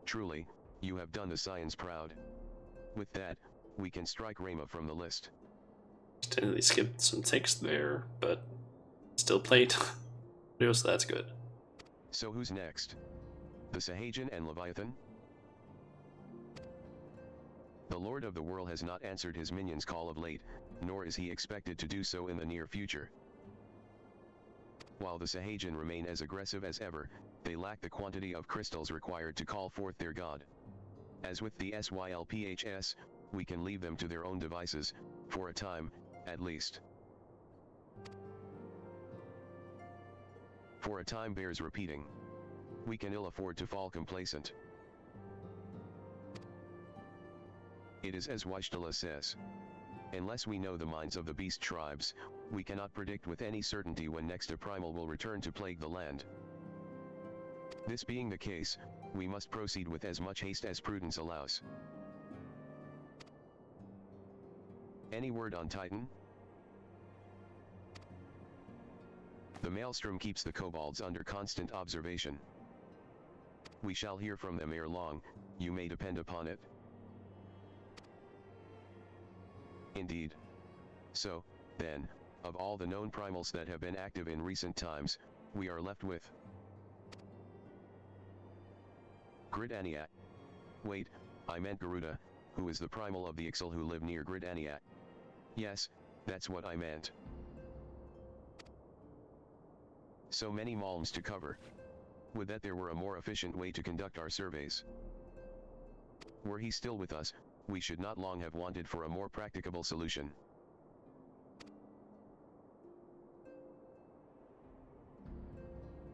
[SPEAKER 2] Truly, you have done the Scions proud. With that, we can strike Rama from the list.
[SPEAKER 1] They skipped some text there, but still played. So that's good.
[SPEAKER 2] So who's next? The Sahajan and Leviathan? The Lord of the World has not answered his minions' call of late, nor is he expected to do so in the near future. While the Sahajan remain as aggressive as ever, they lack the quantity of crystals required to call forth their god. As with the SYLPHS, we can leave them to their own devices, for a time, at least. For a time bears repeating. We can ill afford to fall complacent. It is as Waishtala says. Unless we know the minds of the beast tribes, we cannot predict with any certainty when next a primal will return to plague the land. This being the case, we must proceed with as much haste as prudence allows. Any word on Titan? The Maelstrom keeps the kobolds under constant observation. We shall hear from them ere long, you may depend upon it. Indeed. So, then, of all the known primals that have been active in recent times, we are left with Gridaniat. Wait, I meant Garuda, who is the primal of the Ixal who live near Gridaniat. Yes, that's what I meant. So many malms to cover. Would that there were a more efficient way to conduct our surveys. Were he still with us, we should not long have wanted for a more practicable solution.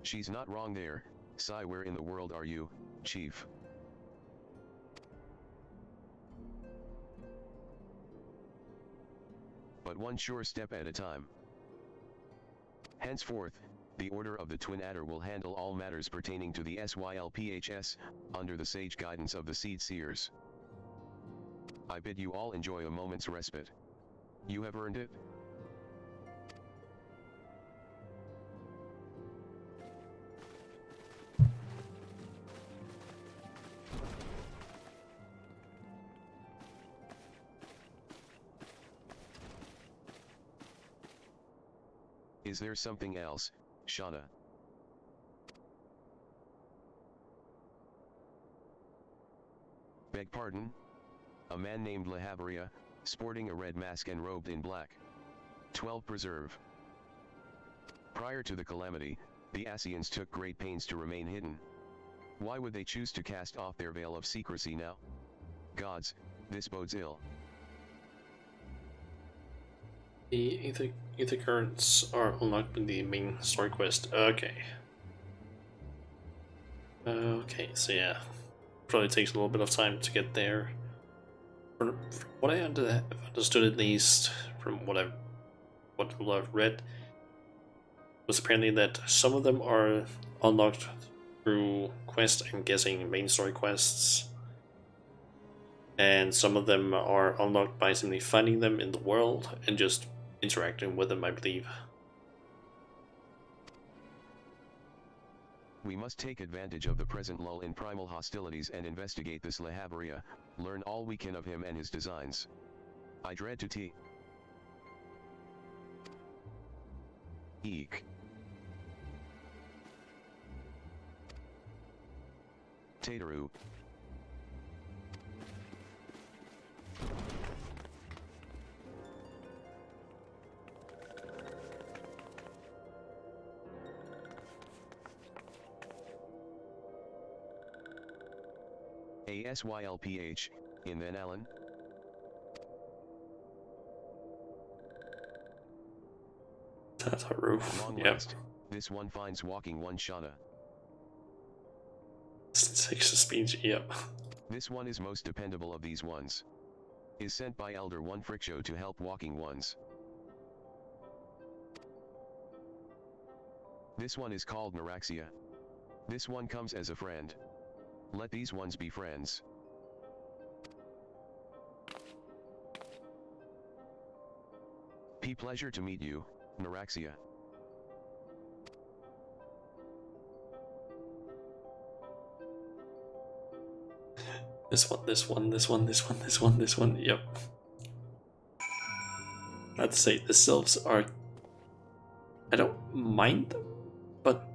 [SPEAKER 2] She's not wrong there, Sai. Where in the world are you, Chief? But one sure step at a time. Henceforth, the Order of the Twin Adder will handle all matters pertaining to the SYLPHS, under the sage guidance of the Seed Seers. I bid you all enjoy a moment's respite. You have earned it. Is there something else, Shauna? Beg pardon? A man named Lehaveria, sporting a red mask and robed in black. 12 Preserve. Prior to the calamity, the Ascians took great pains to remain hidden. Why would they choose to cast off their veil of secrecy now? Gods, this bodes ill.
[SPEAKER 1] The ether currents are unlocked in the main story quest. Okay. Okay, so yeah. Probably takes a little bit of time to get there. From what I understood, at least, from what I've read, was apparently that some of them are unlocked through quests, I'm guessing main story quests, and some of them are unlocked by simply finding them in the world and just interacting with them, I believe.
[SPEAKER 2] We must take advantage of the present lull in primal hostilities and investigate this Lehaveria, learn all we can of him and his designs. I dread to Eek. Tateru. ASYLPH, in then Alan?
[SPEAKER 1] That's our roof.
[SPEAKER 2] Long
[SPEAKER 1] Yep.
[SPEAKER 2] last, this one finds walking one Shauna.
[SPEAKER 1] 6 speech. Yep.
[SPEAKER 2] This one is most dependable of these ones. Is sent by Elder One Frickshow to help walking ones. This one is called Naraxia. This one comes as a friend. Let these ones be friends. Pleasure to meet you, Naraxia.
[SPEAKER 1] This one, this one, this one, this one, this one, this one. Yep. I'd say the sylphs are. I don't mind them, but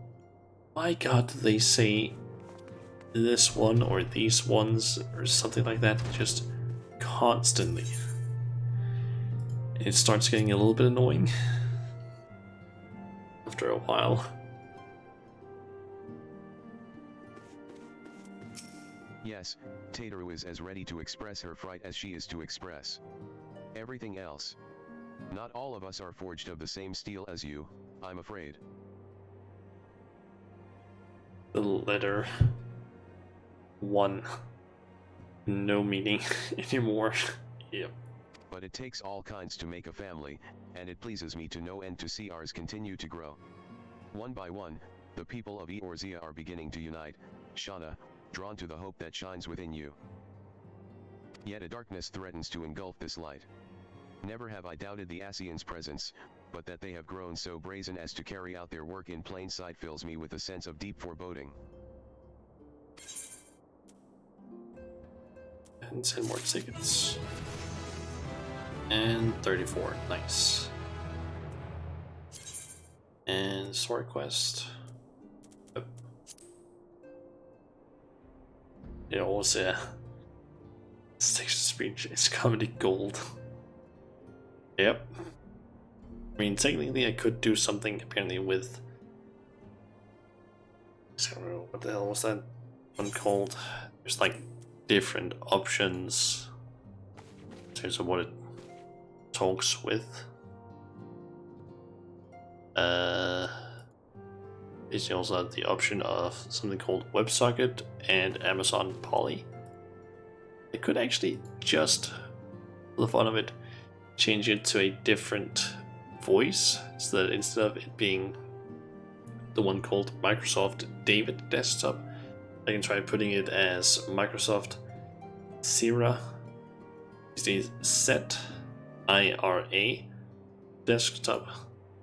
[SPEAKER 1] my god, do they say this one or these ones or something like that just constantly. It starts getting a little bit annoying after a while.
[SPEAKER 2] Yes, Tataru is as ready to express her fright as she is to express everything else. Not all of us are forged of the same steel as you, I'm afraid.
[SPEAKER 1] The letter 1. No meaning anymore. Yep.
[SPEAKER 2] But it takes all kinds to make a family, and it pleases me to know and to see ours continue to grow. One by one, the people of Eorzea are beginning to unite, Shauna, drawn to the hope that shines within you. Yet a darkness threatens to engulf this light. Never have I doubted the Asians' presence, but that they have grown so brazen as to carry out their work in plain sight fills me with a sense of deep foreboding.
[SPEAKER 1] And 10 more tickets. And 34, nice. And sword quest. Yep. It also six speech is comedy gold. Yep. I mean, technically I could do something apparently with. I don't know what the hell was that one called. There's like different options in terms of what it talks with. It's also have the option of something called WebSocket and Amazon Poly. I could actually just, for the fun of it, change it to a different voice, so that instead of it being the one called Microsoft David Desktop, I can try putting it as Microsoft Sierra, set IRA Desktop,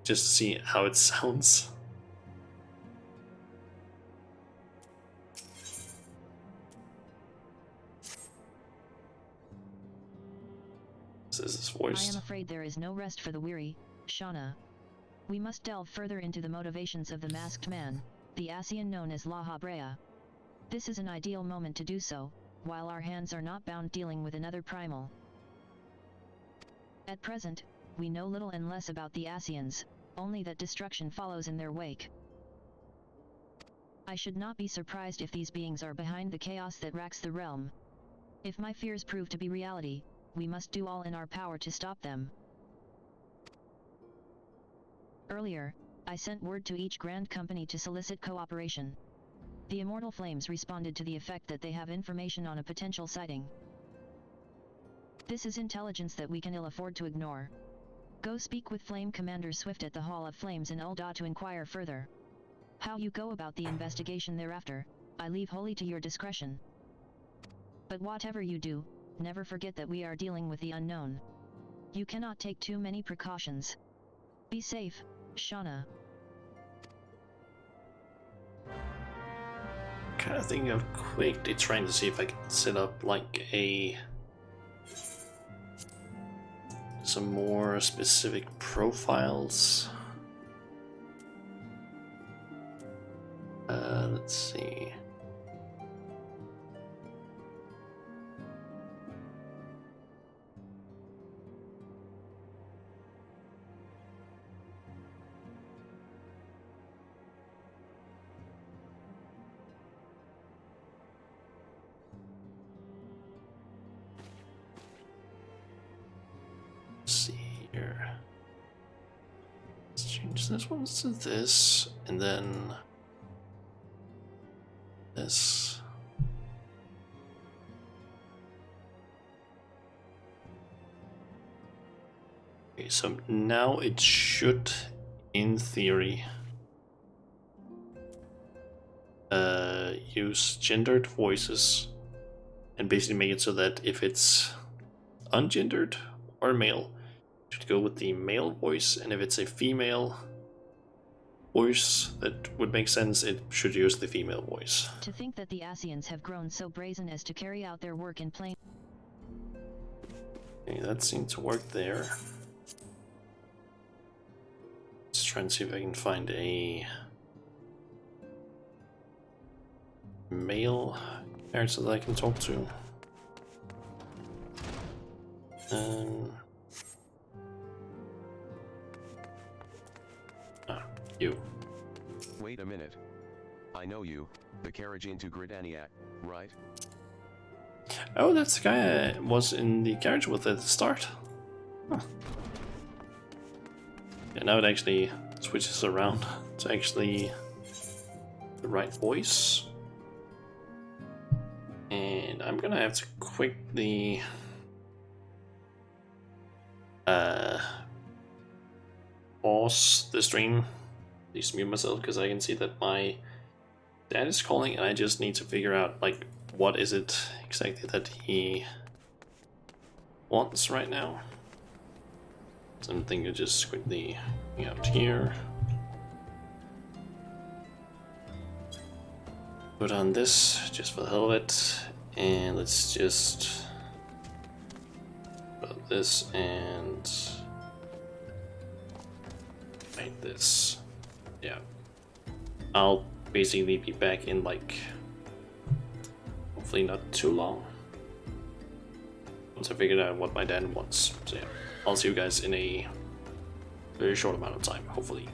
[SPEAKER 1] just to see how it sounds. This is
[SPEAKER 5] I am
[SPEAKER 1] voiced.
[SPEAKER 5] afraid there is no rest for the weary, Shauna. We must delve further into the motivations of the masked man, the Asian known as La Habrea. This is an ideal moment to do so, while our hands are not bound dealing with another primal. At present, we know little and less about the Asians, only that destruction follows in their wake. I should not be surprised if these beings are behind the chaos that racks the realm. If my fears prove to be reality, we must do all in our power to stop them. Earlier, I sent word to each Grand Company to solicit cooperation. The Immortal Flames responded to the effect that they have information on a potential sighting. This is intelligence that we can ill afford to ignore. Go speak with Flame Commander Swift at the Hall of Flames in Ul'dah to inquire further. How you go about the investigation thereafter, I leave wholly to your discretion. But whatever you do, never forget that we are dealing with the unknown. You cannot take too many precautions. Be safe, Shauna.
[SPEAKER 1] Kind of thinking of quickly trying to see if I can set up like some more specific profiles. Let's see. Let's see here. Let's change this one to this, and then this. Okay, so now it should, in theory, use gendered voices and basically make it so that if it's ungendered or male, it should go with the male voice, and if it's a female voice that would make sense, it should use the female voice.
[SPEAKER 5] To think that the Asians have grown so brazen as to carry out their work in plain.
[SPEAKER 1] Okay, that seemed to work there. Let's try and see if I can find a male character that I can talk to. You.
[SPEAKER 2] Wait a minute. I know you, the carriage into Gridaniac, right?
[SPEAKER 1] Oh, that's the guy I was in the carriage with at the start. Huh. Yeah, now it actually switches around to actually the right voice. And I'm gonna have to quickly pause the stream, at least mute myself, because I can see that my dad is calling and I just need to figure out like what is it exactly that he wants right now. So I'm thinking just quickly hang out here. Put on this just for the hell of it, and let's just put this and make this. Yeah, I'll basically be back in like hopefully not too long once I figured out what my dad wants. So yeah, I'll see you guys in a very short amount of time, hopefully.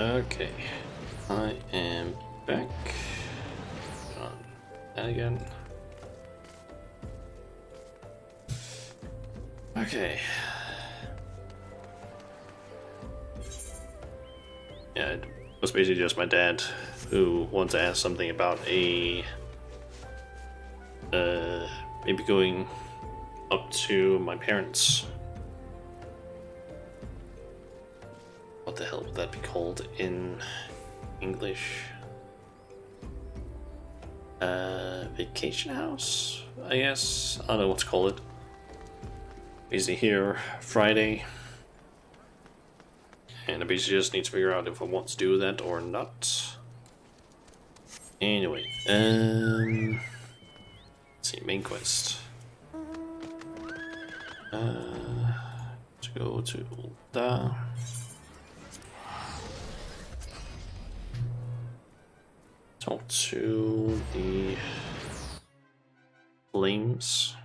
[SPEAKER 1] Okay, I am back. And again. Okay. Yeah, it was basically just my dad who wanted to ask something about maybe going up to my parents. What the hell would that be called in English? Vacation house, I guess. I don't know what to call it. Basically here Friday. And I basically just need to figure out if I want to do that or not. Anyway, let's see, main quest. To go to Ulta. Talk to the flames.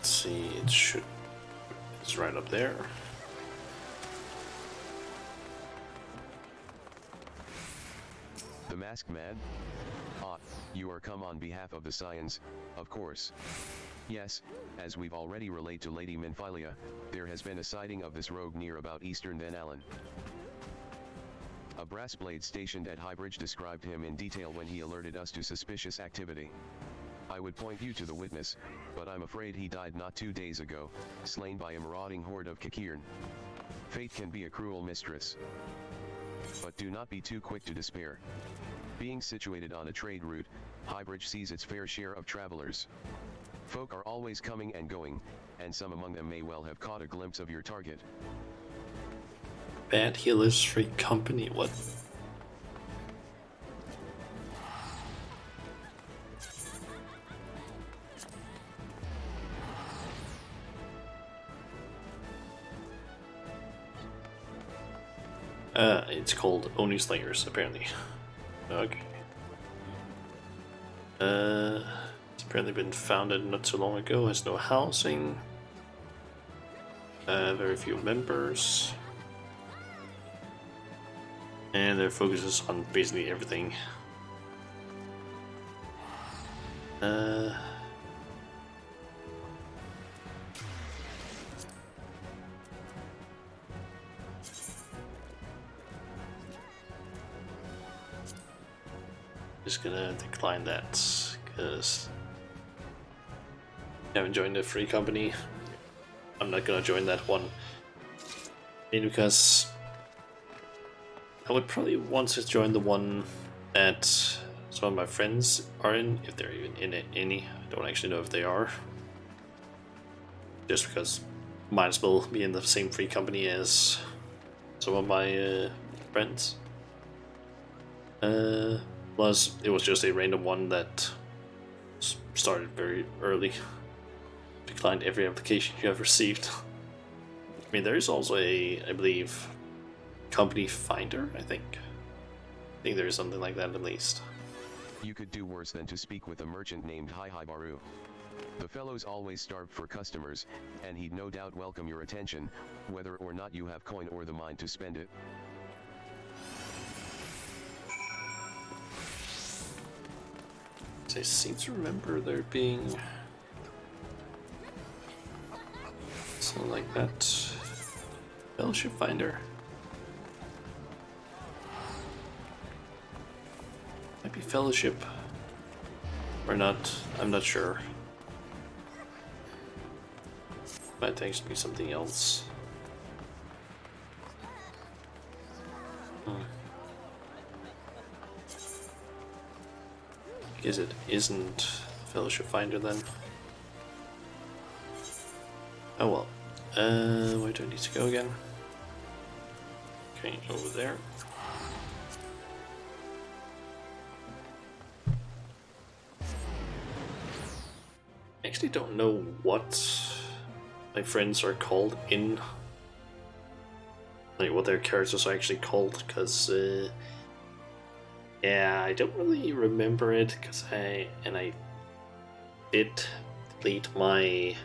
[SPEAKER 1] See, it's right up there.
[SPEAKER 2] The Masked Man? Ah, you are come on behalf of the Scions, of course. Yes, as we've already relayed to Lady Minfilia, there has been a sighting of this rogue near about Eastern Van Allen. A brass blade stationed at Highbridge described him in detail when he alerted us to suspicious activity. I would point you to the witness, but I'm afraid he died not 2 days ago, slain by a marauding horde of Kakirn. Fate can be a cruel mistress. But do not be too quick to despair. Being situated on a trade route, Highbridge sees its fair share of travelers. Folk are always coming and going, and some among them may well have caught a glimpse of your target.
[SPEAKER 1] Bad Healers Free Company, what? It's called Oni Slayers, apparently. Okay. It's apparently been founded not too long ago, has no housing. Very few members. And their focus is on basically everything. Just gonna decline that because I haven't joined the free company. I'm not gonna join that one. Mainly because I would probably want to join the one that some of my friends are in, if they're even in it, any. I don't actually know if they are. Just because might as well be in the same free company as some of my friends. Plus, it was just a random one that started very early. Declined every application you have received. I mean, there is also a, I believe, company finder, I think. I think there is something like that at least.
[SPEAKER 2] You could do worse than to speak with a merchant named Hi Baru. The fellow's always starved for customers, and he'd no doubt welcome your attention, whether or not you have coin or the mind to spend it.
[SPEAKER 1] I seem to remember there being something like that. Fellowship finder. Might be fellowship or not. I'm not sure. Might actually be something else. Guess it isn't Fellowship Finder then. Oh well. Where do I need to go again? Okay, over there. actually don't know what my friends are called in, like what their characters are actually called, because yeah, I don't really remember it, because I did delete my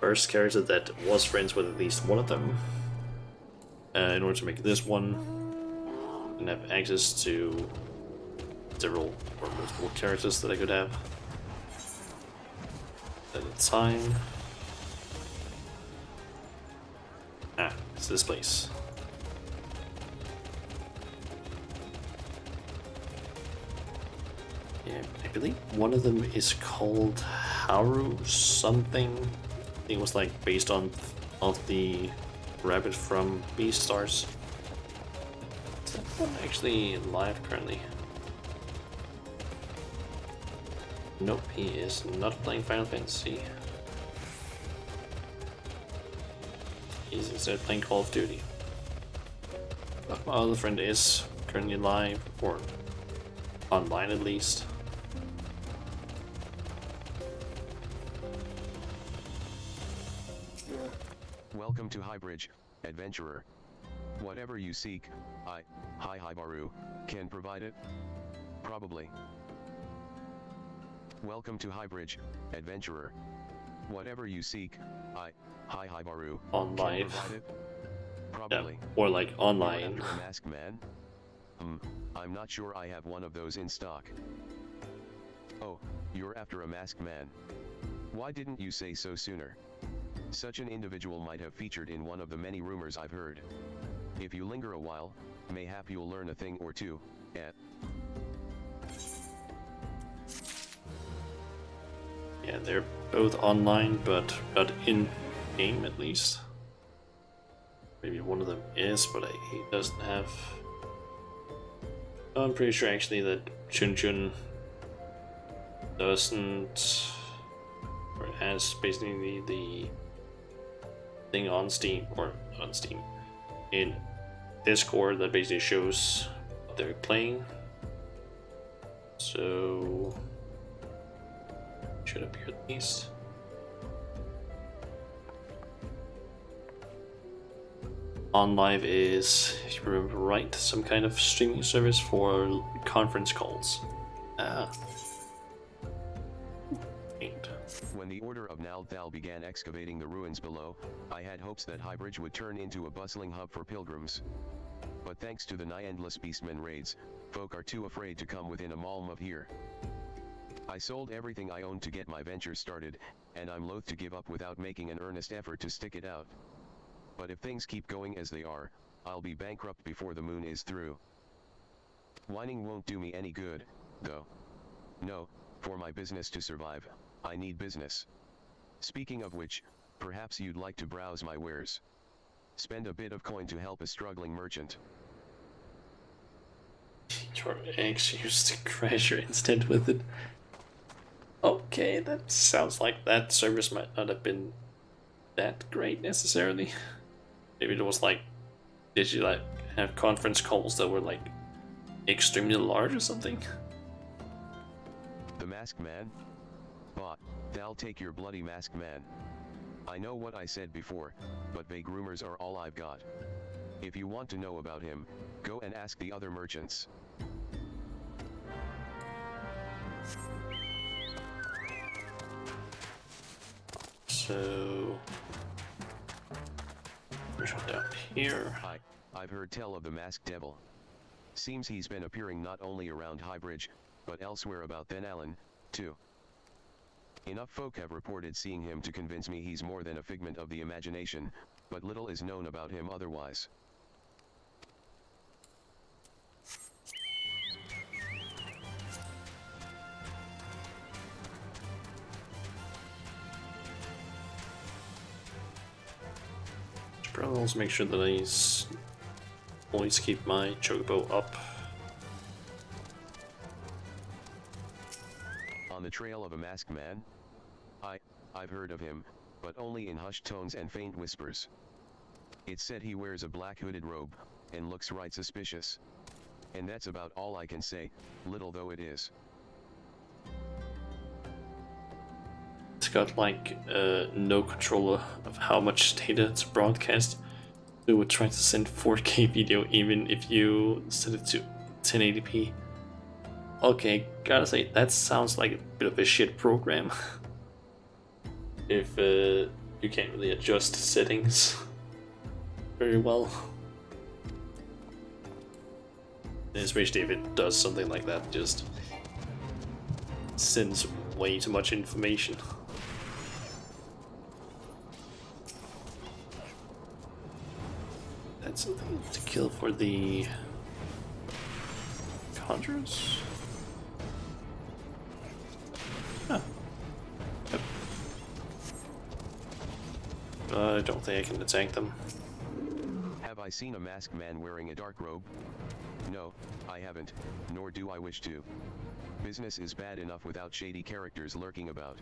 [SPEAKER 1] first character that was friends with at least one of them in order to make this one and have access to several or multiple characters that I could have at a time. Ah, it's this place. Yeah, I believe one of them is called Haru something. I think it was like based on of the rabbit from Beastars. Is that one actually live currently? Nope, he is not playing Final Fantasy. He's instead playing Call of Duty. But my other friend is currently live, or online at least.
[SPEAKER 2] Welcome to Highbridge, adventurer. Whatever you seek, Hibaru, can provide it? Probably. Welcome to Highbridge, adventurer. Whatever you seek, Hibaru,
[SPEAKER 1] On
[SPEAKER 2] can
[SPEAKER 1] live.
[SPEAKER 2] provide it?
[SPEAKER 1] Yeah,
[SPEAKER 2] Probably.
[SPEAKER 1] or like
[SPEAKER 2] You're
[SPEAKER 1] online.
[SPEAKER 2] after a masked man? I'm not sure I have one of those in stock. Oh, you're after a masked man. Why didn't you say so sooner? Such an individual might have featured in one of the many rumors I've heard. If you linger a while, mayhap you'll learn a thing or two,
[SPEAKER 1] Yeah, they're both online, but not in game at least. Maybe one of them is, but he doesn't have. I'm pretty sure actually that Chun doesn't, or has basically the thing on Steam, or on Steam, in Discord that basically shows what they're playing. So should appear at least. OnLive is, if you remember right, some kind of streaming service for conference calls. Neat.
[SPEAKER 2] When the Order of Nalthal began excavating the ruins below, I had hopes that Highbridge would turn into a bustling hub for pilgrims. But thanks to the nigh-endless beastmen raids, folk are too afraid to come within a malm of here. I sold everything I owned to get my venture started, and I'm loath to give up without making an earnest effort to stick it out. But if things keep going as they are, I'll be bankrupt before the moon is through. Whining won't do me any good, though. No, for my business to survive, I need business. Speaking of which, perhaps you'd like to browse my wares. Spend a bit of coin to help a struggling merchant.
[SPEAKER 1] Your eggs used to crash your instant with it. Okay, that sounds like that service might not have been that great necessarily. Maybe it was like, did you like have conference calls that were like extremely large or something?
[SPEAKER 2] The masked man? But, they'll take your bloody masked man. I know what I said before, but vague rumors are all I've got. If you want to know about him, go and ask the other merchants.
[SPEAKER 1] So push it down here.
[SPEAKER 2] I've heard tell of the masked devil. Seems he's been appearing not only around Highbridge, but elsewhere about Then Allen, too. Enough folk have reported seeing him to convince me he's more than a figment of the imagination, but little is known about him otherwise.
[SPEAKER 1] Should probably also make sure that I always keep my chocobo up.
[SPEAKER 2] On the trail of a masked man? I've heard of him, but only in hushed tones and faint whispers. It's said he wears a black hooded robe, and looks right suspicious. And that's about all I can say, little though it is.
[SPEAKER 1] got like no control of how much data to broadcast, it would try to send 4K video even if you set it to 1080p. Okay, gotta say, that sounds like a bit of a shit program. If you can't really adjust settings very well. Especially if it does something like that, just sends way too much information. That's something to kill for the Conjurers? Huh. Yep. I don't think I can attack them.
[SPEAKER 2] Have I seen a masked man wearing a dark robe? No, I haven't, nor do I wish to. Business is bad enough without shady characters lurking about.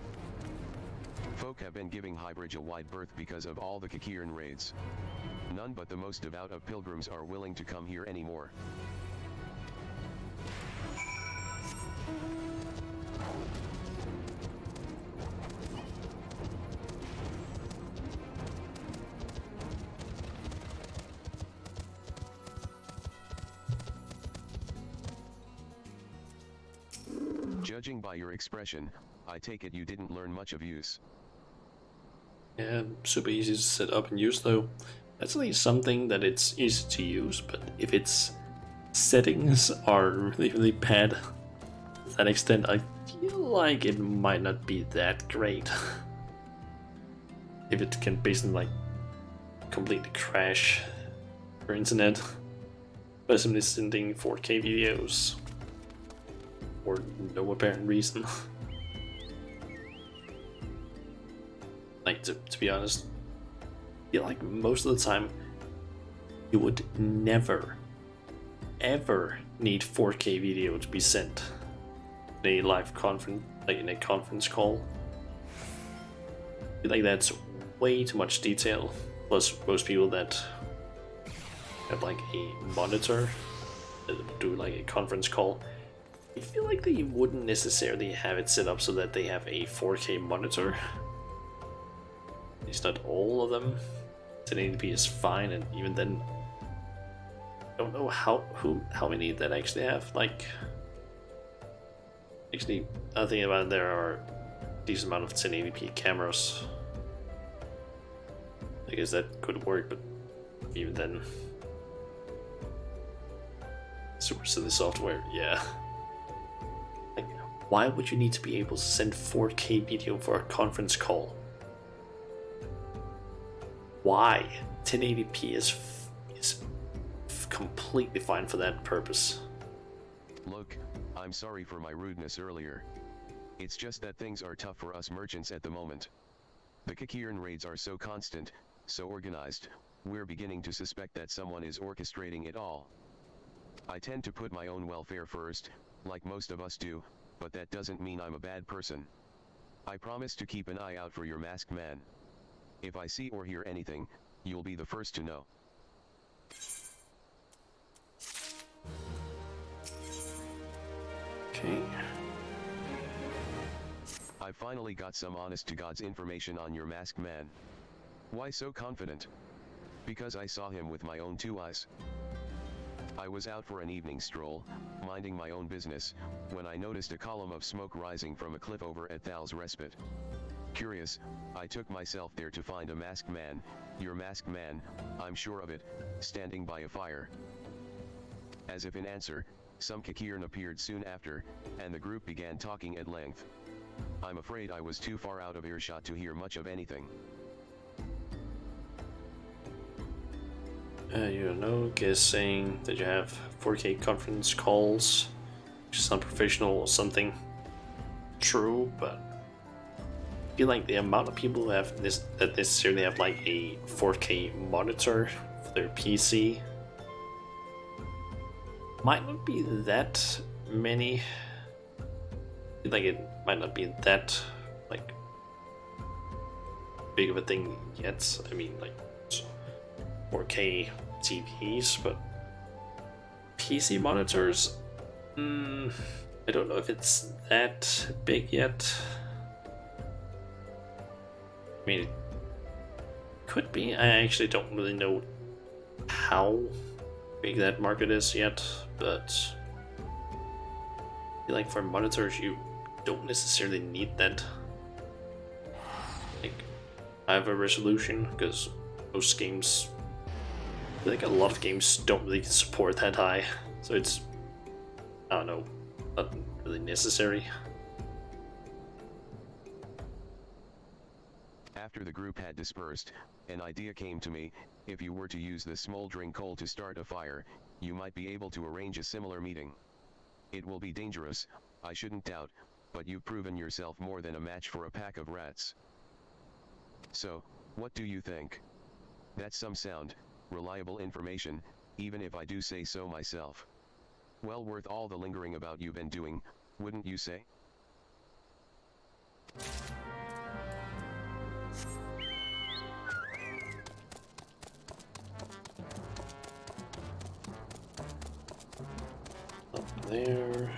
[SPEAKER 2] Folk have been giving Highbridge a wide berth because of all the Kakiran raids. None but the most devout of pilgrims are willing to come here anymore. Judging by your expression, I take it you didn't learn much of use.
[SPEAKER 1] Yeah, super easy to set up and use though. That's at least something that it's easy to use, but if its settings are really bad to that extent, I feel like it might not be that great. If it can basically like completely crash your internet by simply sending 4K videos for no apparent reason. Like, to be honest, I feel like most of the time you would never ever need 4K video to be sent in a live conference, like in a conference call. I feel like that's way too much detail. Plus, most people that have like a monitor that do like a conference call, I feel like they wouldn't necessarily have it set up so that they have a 4K monitor. At least not all of them. 1080p is fine, and even then, I don't know how many that actually have. Like, actually, I think about it, there are a decent amount of 1080p cameras. I guess that could work, but even then, super silly software, yeah. Like, why would you need to be able to send 4K video for a conference call? Why? 1080p is completely fine for that purpose.
[SPEAKER 2] Look, I'm sorry for my rudeness earlier. It's just that things are tough for us merchants at the moment. The Kakiran raids are so constant, so organized, we're beginning to suspect that someone is orchestrating it all. I tend to put my own welfare first, like most of us do, but that doesn't mean I'm a bad person. I promise to keep an eye out for your masked man. If I see or hear anything, you'll be the first to know.
[SPEAKER 1] Okay.
[SPEAKER 2] I finally got some honest-to-God's information on your masked man. Why so confident? Because I saw him with my own two eyes. I was out for an evening stroll, minding my own business, when I noticed a column of smoke rising from a cliff over at Thal's Respite. Curious, I took myself there to find a masked man, your masked man, I'm sure of it, standing by a fire. As if in answer, some Kakiran appeared soon after, and the group began talking at length. I'm afraid I was too far out of earshot to hear much of anything.
[SPEAKER 1] You know, guessing that you have 4K conference calls, which is unprofessional or something. True, but I feel like the amount of people who have this that necessarily have like a 4K monitor for their PC might not be that many. I feel like it might not be that like big of a thing yet. I mean, like 4K TVs, but PC monitors, I don't know if it's that big yet. I mean, it could be. I actually don't really know how big that market is yet, but I feel like for monitors you don't necessarily need that like high of a resolution, because most games, I feel like a lot of games don't really support that high, so it's, I don't know, not really necessary.
[SPEAKER 2] After the group had dispersed, an idea came to me. If you were to use the smoldering coal to start a fire, you might be able to arrange a similar meeting. It will be dangerous, I shouldn't doubt, but you've proven yourself more than a match for a pack of rats. So, what do you think? That's some sound, reliable information, even if I do say so myself. Well worth all the lingering about you've been doing, wouldn't you say?
[SPEAKER 1] Up there.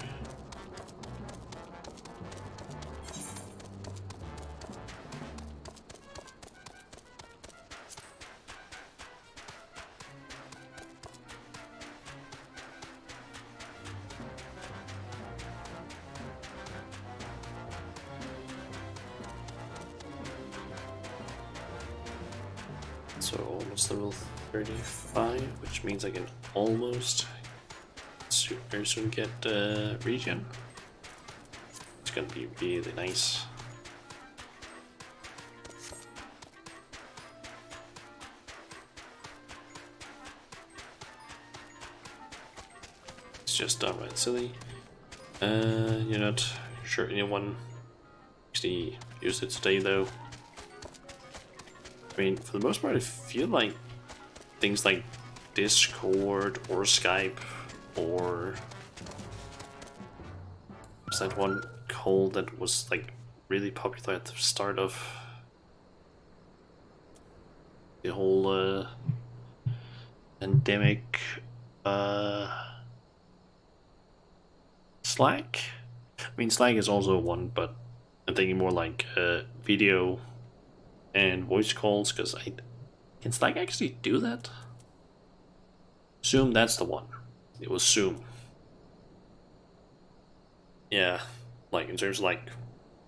[SPEAKER 1] So almost level 35, which means I can almost very soon get regen. It's gonna be really nice. It's just downright silly. You're not sure anyone actually used it today though. I mean, for the most part, I feel like things like Discord or Skype or was that one call that was like really popular at the start of the whole pandemic, Slack? I mean, Slack is also one, but I'm thinking more like video and voice calls, because can Slack actually do that? Zoom, that's the one. It was Zoom. Yeah, like in terms of like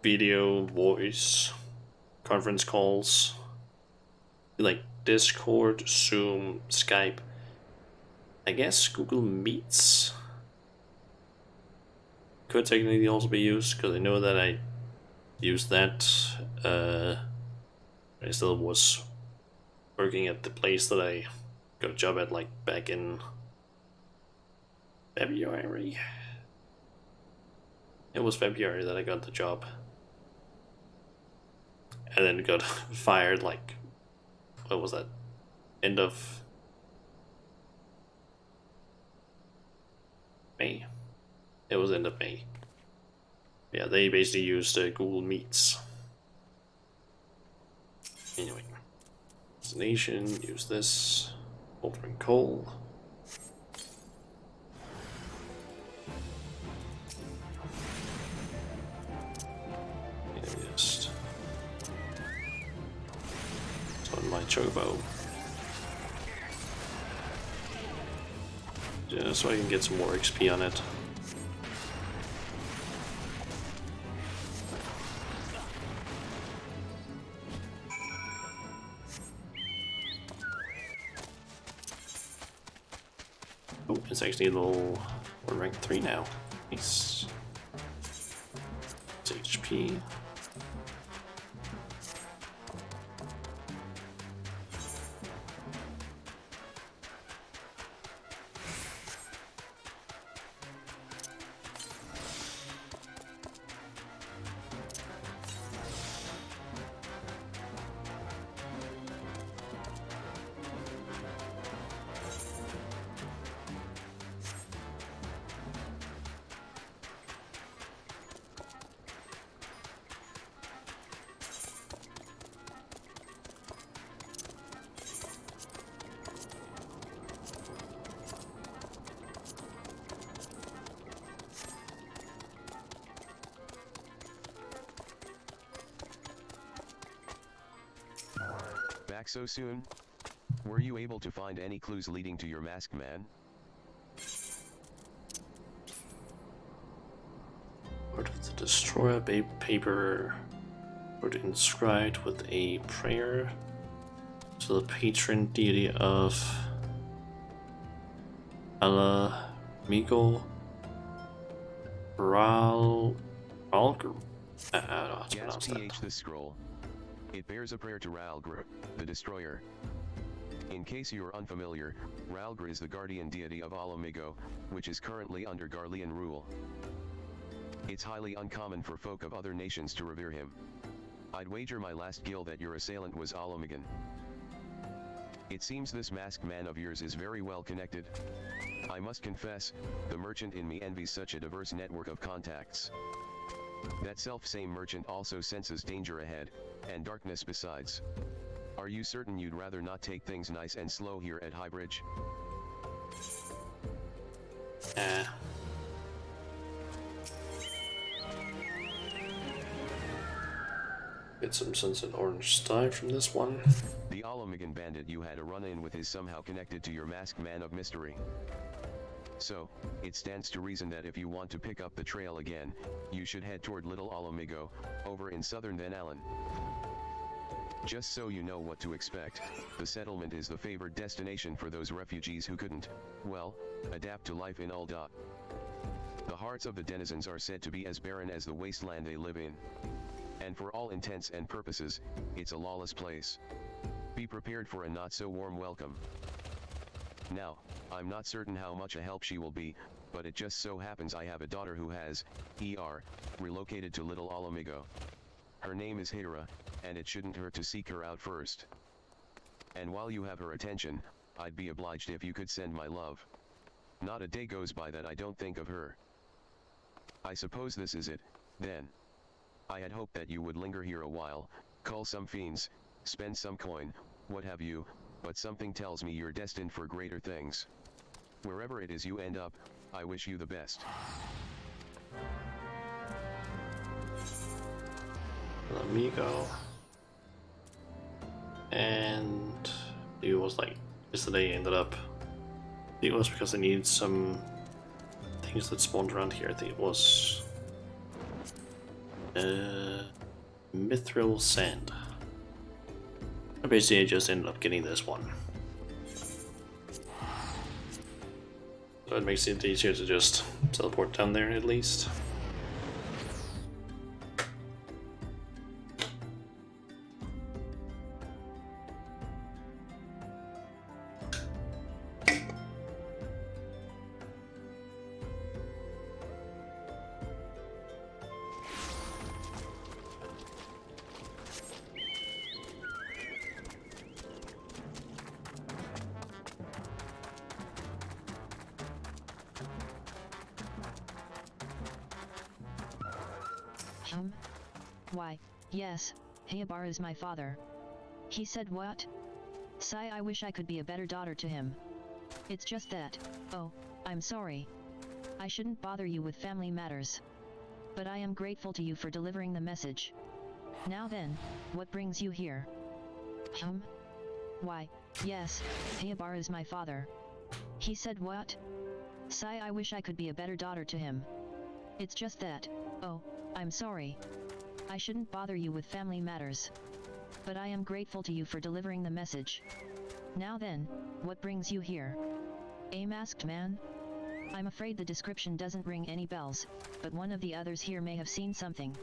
[SPEAKER 1] video, voice, conference calls, like Discord, Zoom, Skype. I guess Google Meets could technically also be used, because I know that I used that I still was working at the place that I got a job at, like back in February. It was February that I got the job, and then got fired like, what was that, end of May? It was end of May. Yeah, they basically used Google Meets. Anyway, destination, use this, altering coal. And just on my chobo. Just so I can get some more XP on it. Oh, it's actually a little, we're rank 3 now. Nice. It's HP.
[SPEAKER 2] back so soon? Were you able to find any clues leading to your masked man?
[SPEAKER 1] Or did the destroyer paper were inscribed with a prayer to the patron deity of Alamigo Ralgr. I don't know how to pronounce that.
[SPEAKER 2] This scroll. It bears a prayer to Ralgr, the destroyer. In case you are unfamiliar, Ralgr is the guardian deity of Alamigo, which is currently under Garlean rule. It's highly uncommon for folk of other nations to revere him. I'd wager my last guild that your assailant was Alamigan. It seems this masked man of yours is very well connected. I must confess, the merchant in me envies such a diverse network of contacts. That self-same merchant also senses danger ahead, and darkness besides. Are you certain you'd rather not take things nice and slow here at Highbridge?
[SPEAKER 1] Get some Sunset Orange dye from this one.
[SPEAKER 2] The Alamigan bandit you had a run-in with is somehow connected to your masked man of mystery. So, it stands to reason that if you want to pick up the trail again, you should head toward Little Alamigo, over in southern Van Allen. Just so you know what to expect, the settlement is the favored destination for those refugees who couldn't, well, adapt to life in Uldot. The hearts of the denizens are said to be as barren as the wasteland they live in. And for all intents and purposes, it's a lawless place. Be prepared for a not-so-warm welcome. Now, I'm not certain how much a help she will be, but it just so happens I have a daughter who has, relocated to Little Alamigo. Her name is Hera, and it shouldn't hurt to seek her out first. And while you have her attention, I'd be obliged if you could send my love. Not a day goes by that I don't think of her. I suppose this is it, then. I had hoped that you would linger here a while, cull some fiends, spend some coin, what have you, but something tells me you're destined for greater things. Wherever it is you end up, I wish you the best.
[SPEAKER 1] Amigo. And it was like yesterday ended up. I think it was because I needed some things that spawned around here. I think it was mithril sand. Basically I just ended up getting this one. So it makes it easier to just teleport down there at least.
[SPEAKER 5] Why, yes, Hayabar is my father. He said what? Sigh, I wish I could be a better daughter to him. It's just that, oh, I'm sorry. I shouldn't bother you with family matters. But I am grateful to you for delivering the message. Now then, what brings you here? Why, yes, Hayabar is my father. He said what? Sigh, I wish I could be a better daughter to him. It's just that, oh, I'm sorry. I shouldn't bother you with family matters. But I am grateful to you for delivering the message. Now then, what brings you here? A masked man? I'm afraid the description doesn't ring any bells, but one of the others here may have seen something.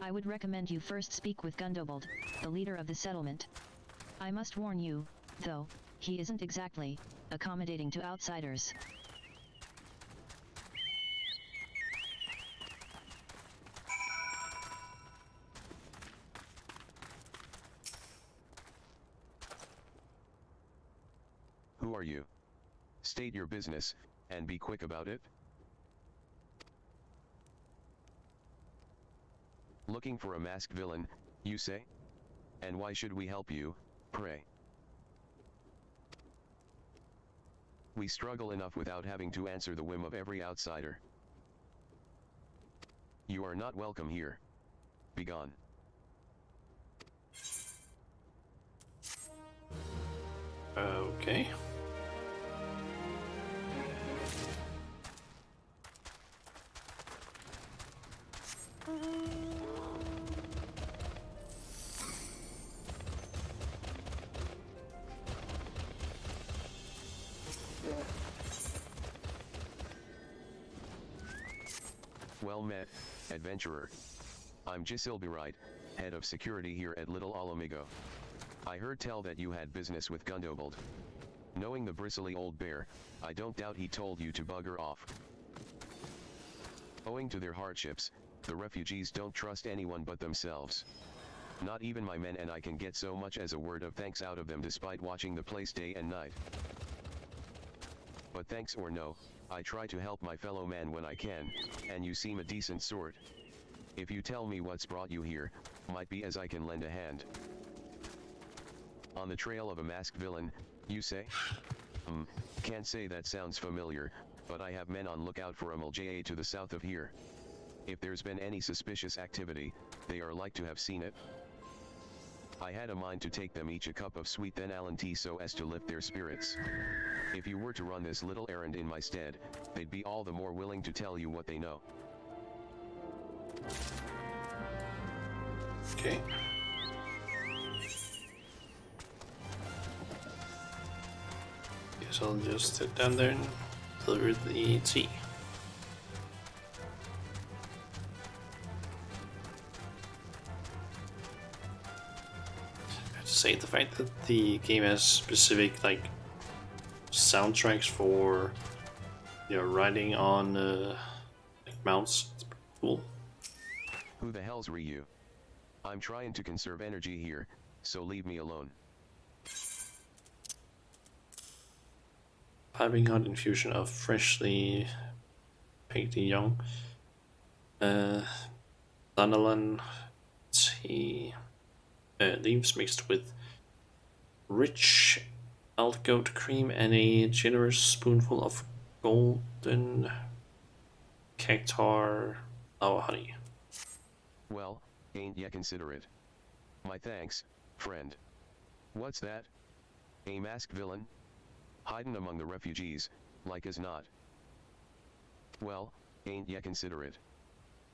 [SPEAKER 5] I would recommend you first speak with Gundobald, the leader of the settlement. I must warn you, though, he isn't exactly accommodating to outsiders.
[SPEAKER 2] Who are you? State your business, and be quick about it. Looking for a masked villain, you say? And why should we help you, pray? We struggle enough without having to answer the whim of every outsider. You are not welcome here. Begone.
[SPEAKER 1] Okay.
[SPEAKER 2] Well met, adventurer. I'm Gisilberite, head of security here at Little Alamigo. I heard tell that you had business with Gundobold. Knowing the bristly old bear, I don't doubt he told you to bugger off. Owing to their hardships, the refugees don't trust anyone but themselves. Not even my men, and I can get so much as a word of thanks out of them despite watching the place day and night. But thanks or no, I try to help my fellow man when I can, and you seem a decent sort. If you tell me what's brought you here, might be as I can lend a hand. On the trail of a masked villain, you say? Can't say that sounds familiar, but I have men on lookout for a Mulja to the south of here. If there's been any suspicious activity, they are like to have seen it. I had a mind to take them each a cup of sweet then Allen tea so as to lift their spirits. If you were to run this little errand in my stead, they'd be all the more willing to tell you what they know.
[SPEAKER 1] Okay. Guess I'll just sit down there and deliver the tea. I have to say, the fact that the game has specific like soundtracks for riding on like mounts, it's pretty cool.
[SPEAKER 2] Who the hell's Ryu? I'm trying to conserve energy here, so leave me alone.
[SPEAKER 1] Piping hot infusion of freshly picked young lanolin tea leaves mixed with rich algoat cream and a generous spoonful of golden cactar flower honey.
[SPEAKER 2] Well, ain't ya considerate. My thanks, friend. What's that? A masked villain? Hiding among the refugees, like as not. Well, ain't ya considerate.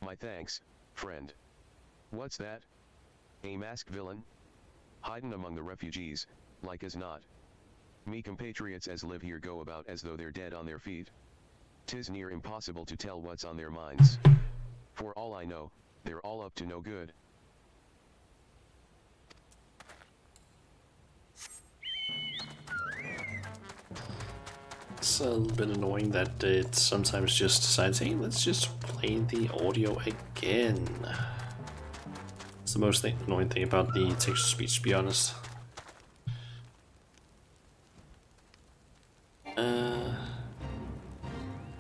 [SPEAKER 2] My thanks, friend. What's that? A masked villain? Hiding among the refugees, like as not. Me compatriots as live here go about as though they're dead on their feet. 'Tis near impossible to tell what's on their minds. For all I know, they're all up to no good.
[SPEAKER 1] It's a little bit annoying that it sometimes just decides, hey, let's just play the audio again. It's the most annoying thing about the text-to-speech, to be honest.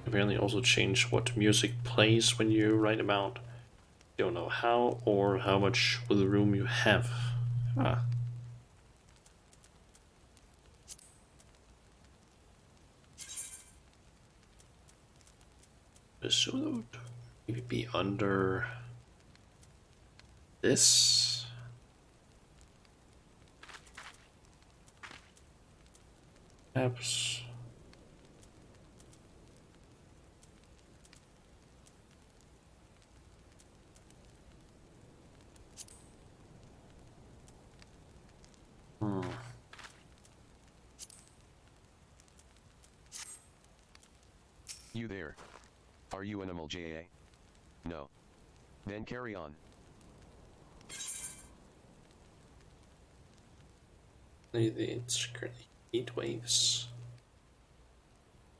[SPEAKER 1] Apparently also change what music plays when you write about. Don't know how or how much wiggle room you have. Ah. So that would maybe be under this. Perhaps.
[SPEAKER 2] You there? Are you an MLJA? No. Then carry on.
[SPEAKER 1] It's currently heat waves.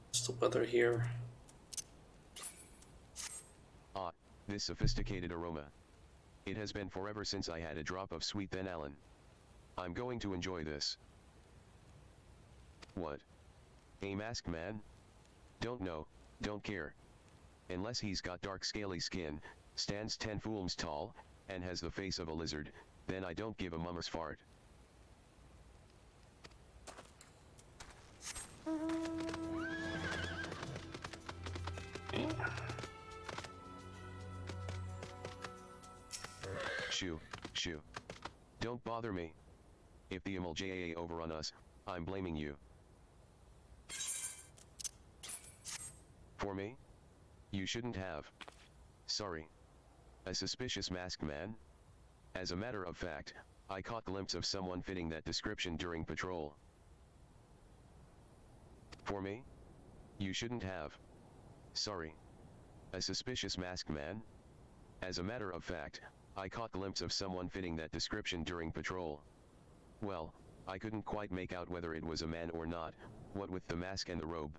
[SPEAKER 1] What's the weather here?
[SPEAKER 2] Ah, this sophisticated aroma. It has been forever since I had a drop of sweet then Allen. I'm going to enjoy this. What? A masked man? Don't know, don't care. Unless he's got dark scaly skin, stands 10 fools tall, and has the face of a lizard, then I don't give a mummer's fart. Shoo, shoo. Don't bother me. If the MLJA overrun us, I'm blaming you. For me? You shouldn't have. Sorry. A suspicious masked man? As a matter of fact, I caught glimpse of someone fitting that description during patrol. For me? You shouldn't have. Sorry. A suspicious masked man? As a matter of fact, I caught glimpse of someone fitting that description during patrol. Well, I couldn't quite make out whether it was a man or not, what with the mask and the robe.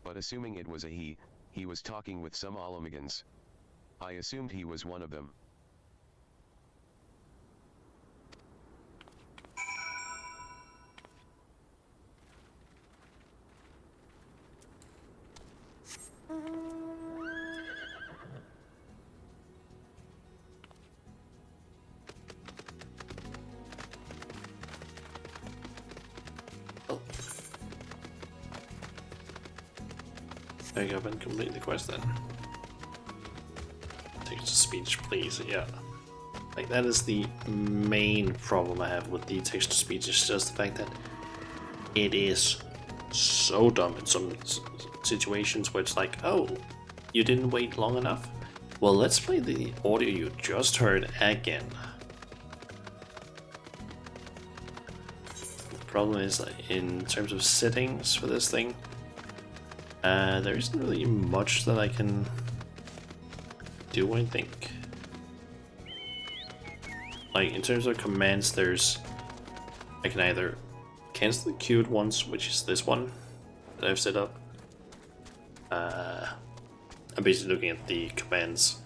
[SPEAKER 2] But assuming it was a he was talking with some Olymigans. I assumed he was one of them.
[SPEAKER 1] Oh. There you go, then complete the quest then. Text to speech, please, yeah. Like, that is the main problem I have with the text to speech, is just the fact that it is so dumb in some situations where it's like, oh, you didn't wait long enough? Well, let's play the audio you just heard again. The problem is that in terms of settings for this thing, there isn't really much that I can do, I think. Like, in terms of commands, I can either cancel the queued ones, which is this one that I've set up. I'm basically looking at the commands.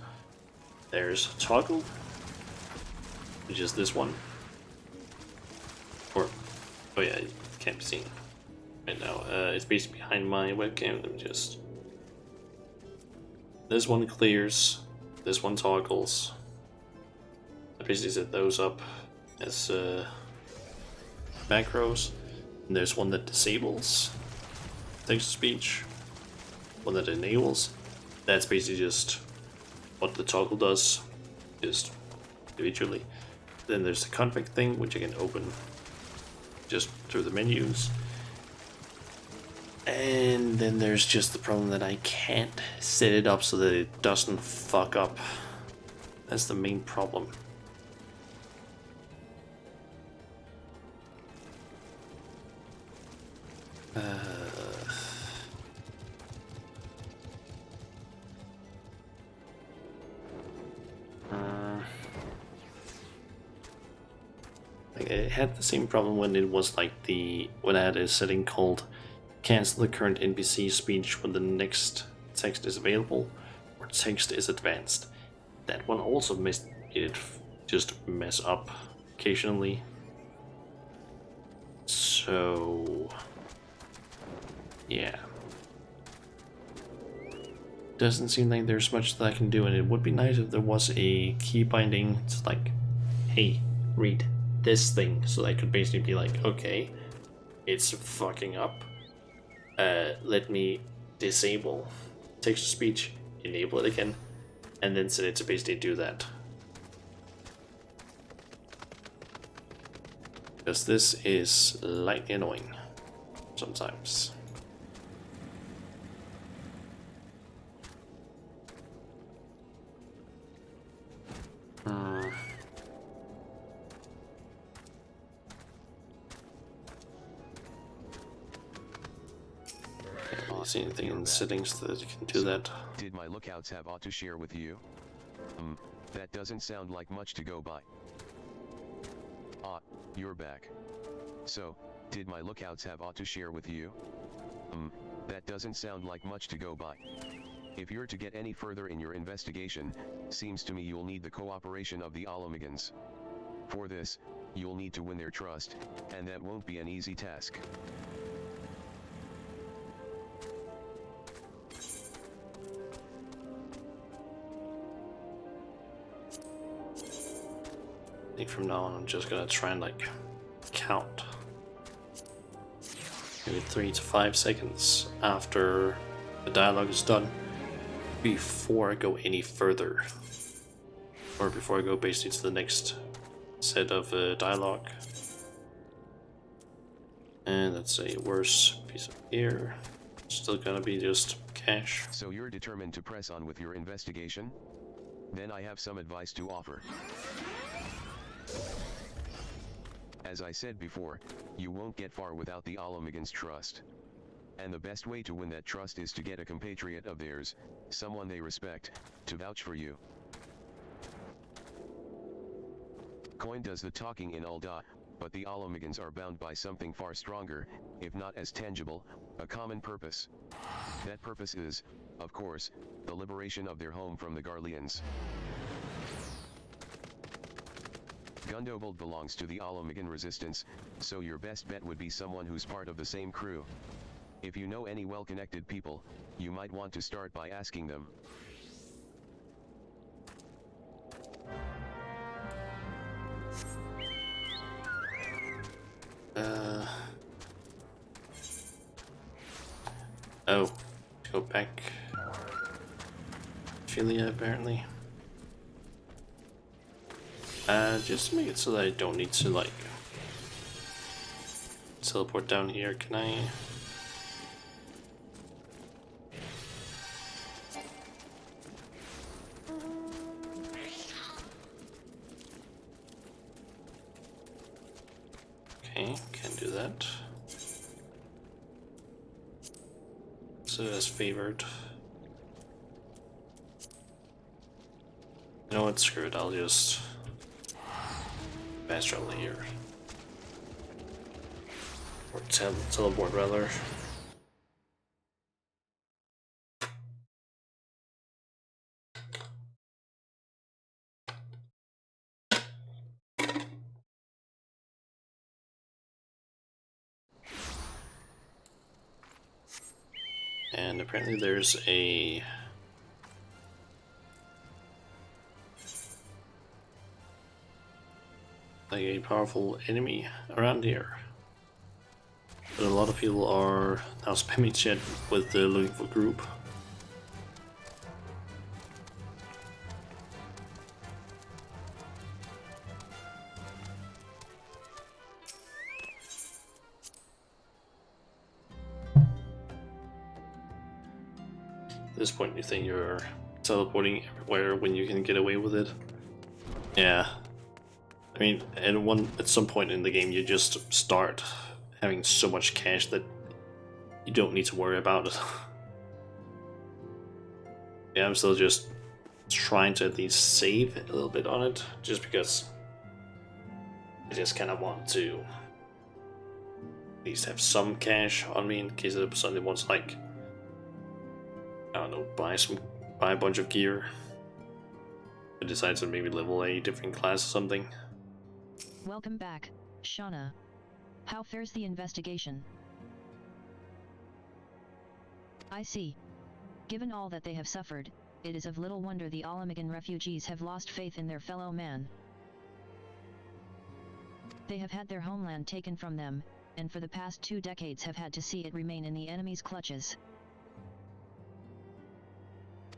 [SPEAKER 1] There's toggle, which is this one. Or, oh yeah, it can't be seen right now. It's basically behind my webcam. Let me just. This one clears. This one toggles. I basically set those up as macros. And there's one that disables text to speech. One that enables. That's basically just what the toggle does, just individually. Then there's the config thing, which I can open just through the menus. And then there's just the problem that I can't set it up so that it doesn't fuck up. That's the main problem. It had the same problem when it was like when I had a setting called cancel the current NPC speech when the next text is available or text is advanced. That one also made it just mess up occasionally. So yeah, doesn't seem like there's much that I can do, and it would be nice if there was a key binding to like, hey, read this thing, so I could basically be like, okay, it's fucking up. Let me disable text to speech, enable it again, and then set it to basically do that. Because this is slightly annoying sometimes. See anything in the settings that you can do that?
[SPEAKER 2] Did my lookouts have auto share with you? That doesn't sound like much to go by. Ah, you're back. So, did my lookouts have auto share with you? That doesn't sound like much to go by. If you're to get any further in your investigation, seems to me you'll need the cooperation of the Olymigans. For this, you'll need to win their trust, and that won't be an easy task.
[SPEAKER 1] I think from now on I'm just gonna try and like count maybe 3 to 5 seconds after the dialogue is done before I go any further, or before I go basically to the next set of dialogue. And that's a worse piece of gear. Still gonna be just cash.
[SPEAKER 2] So you're determined to press on with your investigation? Then I have some advice to offer. As I said before, you won't get far without the Alamigan's trust. And the best way to win that trust is to get a compatriot of theirs, someone they respect, to vouch for you. Coin does the talking in Ul'dah, but the Alamigans are bound by something far stronger, if not as tangible, a common purpose. That purpose is, of course, the liberation of their home from the Garleans. Gundobald belongs to the Alamigan resistance, so your best bet would be someone who's part of the same crew. If you know any well-connected people, you might want to start by asking them.
[SPEAKER 1] Oh, go back. Philia, apparently. Just to make it so that I don't need to, like, teleport down here, can I? Okay, can't do that. So that's favored. You know what, screw it, I'll just fast travel here. Or teleport rather. And apparently there's a powerful enemy around here. But a lot of people are now spamming chat with looking for group. At this point you think you're teleporting everywhere when you can get away with it. Yeah. I mean, at some point in the game you just start having so much cash that you don't need to worry about it. Yeah, I'm still just trying to at least save a little bit on it, just because I just kind of want to at least have some cash on me in case if somebody wants, like, I don't know, buy a bunch of gear. I decide to maybe level a different class or something.
[SPEAKER 5] Welcome back, Shauna. How fares the investigation? I see. Given all that they have suffered, it is of little wonder the Alamigan refugees have lost faith in their fellow man. They have had their homeland taken from them, and for the past 2 decades have had to see it remain in the enemy's clutches.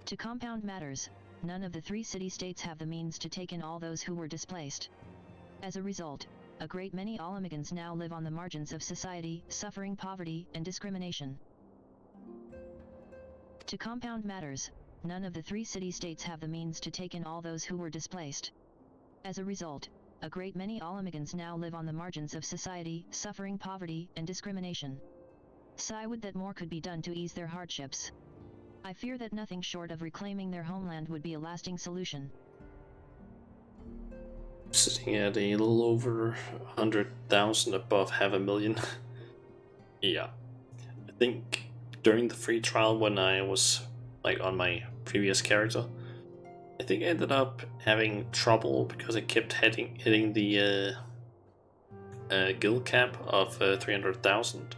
[SPEAKER 5] To compound matters, none of the 3 city-states have the means to take in all those who were displaced. As a result, a great many Alamigans now live on the margins of society, suffering poverty and discrimination. To compound matters, none of the 3 city-states have the means to take in all those who were displaced. As a result, a great many Alamigans now live on the margins of society, suffering poverty and discrimination. I would that more could be done to ease their hardships. I fear that nothing short of reclaiming their homeland would be a lasting solution.
[SPEAKER 1] Sitting at a little over 100,000, above 500,000. Yeah. I think during the free trial when I was like on my previous character, I think I ended up having trouble because I kept hitting the guild cap of 300,000.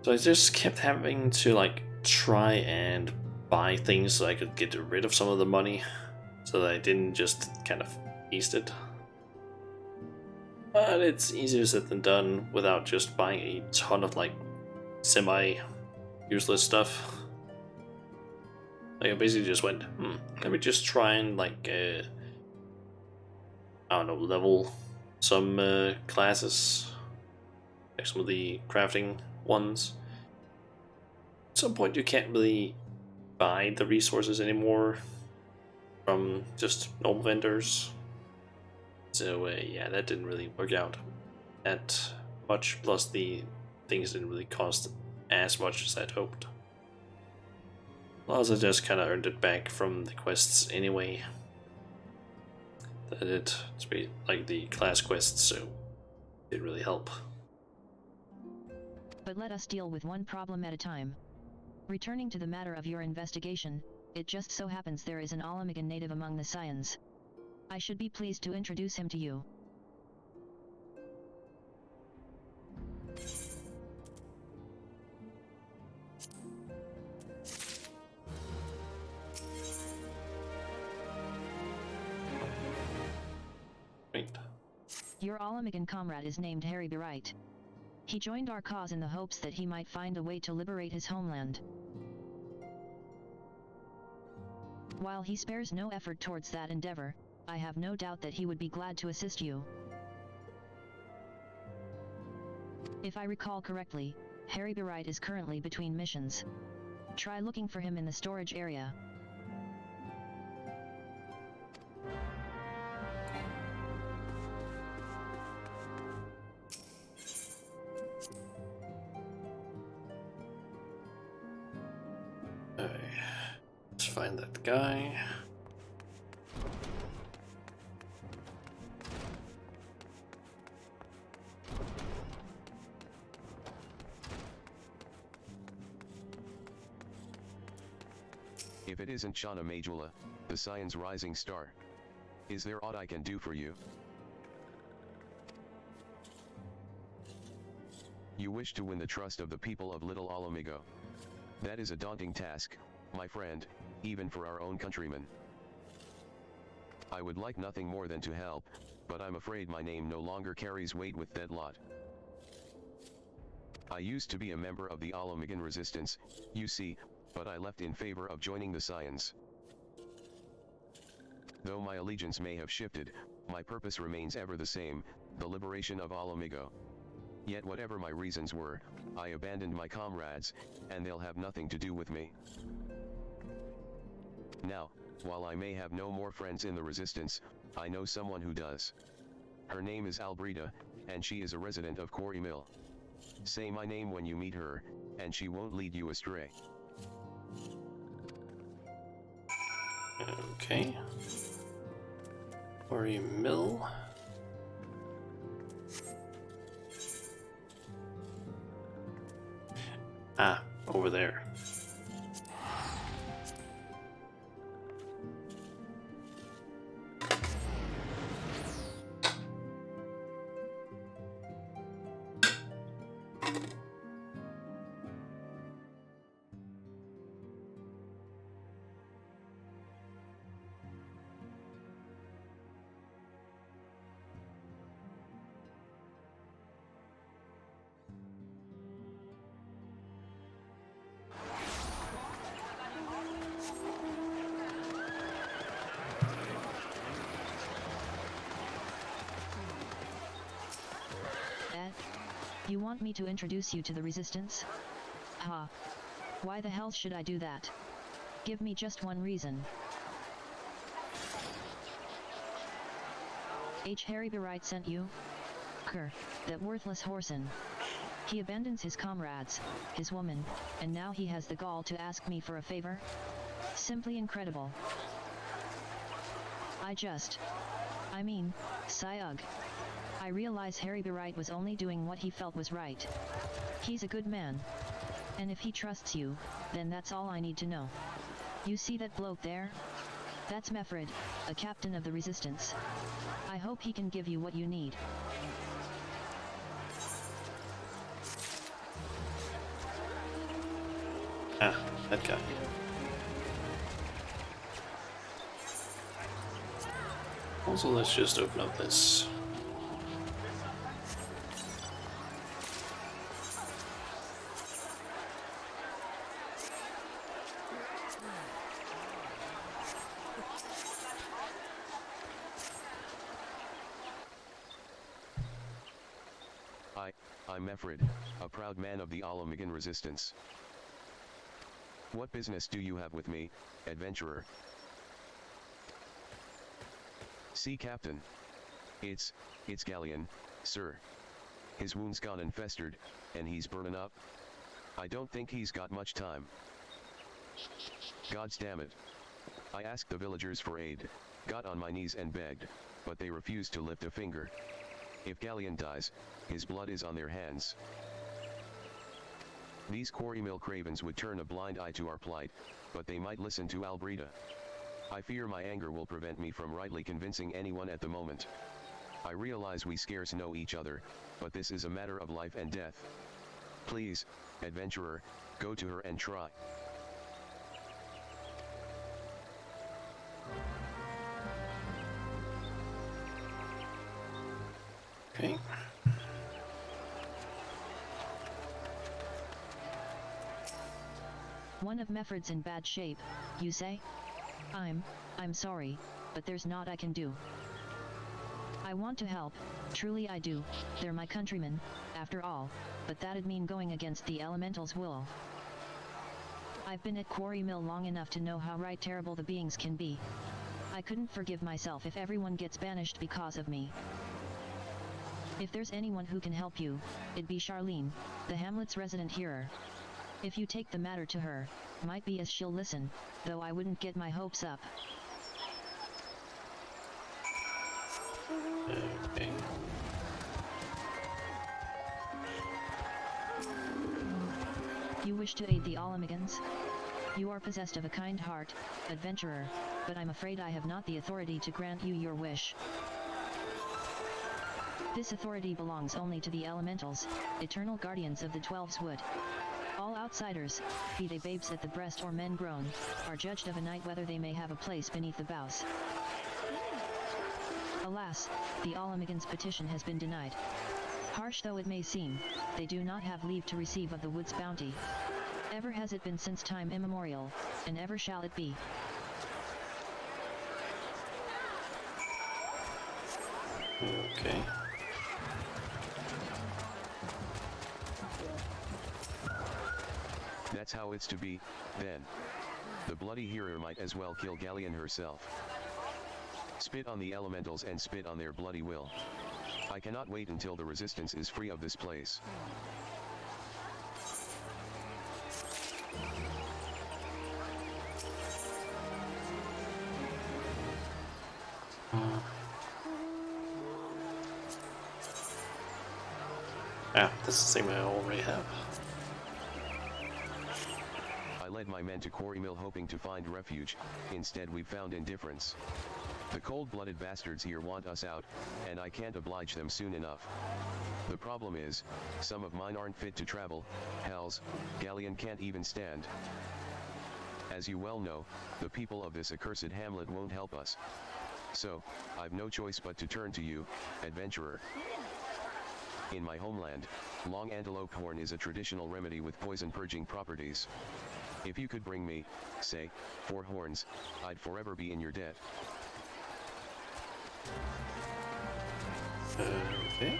[SPEAKER 1] So I just kept having to like try and buy things so I could get rid of some of the money, so that I didn't just kind of waste it. But it's easier said than done without just buying a ton of like semi-useless stuff. Like I basically just went, let me just try and like, I don't know, level some classes. like some of the crafting ones. At some point, you can't really buy the resources anymore from just normal vendors. So yeah, that didn't really work out that much. Plus, the things didn't really cost as much as I'd hoped. Plus, I just kind of earned it back from the quests anyway. That it's like the class quests, so it didn't really help.
[SPEAKER 5] But let us deal with one problem at a time. Returning to the matter of your investigation, it just so happens there is an Alamigan native among the Scions. I should be pleased to introduce him to you.
[SPEAKER 1] Right.
[SPEAKER 5] Your Alamigan comrade is named Harry Beright. He joined our cause in the hopes that he might find a way to liberate his homeland. While he spares no effort towards that endeavor, I have no doubt that he would be glad to assist you. If I recall correctly, Harry Beright is currently between missions. Try looking for him in the storage area.
[SPEAKER 1] Let's find that guy.
[SPEAKER 2] If it isn't Shauna Majula, the Scion's rising star. Is there aught I can do for you? You wish to win the trust of the people of Little Alamigo. That is a daunting task, my friend, even for our own countrymen. I would like nothing more than to help, but I'm afraid my name no longer carries weight with that lot. I used to be a member of the Alamigan resistance, you see, but I left in favor of joining the Scions. Though my allegiance may have shifted, my purpose remains ever the same, the liberation of Alamigo. Yet whatever my reasons were, I abandoned my comrades, and they'll have nothing to do with me. Now, while I may have no more friends in the resistance, I know someone who does. Her name is Albreda, and she is a resident of Quarry Mill. Say my name when you meet her, and she won't lead you astray.
[SPEAKER 1] Okay. Quarry Mill. Ah, over there.
[SPEAKER 5] You want me to introduce you to the resistance? Ha. Why the hell should I do that? Give me just one reason. Harry Beright sent you? Kerr, that worthless whoreson. He abandons his comrades, his woman, and now he has the gall to ask me for a favor? Simply incredible. I mean, Sayug. I realize Harry Beright was only doing what he felt was right. He's a good man. And if he trusts you, then that's all I need to know. You see that bloke there? That's Mefred, a captain of the resistance. I hope he can give you what you need.
[SPEAKER 1] Ah, that guy. Also, let's just open up this.
[SPEAKER 2] I'm Mefred, a proud man of the Alamagan resistance. What business do you have with me, adventurer? Sea Captain. It's Galleon, sir. His wound's gone and festered, and he's burning up. I don't think he's got much time. Gods damn it. I asked the villagers for aid, got on my knees and begged, but they refused to lift a finger. If Galleon dies, his blood is on their hands. These quarry mill cravens would turn a blind eye to our plight, but they might listen to Albreda. I fear my anger will prevent me from rightly convincing anyone at the moment. I realize we scarce know each other, but this is a matter of life and death. Please, adventurer, go to her and try.
[SPEAKER 1] Okay.
[SPEAKER 5] One of Mefred's in bad shape, you say? I'm sorry, but there's naught I can do. I want to help, truly I do, they're my countrymen, after all, but that'd mean going against the elemental's will. I've been at Quarry Mill long enough to know how right terrible the beings can be. I couldn't forgive myself if everyone gets banished because of me. If there's anyone who can help you, it'd be Charlene, the hamlet's resident hearer. If you take the matter to her, might be as she'll listen, though I wouldn't get my hopes up.
[SPEAKER 1] Okay.
[SPEAKER 5] You wish to aid the Alamagans? You are possessed of a kind heart, adventurer, but I'm afraid I have not the authority to grant you your wish. This authority belongs only to the elementals, eternal guardians of the 12's wood. All outsiders, be they babes at the breast or men grown, are judged of a night whether they may have a place beneath the boughs. Alas, the Alamagan's petition has been denied. Harsh though it may seem, they do not have leave to receive of the wood's bounty. Ever has it been since time immemorial, and ever shall it be.
[SPEAKER 1] Okay.
[SPEAKER 2] That's how it's to be, then. The bloody hearer might as well kill Galleon herself. Spit on the elementals and spit on their bloody will. I cannot wait until the resistance is free of this place.
[SPEAKER 1] Ah, that's the same I already have.
[SPEAKER 2] I led my men to Quarry Mill hoping to find refuge, instead we've found indifference. The cold-blooded bastards here want us out, and I can't oblige them soon enough. The problem is, some of mine aren't fit to travel, hells, Galleon can't even stand. As you well know, the people of this accursed hamlet won't help us. So, I've no choice but to turn to you, adventurer. In my homeland, long antelope horn is a traditional remedy with poison-purging properties. If you could bring me, say, 4 horns, I'd forever be in your debt.
[SPEAKER 1] Okay.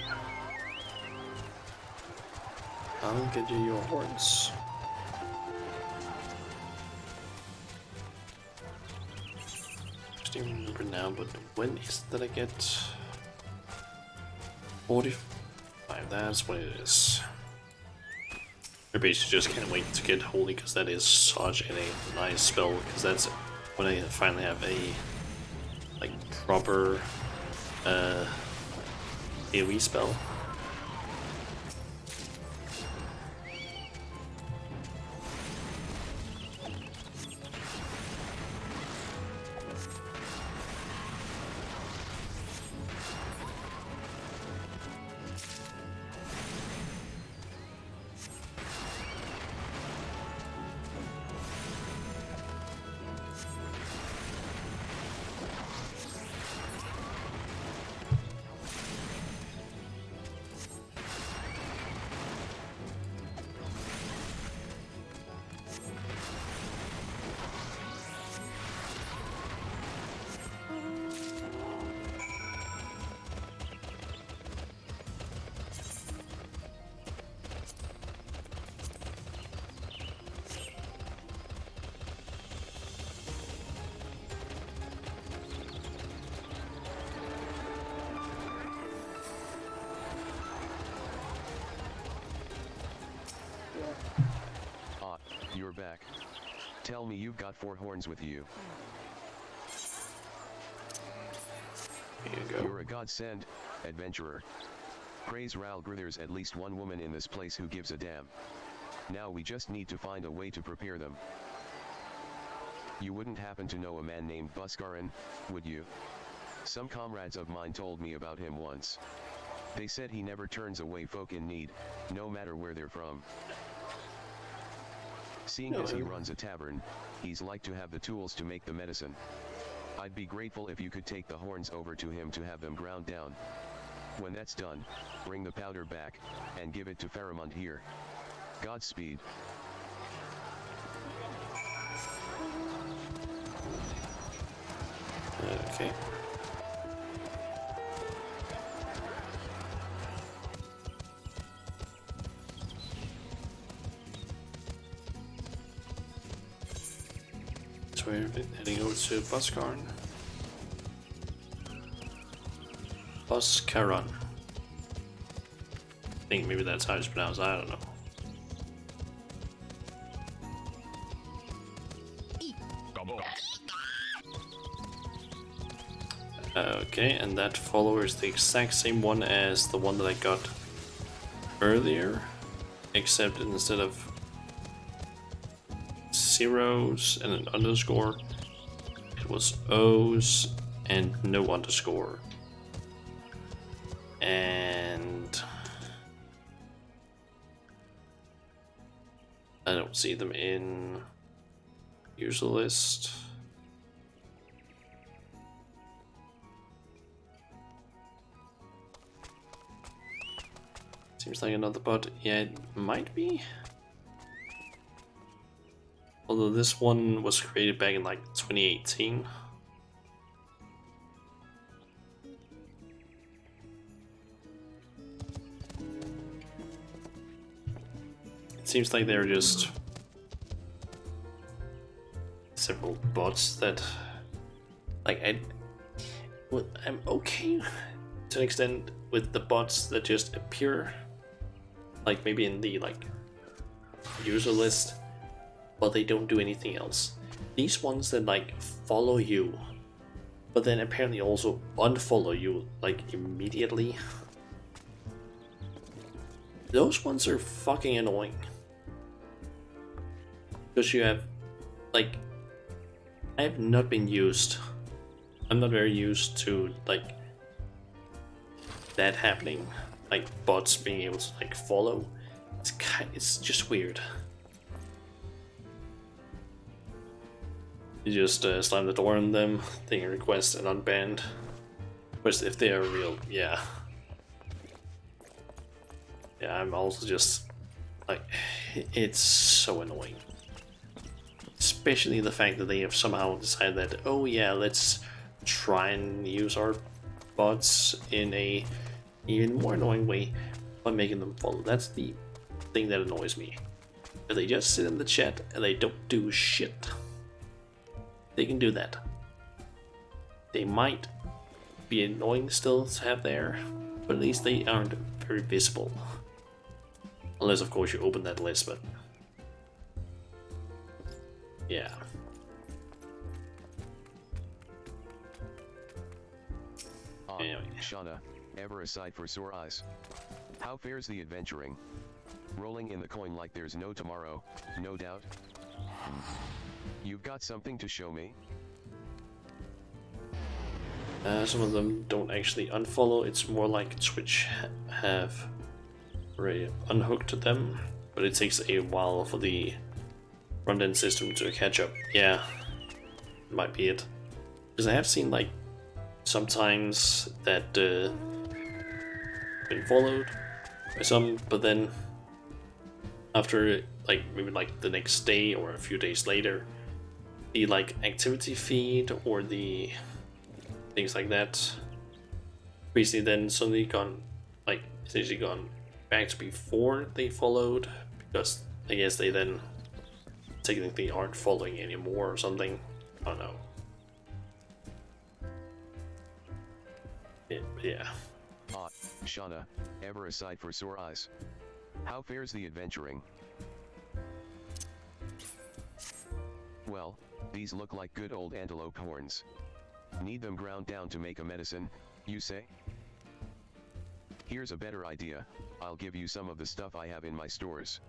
[SPEAKER 1] I'll get you your horns. Just don't remember now, but when is that I get 45? That's what it is. I basically just can't wait to get holy because that is such a nice spell. Because that's when I finally have a like proper AoE spell.
[SPEAKER 2] Tell me you've got 4 horns with you.
[SPEAKER 1] Here you go.
[SPEAKER 2] You're a godsend, adventurer. Praise Ralgr, there's at least one woman in this place who gives a damn. Now we just need to find a way to prepare them. You wouldn't happen to know a man named Buskarin, would you? Some comrades of mine told me about him once. They said he never turns away folk in need, no matter where they're from. Seeing as he runs a tavern, he's like to have the tools to make the medicine. I'd be grateful if you could take the horns over to him to have them ground down. When that's done, bring the powder back, and give it to Faramund here. Godspeed.
[SPEAKER 1] Okay. So we're heading over to Buskarin. Buskaran. I think maybe that's how it's pronounced, I don't know. Okay, and that follower is the exact same one as the one that I got earlier, except instead of zeros and an underscore, it was O's and no underscore. And I don't see them in user list. Seems like another bot. Yeah, it might be. Although this one was created back in like 2018. It seems like there are just several bots that, like, I'm okay to an extent with the bots that just appear, like maybe in the like user list, but they don't do anything else. These ones that like follow you, but then apparently also unfollow you like immediately. Those ones are fucking annoying. Because you have, like, I have not been used. I'm not very used to like that happening, like bots being able to like follow. It's just weird. You just slam the door on them, they can request and unbanned. But if they are real, yeah. Yeah, I'm also just like, it's so annoying. Especially the fact that they have somehow decided that, oh yeah, let's try and use our bots in a even more annoying way by making them follow. That's the thing that annoys me. If they just sit in the chat and they don't do shit, they can do that. They might be annoying still to have there, but at least they aren't very visible. Unless of course you open that list, but yeah. Anyway.
[SPEAKER 2] Shauna, ever a sight for sore eyes. How fares the adventuring? Rolling in the coin like there's no tomorrow, no doubt. You've got something to show me?
[SPEAKER 1] Some of them don't actually unfollow, it's more like Twitch have already unhooked them, but it takes a while for the front-end system to catch up. Yeah, might be it. Because I have seen like sometimes that been followed by some, but then after like maybe like the next day or a few days later, the like activity feed or the things like that basically then suddenly gone, like essentially gone back to before they followed, because I guess they then technically aren't following anymore or something. I don't know. Yeah.
[SPEAKER 2] Shauna, ever a sight for sore eyes. How fares the adventuring? Well, these look like good old antelope horns. Need them ground down to make a medicine, you say? Here's a better idea, I'll give you some of the stuff I have in my stores.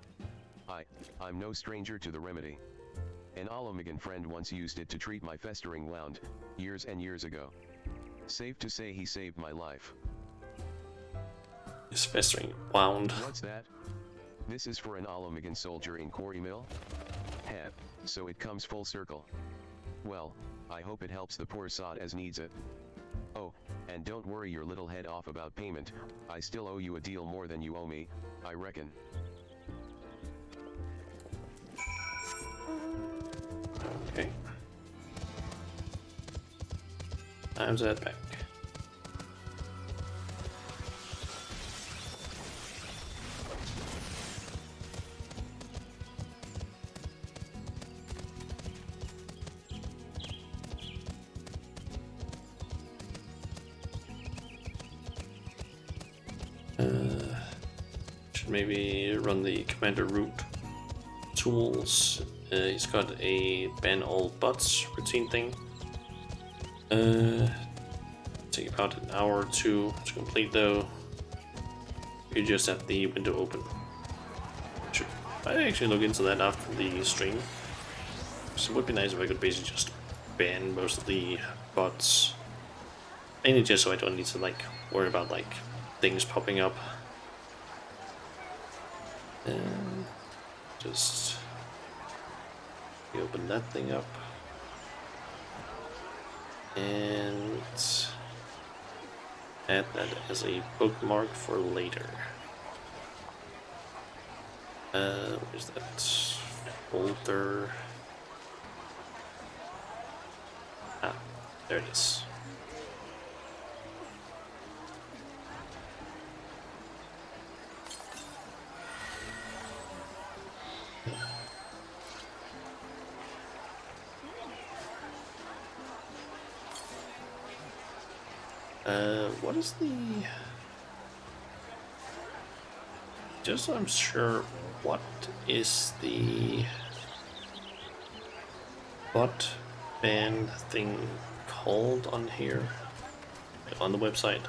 [SPEAKER 2] I'm no stranger to the remedy. An Alamigan friend once used it to treat my festering wound, years and years ago. Safe to say he saved my life.
[SPEAKER 1] His festering wound.
[SPEAKER 2] What's that? This is for an Alamigan soldier in Quarry Mill? Heh, so it comes full circle. Well, I hope it helps the poor sod as needs it. Oh, and don't worry your little head off about payment, I still owe you a deal more than you owe me, I reckon.
[SPEAKER 1] Okay. Time's that back. Should maybe run the commander route tools. He's got a ban all bots routine thing. Take about an hour or two to complete though. You just have the window open. Should I actually look into that after the stream? So it would be nice if I could basically just ban most of the bots. Mainly just so I don't need to like worry about like things popping up. And just open that thing up. And add that as a bookmark for later. Where's that folder? Ah, there it is. What is the... Just so I'm sure, what is the bot ban thing called on here? On the website?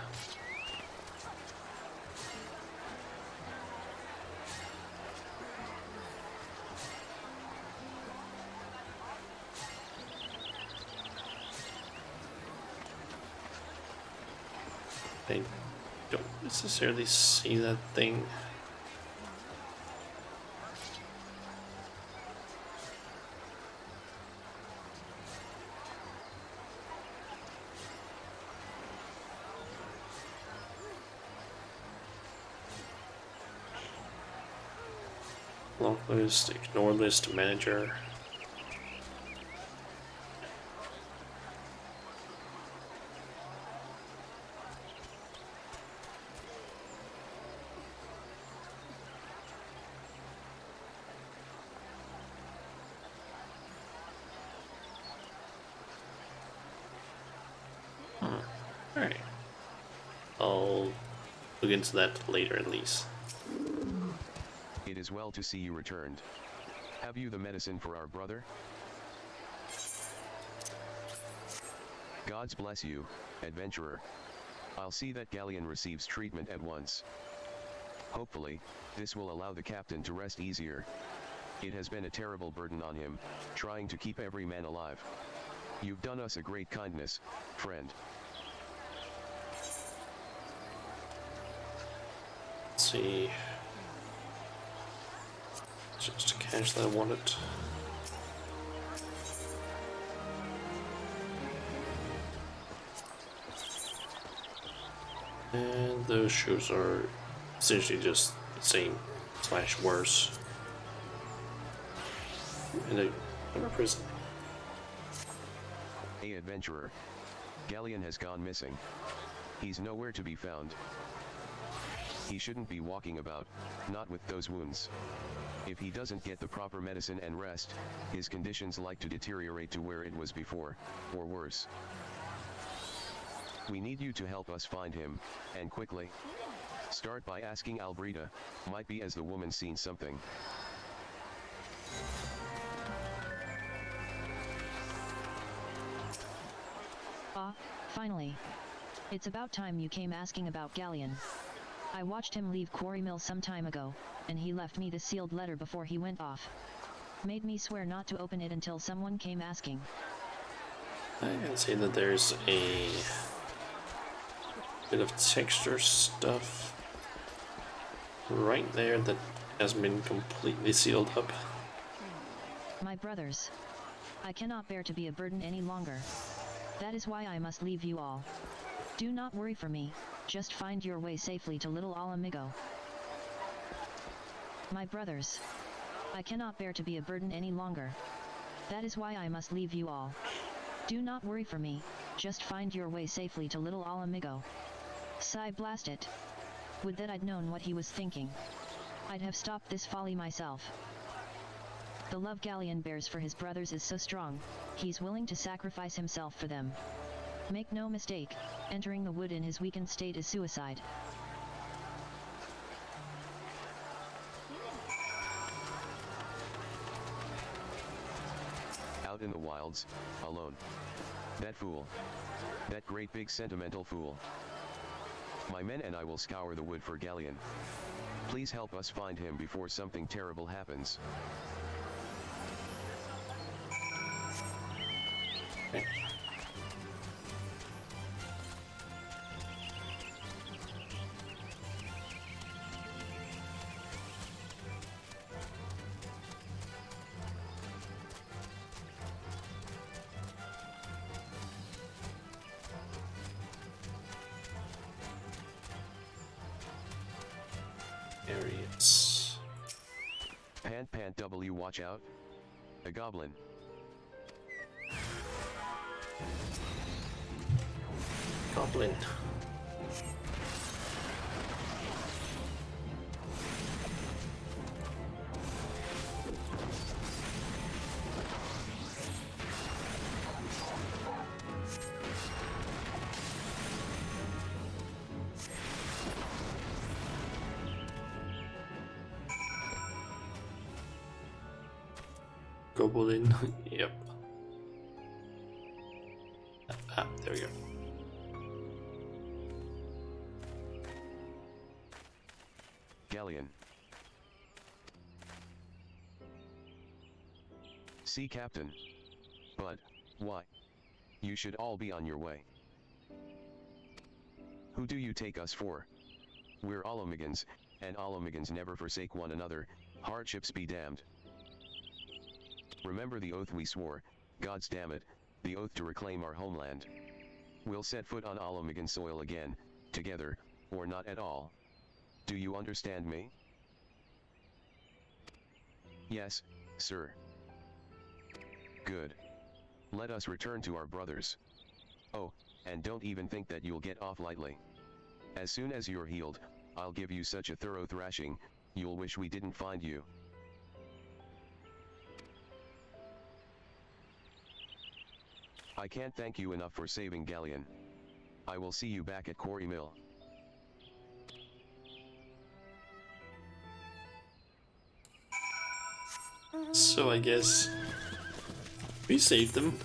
[SPEAKER 1] I don't necessarily see that thing. Block list, ignore list, manager. Alright. I'll look into that later at least.
[SPEAKER 2] It is well to see you returned. Have you the medicine for our brother? Gods bless you, adventurer. I'll see that Galleon receives treatment at once. Hopefully, this will allow the captain to rest easier. It has been a terrible burden on him, trying to keep every man alive. You've done us a great kindness, friend.
[SPEAKER 1] Let's see. Just a cache that I wanted. And those shoes are essentially just the same / worse. And I'm a prison.
[SPEAKER 2] Hey adventurer. Galleon has gone missing. He's nowhere to be found. He shouldn't be walking about, not with those wounds. If he doesn't get the proper medicine and rest, his conditions like to deteriorate to where it was before, or worse. We need you to help us find him, and quickly. Start by asking Albrita, might be as the woman seen something.
[SPEAKER 5] Ah, finally. It's about time you came asking about Galleon. I watched him leave Quarry Mill some time ago, and he left me this sealed letter before he went off. Made me swear not to open it until someone came asking.
[SPEAKER 1] I can see that there's a bit of texture stuff right there that hasn't been completely sealed up.
[SPEAKER 5] My brothers. I cannot bear to be a burden any longer. That is why I must leave you all. Do not worry for me, just find your way safely to Little Alamigo. My brothers. I cannot bear to be a burden any longer. That is why I must leave you all. Do not worry for me, just find your way safely to Little Alamigo. Sigh blast it. Would that I'd known what he was thinking. I'd have stopped this folly myself. The love Galleon bears for his brothers is so strong, he's willing to sacrifice himself for them. Make no mistake, entering the wood in his weakened state is suicide.
[SPEAKER 2] Out in the wilds, alone. That fool. That great big sentimental fool. My men and I will scour the wood for Galleon. Please help us find him before something terrible happens.
[SPEAKER 1] Okay. Areas.
[SPEAKER 2] Pant W, watch out. A goblin.
[SPEAKER 1] Goblin. Goblin. Yep. There we go.
[SPEAKER 2] Galleon. See, Captain. But, why? You should all be on your way. Who do you take us for? We're Alomigans, and Alomigans never forsake one another, hardships be damned. Remember the oath we swore, gods damn it, the oath to reclaim our homeland. We'll set foot on Alomigan soil again, together, or not at all. Do you understand me? Yes, sir. Good. Let us return to our brothers. Oh, and don't even think that you'll get off lightly. As soon as you're healed, I'll give you such a thorough thrashing, you'll wish we didn't find you. I can't thank you enough for saving Galleon. I will see you back at Quarry Mill.
[SPEAKER 1] So I guess we saved him.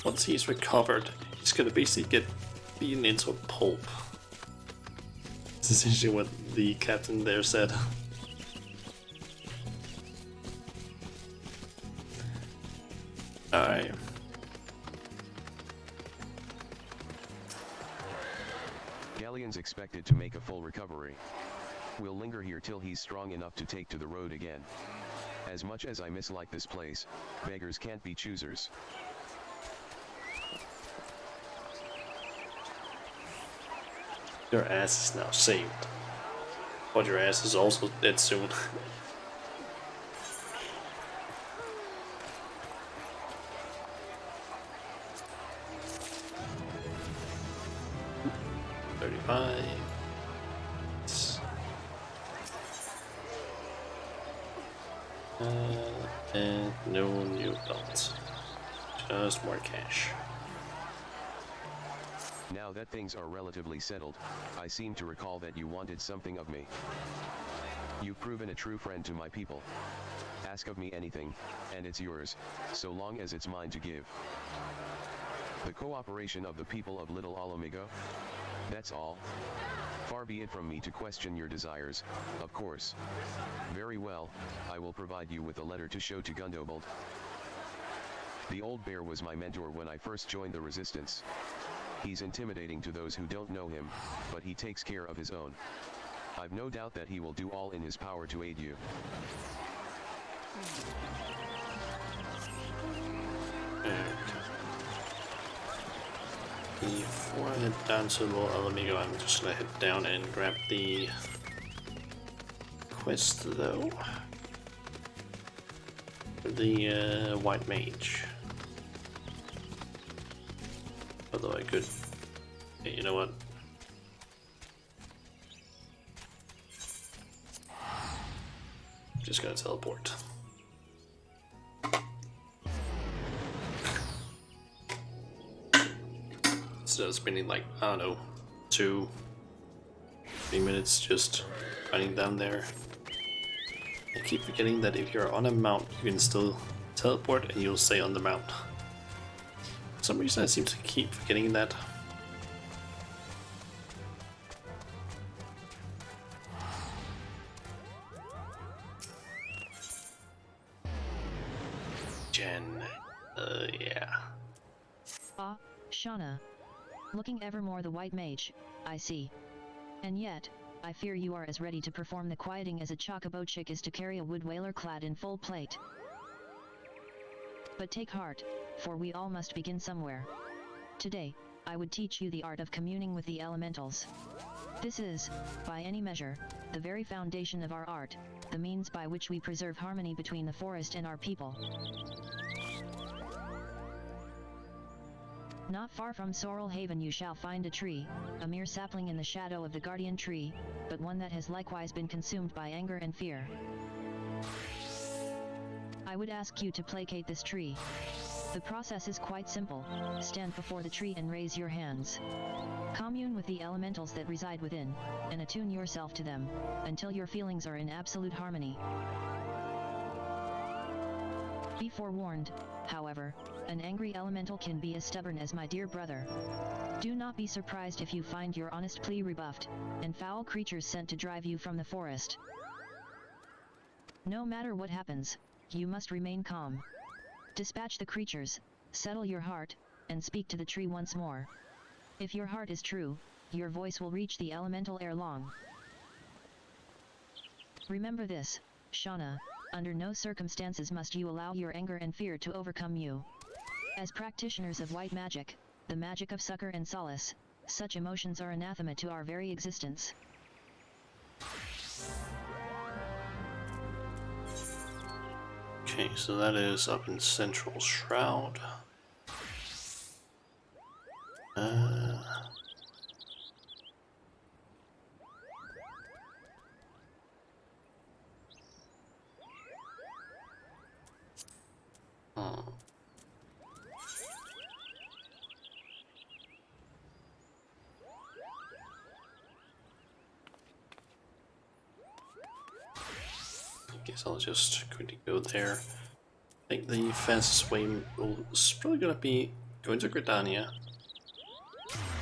[SPEAKER 1] Once he's recovered, he's gonna basically get beaten into a pulp. That's essentially what the captain there said. Alright.
[SPEAKER 2] Galleon's expected to make a full recovery. We'll linger here till he's strong enough to take to the road again. As much as I mislike this place, beggars can't be choosers.
[SPEAKER 1] Your ass is now saved. But your ass is also dead soon. And no new belt. Just more cash.
[SPEAKER 2] Now that things are relatively settled, I seem to recall that you wanted something of me. You've proven a true friend to my people. Ask of me anything, and it's yours, so long as it's mine to give. The cooperation of the people of Little Alamigo? That's all. Far be it from me to question your desires, of course. Very well, I will provide you with a letter to show to Gundobold. The old bear was my mentor when I first joined the resistance. He's intimidating to those who don't know him, but he takes care of his own. I've no doubt that he will do all in his power to aid you.
[SPEAKER 1] Okay. Before I head down to Little Alamigo, I'm just gonna head down and grab the quest though. For the White Mage. Although I could. Okay, you know what? Just gonna teleport. Instead of spending like, I don't know, 2-3 minutes just running down there. I keep forgetting that if you're on a mount, you can still teleport and you'll stay on the mount. For some reason I seem to keep forgetting that. Yeah.
[SPEAKER 5] Ah, Shauna. Looking ever more the White Mage, I see. And yet, I fear you are as ready to perform the quieting as a chocobo chick is to carry a wood whaler clad in full plate. But take heart, for we all must begin somewhere. Today, I would teach you the art of communing with the elementals. This is, by any measure, the very foundation of our art, the means by which we preserve harmony between the forest and our people. Not far from Sorrel Haven you shall find a tree, a mere sapling in the shadow of the guardian tree, but one that has likewise been consumed by anger and fear. I would ask you to placate this tree. The process is quite simple. Stand before the tree and raise your hands. Commune with the elementals that reside within, and attune yourself to them, until your feelings are in absolute harmony. Be forewarned, however, an angry elemental can be as stubborn as my dear brother. Do not be surprised if you find your honest plea rebuffed, and foul creatures sent to drive you from the forest. No matter what happens, you must remain calm. Dispatch the creatures, settle your heart, and speak to the tree once more. If your heart is true, your voice will reach the elemental ere long. Remember this, Shauna, under no circumstances must you allow your anger and fear to overcome you. As practitioners of white magic, the magic of succor and solace, such emotions are anathema to our very existence.
[SPEAKER 1] Okay, so that is up in Central Shroud. Guess I'll just quickly go there. I think the fastest way is probably gonna be going to Gridania,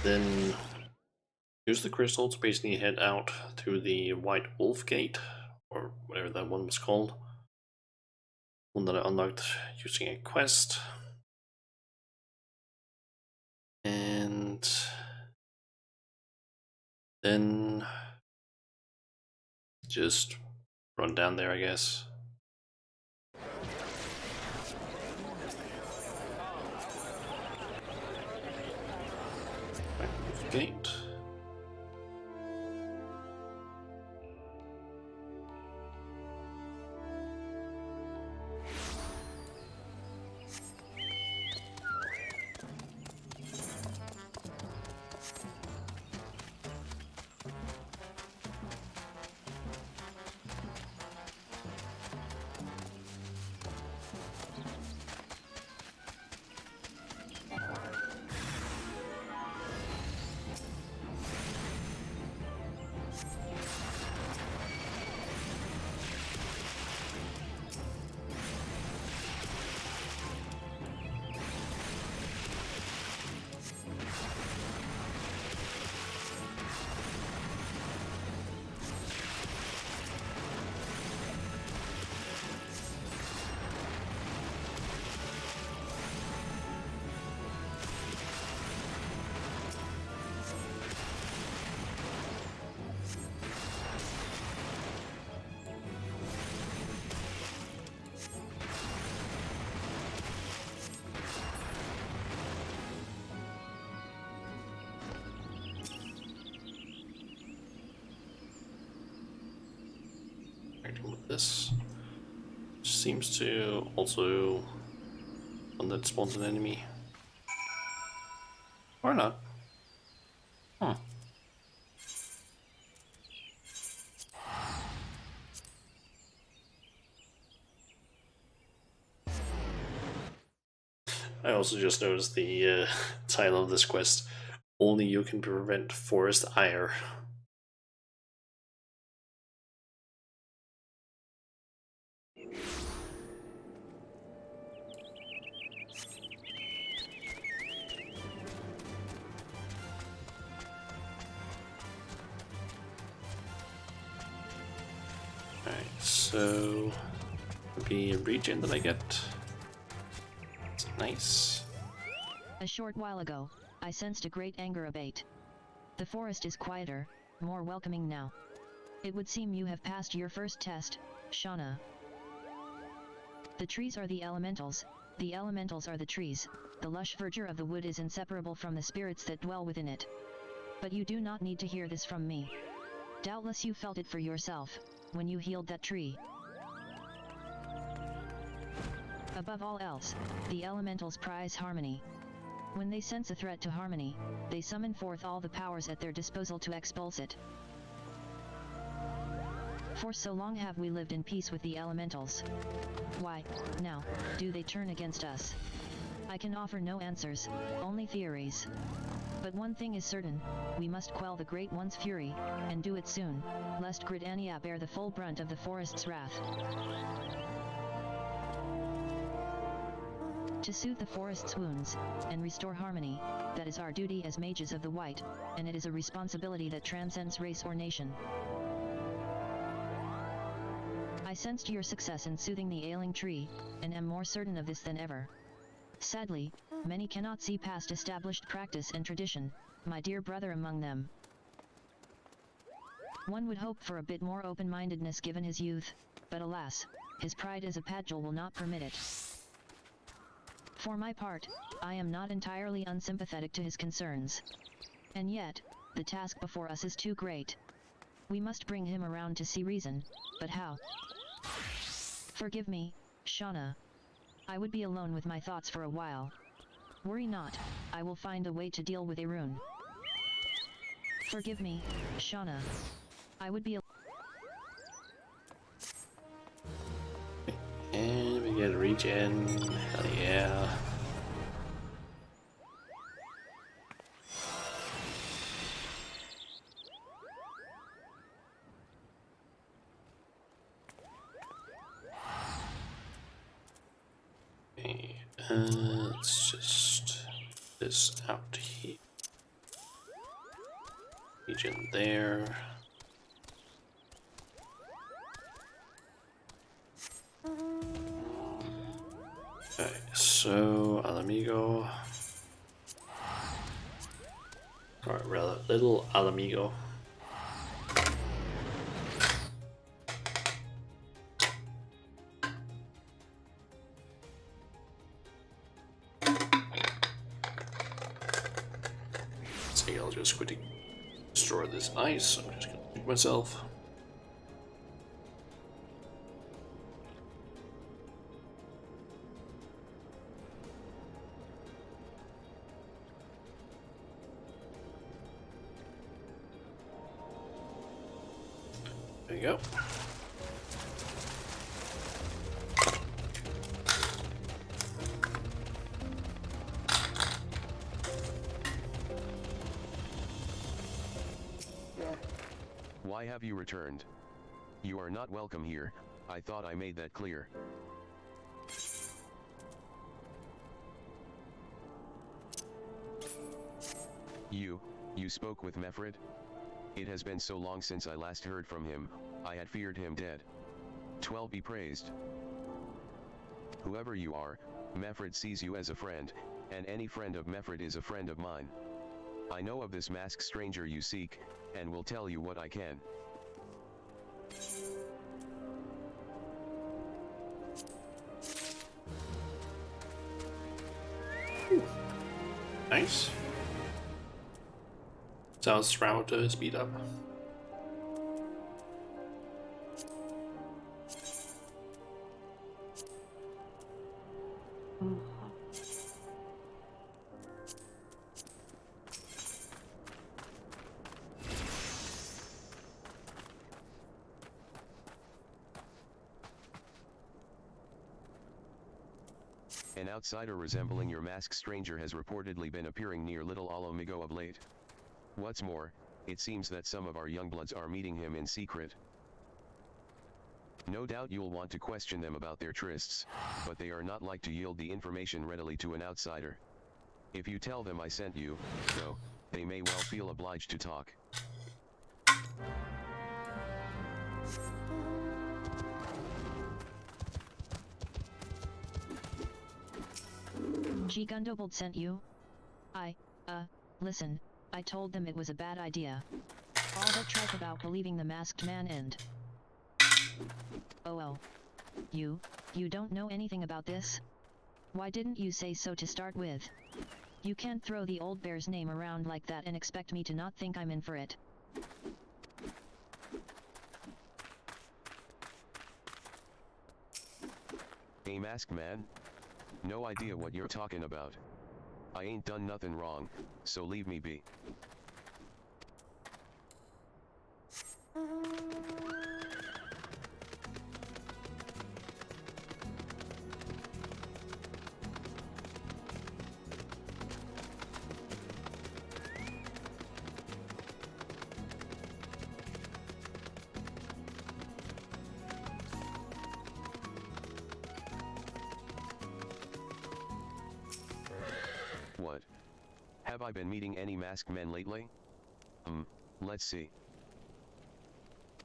[SPEAKER 1] then use the crystal to basically head out to the White Wolf Gate, or whatever that one was called. One that I unlocked using a quest. And then just run down there, I guess. White Wolf Gate. with this. Which seems to also one that spawns an enemy. Or not. Hmm. I also just noticed the title of this quest. Only you can prevent forest ire. Alright, so be a regen that I get. It's nice.
[SPEAKER 5] A short while ago, I sensed a great anger abate. The forest is quieter, more welcoming now. It would seem you have passed your first test, Shauna. The trees are the elementals are the trees. The lush verdure of the wood is inseparable from the spirits that dwell within it. But you do not need to hear this from me. Doubtless you felt it for yourself, when you healed that tree. Above all else, the elementals prize harmony. When they sense a threat to harmony, they summon forth all the powers at their disposal to expulse it. For so long have we lived in peace with the elementals. Why, now, do they turn against us? I can offer no answers, only theories. But one thing is certain, we must quell the Great One's fury, and do it soon, lest Gridania bear the full brunt of the forest's wrath. To soothe the forest's wounds, and restore harmony, that is our duty as mages of the White, and it is a responsibility that transcends race or nation. I sensed your success in soothing the ailing tree, and am more certain of this than ever. Sadly, many cannot see past established practice and tradition, my dear brother among them. One would hope for a bit more open-mindedness given his youth, but alas, his pride as a Padgel will not permit it. For my part, I am not entirely unsympathetic to his concerns. And yet, the task before us is too great. We must bring him around to see reason, but how? Forgive me, Shauna. I would be alone with my thoughts for a while. Worry not, I will find a way to deal with Arun. Forgive me, Shauna. I would be
[SPEAKER 1] And we get a regen. Hell yeah. Okay, let's just this out here. Regen there. Okay, so Al Amigo. Alright, little Al Amigo. See, I'll just quickly destroy this ice. I'm just gonna shoot myself. There you go.
[SPEAKER 2] Why have you returned? You are not welcome here, I thought I made that clear. You spoke with Mefred? It has been so long since I last heard from him, I had feared him dead. 12 be praised. Whoever you are, Mefred sees you as a friend, and any friend of Mefred is a friend of mine. I know of this masked stranger you seek, and will tell you what I can.
[SPEAKER 1] Nice. Sounds round to speed up.
[SPEAKER 2] An outsider resembling your masked stranger has reportedly been appearing near Little Alomigo of late. What's more, it seems that some of our youngbloods are meeting him in secret. No doubt you'll want to question them about their trysts, but they are not like to yield the information readily to an outsider. If you tell them I sent you, though, they may well feel obliged to talk.
[SPEAKER 5] G. Gundobold sent you? Listen, I told them it was a bad idea. All that tripe about believing the masked man and... Oh well. You don't know anything about this? Why didn't you say so to start with? You can't throw the old bear's name around like that and expect me to not think I'm in for it.
[SPEAKER 2] A masked man? No idea what you're talking about. I ain't done nothing wrong, so leave me be. What? Have I been meeting any masked men lately? Let's see.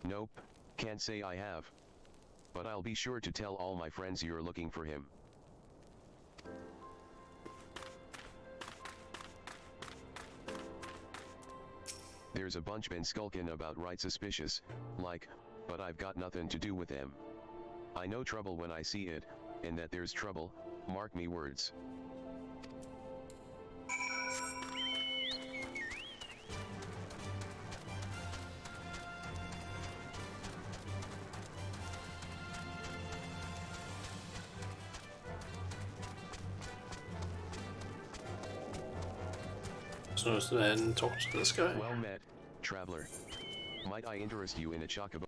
[SPEAKER 2] Nope, can't say I have. But I'll be sure to tell all my friends you're looking for him. There's a bunch been skulking about right suspicious, like, but I've got nothing to do with them. I know trouble when I see it, and that there's trouble, mark me words.
[SPEAKER 1] So let's then talk to this guy.
[SPEAKER 2] Well met, traveler. Might I interest you in a chocobo?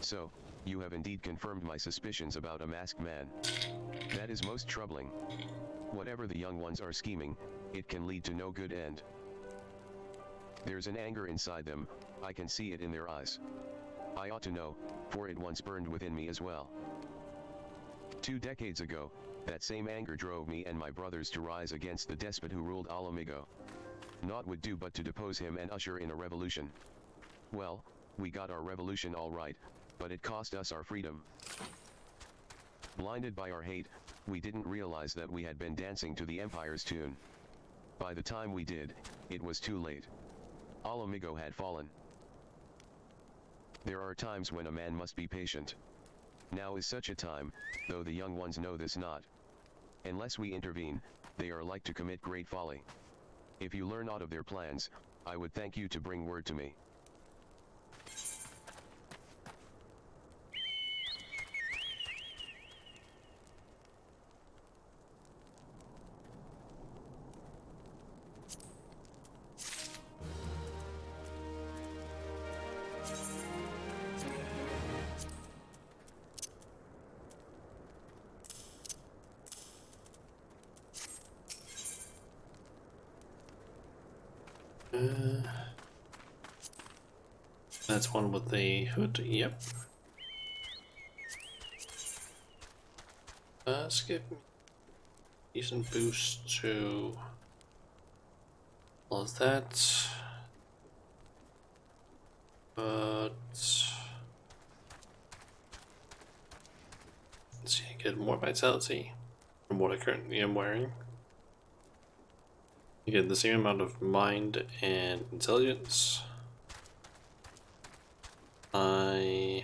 [SPEAKER 2] So, you have indeed confirmed my suspicions about a masked man. That is most troubling. Whatever the young ones are scheming, it can lead to no good end. There's an anger inside them, I can see it in their eyes. I ought to know, for it once burned within me as well. 2 decades ago, that same anger drove me and my brothers to rise against the despot who ruled Alomigo. Naught would do but to depose him and usher in a revolution. Well, we got our revolution all right, but it cost us our freedom. Blinded by our hate, we didn't realize that we had been dancing to the Empire's tune. By the time we did, it was too late. Alomigo had fallen. There are times when a man must be patient. Now is such a time, though the young ones know this not. Unless we intervene, they are like to commit great folly. If you learn aught of their plans, I would thank you to bring word to me.
[SPEAKER 1] That's one with the hood, yep. Let's give me a decent boost to all of that. But let's see, I get more vitality from what I currently am wearing. You get the same amount of mind and intelligence. I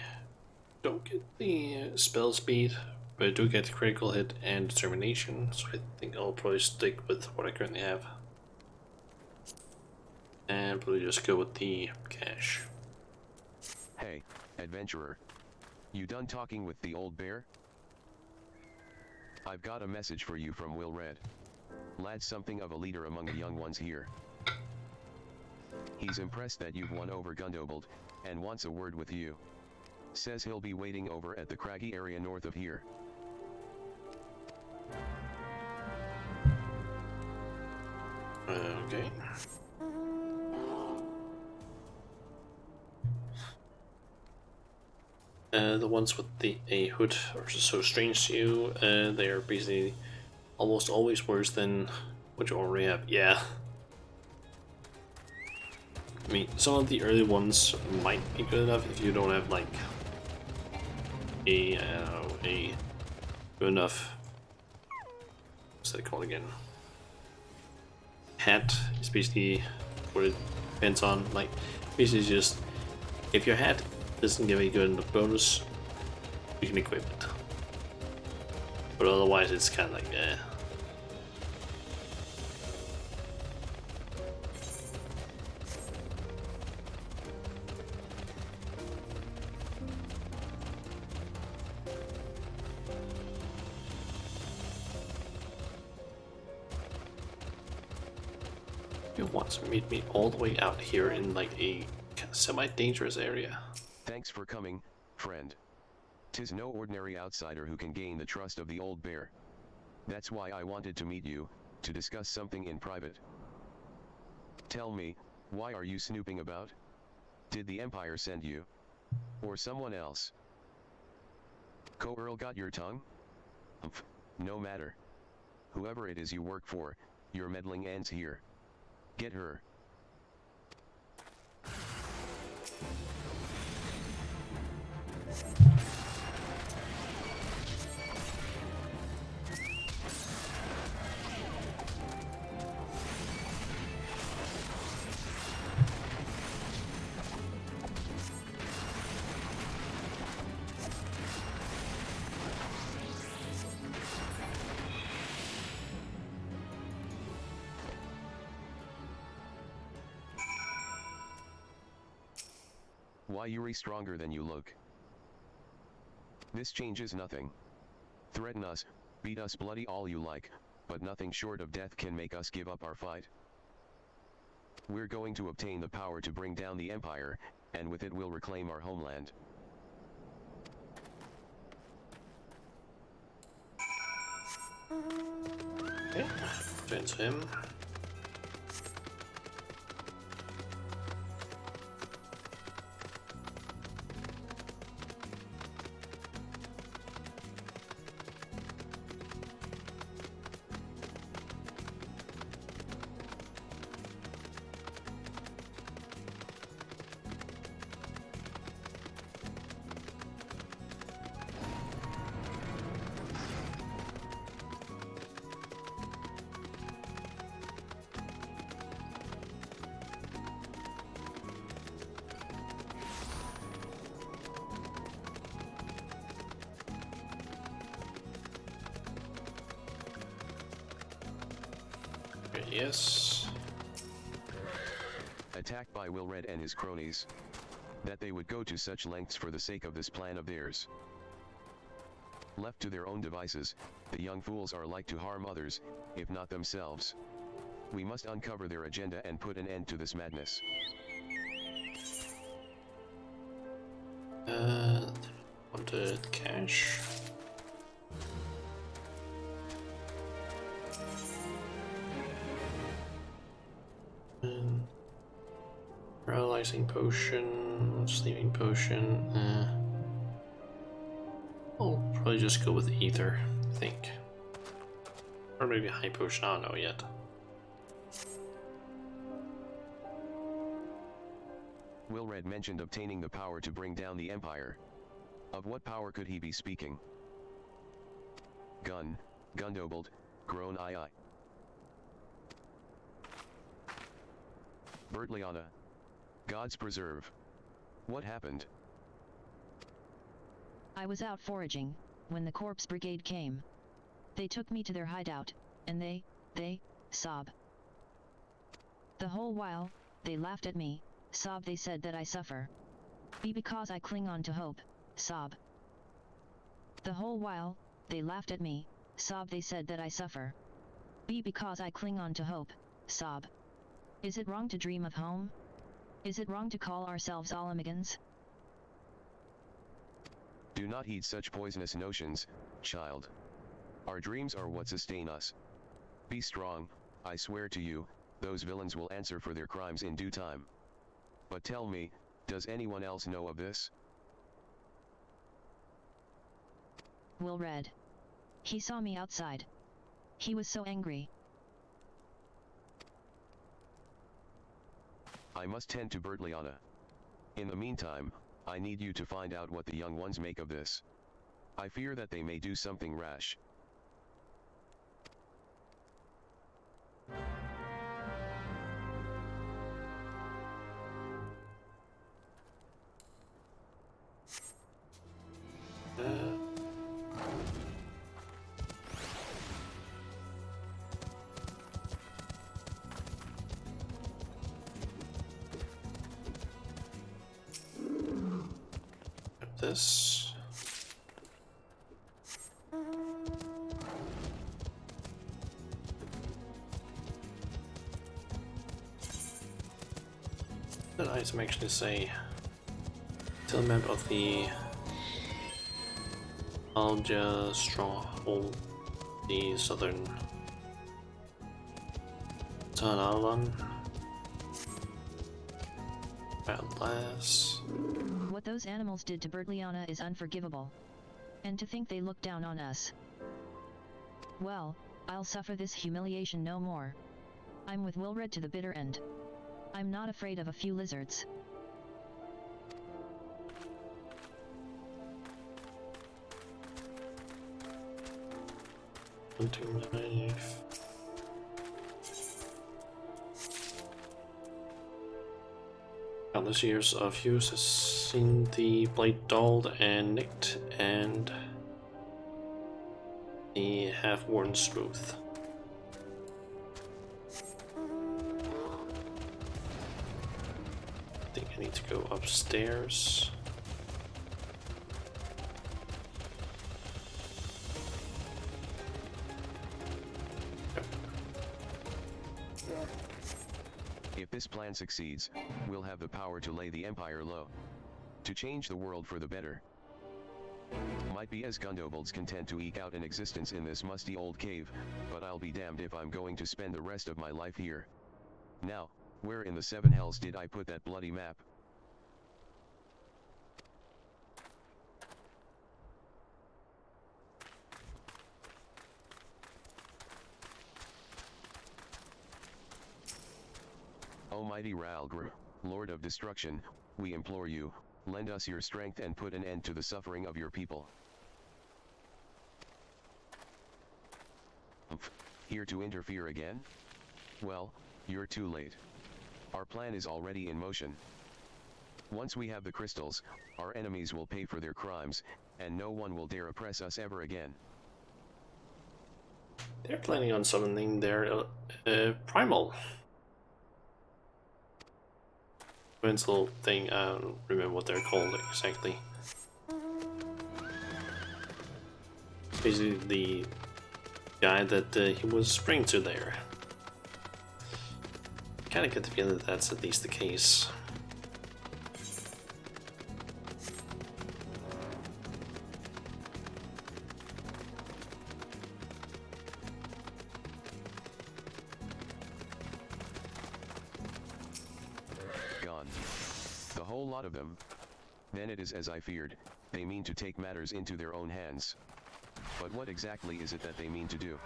[SPEAKER 1] don't get the spell speed, but I do get critical hit and determination, so I think I'll probably stick with what I currently have. And probably just go with the cash.
[SPEAKER 2] Hey, adventurer. You done talking with the old bear? I've got a message for you from Will Red. Lad's something of a leader among the young ones here. He's impressed that you've won over Gundobald, and wants a word with you. Says he'll be waiting over at the craggy area north of here.
[SPEAKER 1] Okay. The ones with a hood are so strange to you. They are basically almost always worse than what you already have. Yeah. I mean, some of the early ones might be good enough if you don't have like a good enough. What's that called again? Hat is basically what it depends on. Like, basically just if your hat doesn't give a good enough bonus, you can equip it. But otherwise, it's kind of like You want to meet me all the way out here in like a semi-dangerous area.
[SPEAKER 2] Thanks for coming, friend. 'Tis no ordinary outsider who can gain the trust of the old bear. That's why I wanted to meet you, to discuss something in private. Tell me, why are you snooping about? Did the Empire send you? Or someone else? Co-Earl got your tongue? Humph, no matter. Whoever it is you work for, your meddling ends here. Get her. Why you're stronger than you look. This changes nothing. Threaten us, beat us bloody all you like, but nothing short of death can make us give up our fight. We're going to obtain the power to bring down the Empire, and with it we'll reclaim our homeland.
[SPEAKER 1] Okay, turn to him. Yes.
[SPEAKER 2] Attacked by Will Red and his cronies. That they would go to such lengths for the sake of this plan of theirs. Left to their own devices, the young fools are like to harm others, if not themselves. We must uncover their agenda and put an end to this madness.
[SPEAKER 1] Wanted cash. Paralyzing potion, sleeping potion. I'll probably just go with ether, I think. Or maybe high potion, I don't know yet.
[SPEAKER 2] Will Red mentioned obtaining the power to bring down the Empire. Of what power could he be speaking? Gundobald, groan I. Bertliana. Gods preserve. What happened?
[SPEAKER 5] I was out foraging, when the corpse brigade came. They took me to their hideout, and they sob. The whole while, they laughed at me, sob they said that I suffer. Be because I cling on to hope, sob. The whole while, they laughed at me, sob they said that I suffer. Be because I cling on to hope, sob. Is it wrong to dream of home? Is it wrong to call ourselves Alamigans?
[SPEAKER 2] Do not heed such poisonous notions, child. Our dreams are what sustain us. Be strong, I swear to you, those villains will answer for their crimes in due time. But tell me, does anyone else know of this?
[SPEAKER 5] Will read. He saw me outside. He was so angry.
[SPEAKER 2] I must tend to Bertliana. In the meantime, I need you to find out what the young ones make of this. I fear that they may do something rash.
[SPEAKER 1] This. That item actually say till map of the Alja stronghold, the southern Tanalan. Alas.
[SPEAKER 5] What those animals did to Bertliana is unforgivable. And to think they look down on us. Well, I'll suffer this humiliation no more. I'm with Wilred to the bitter end. I'm not afraid of a few lizards.
[SPEAKER 1] Hunting knife. Countless years of use has seen the blade dulled and nicked, and the half-worn smooth. I think I need to go upstairs.
[SPEAKER 2] If this plan succeeds, we'll have the power to lay the Empire low. To change the world for the better. Might be as Gundobalds content to eke out an existence in this musty old cave, but I'll be damned if I'm going to spend the rest of my life here. Now, where in the seven hells did I put that bloody map? Almighty Ralgr, Lord of Destruction, we implore you, lend us your strength and put an end to the suffering of your people. Here to interfere again? Well, you're too late. Our plan is already in motion. Once we have the crystals, our enemies will pay for their crimes, and no one will dare oppress us ever again.
[SPEAKER 1] They're planning on summoning their primal. Mental thing, I don't remember what they're called exactly. Basically the guy that he was bringing to there. Kinda get the feeling that that's at least the case.
[SPEAKER 2] The whole lot of them. Then it is as I feared, they mean to take matters into their own hands. But what exactly is it that they mean to do?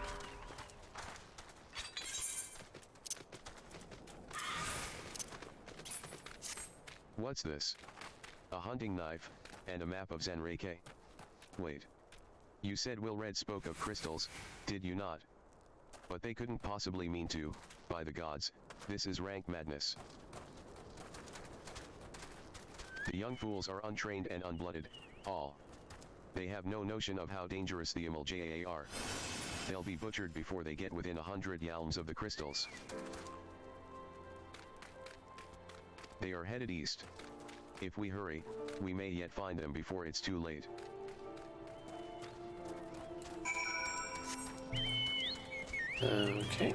[SPEAKER 2] What's this? A hunting knife, and a map of Zenreke? Wait. You said Wilred spoke of crystals, did you not? But they couldn't possibly mean to, by the gods, this is rank madness. The young fools are untrained and unblooded, all. They have no notion of how dangerous the Imulja are. They'll be butchered before they get within 100 yalms of the crystals. They are headed east. If we hurry, we may yet find them before it's too late.
[SPEAKER 1] Okay.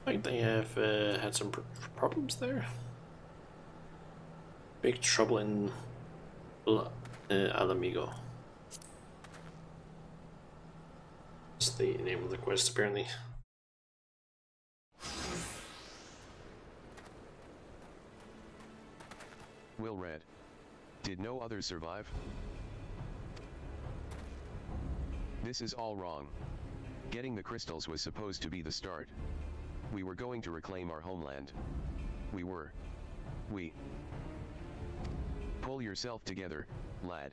[SPEAKER 1] I think they have had some problems there. Big trouble in Alamigo. That's the name of the quest, apparently.
[SPEAKER 2] Will Red. Did no others survive? This is all wrong. Getting the crystals was supposed to be the start. We were going to reclaim our homeland. We. Pull yourself together, lad.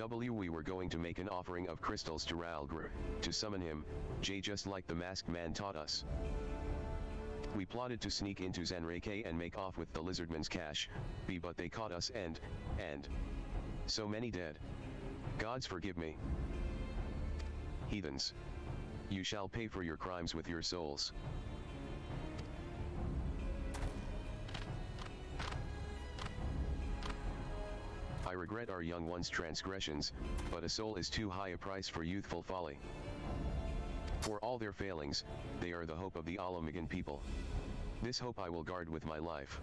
[SPEAKER 2] We were going to make an offering of crystals to Ralgr, to summon him, just like the masked man taught us. We plotted to sneak into Zanreke and make off with the lizardman's cash, but they caught us and... so many dead. Gods forgive me. Heathens. You shall pay for your crimes with your souls. I regret our young ones' transgressions, but a soul is too high a price for youthful folly. For all their failings, they are the hope of the Alamigan people. This hope I will guard with my life.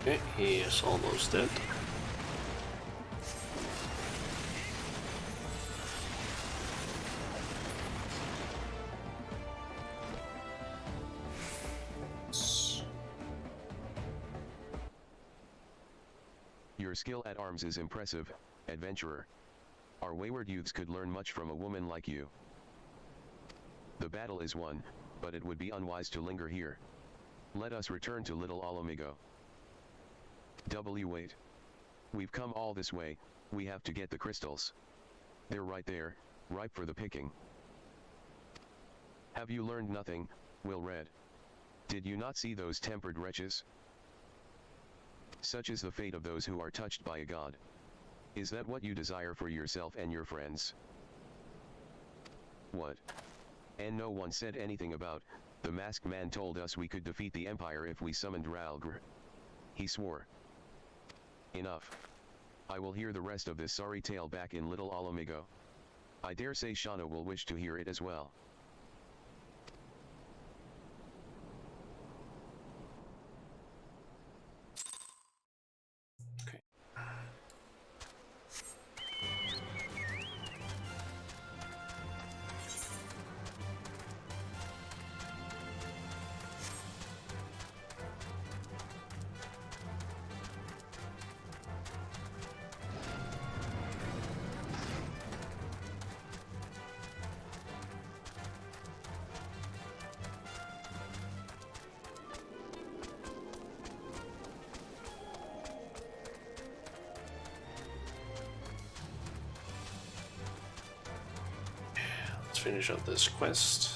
[SPEAKER 2] Okay, he is almost dead. Your skill at arms is impressive, adventurer. Our wayward youths could learn much from a woman like you. The battle is won, but it would be unwise to linger here. Let us return to Little Alamigo. Wait. We've come all this way, we have to get the crystals. They're right there, ripe for the picking. Have you learned nothing, Will Red? Did you not see those tempered wretches? Such is the fate of those who are touched by a god. Is that what you desire for yourself and your friends? What? And no one said anything about, the masked man told us we could defeat the Empire if we summoned Ralgr. He swore. Enough. I will hear the rest of this sorry tale back in Little Alamigo. I dare say Shauna will wish to hear it as well.
[SPEAKER 1] Okay. Let's finish up this quest.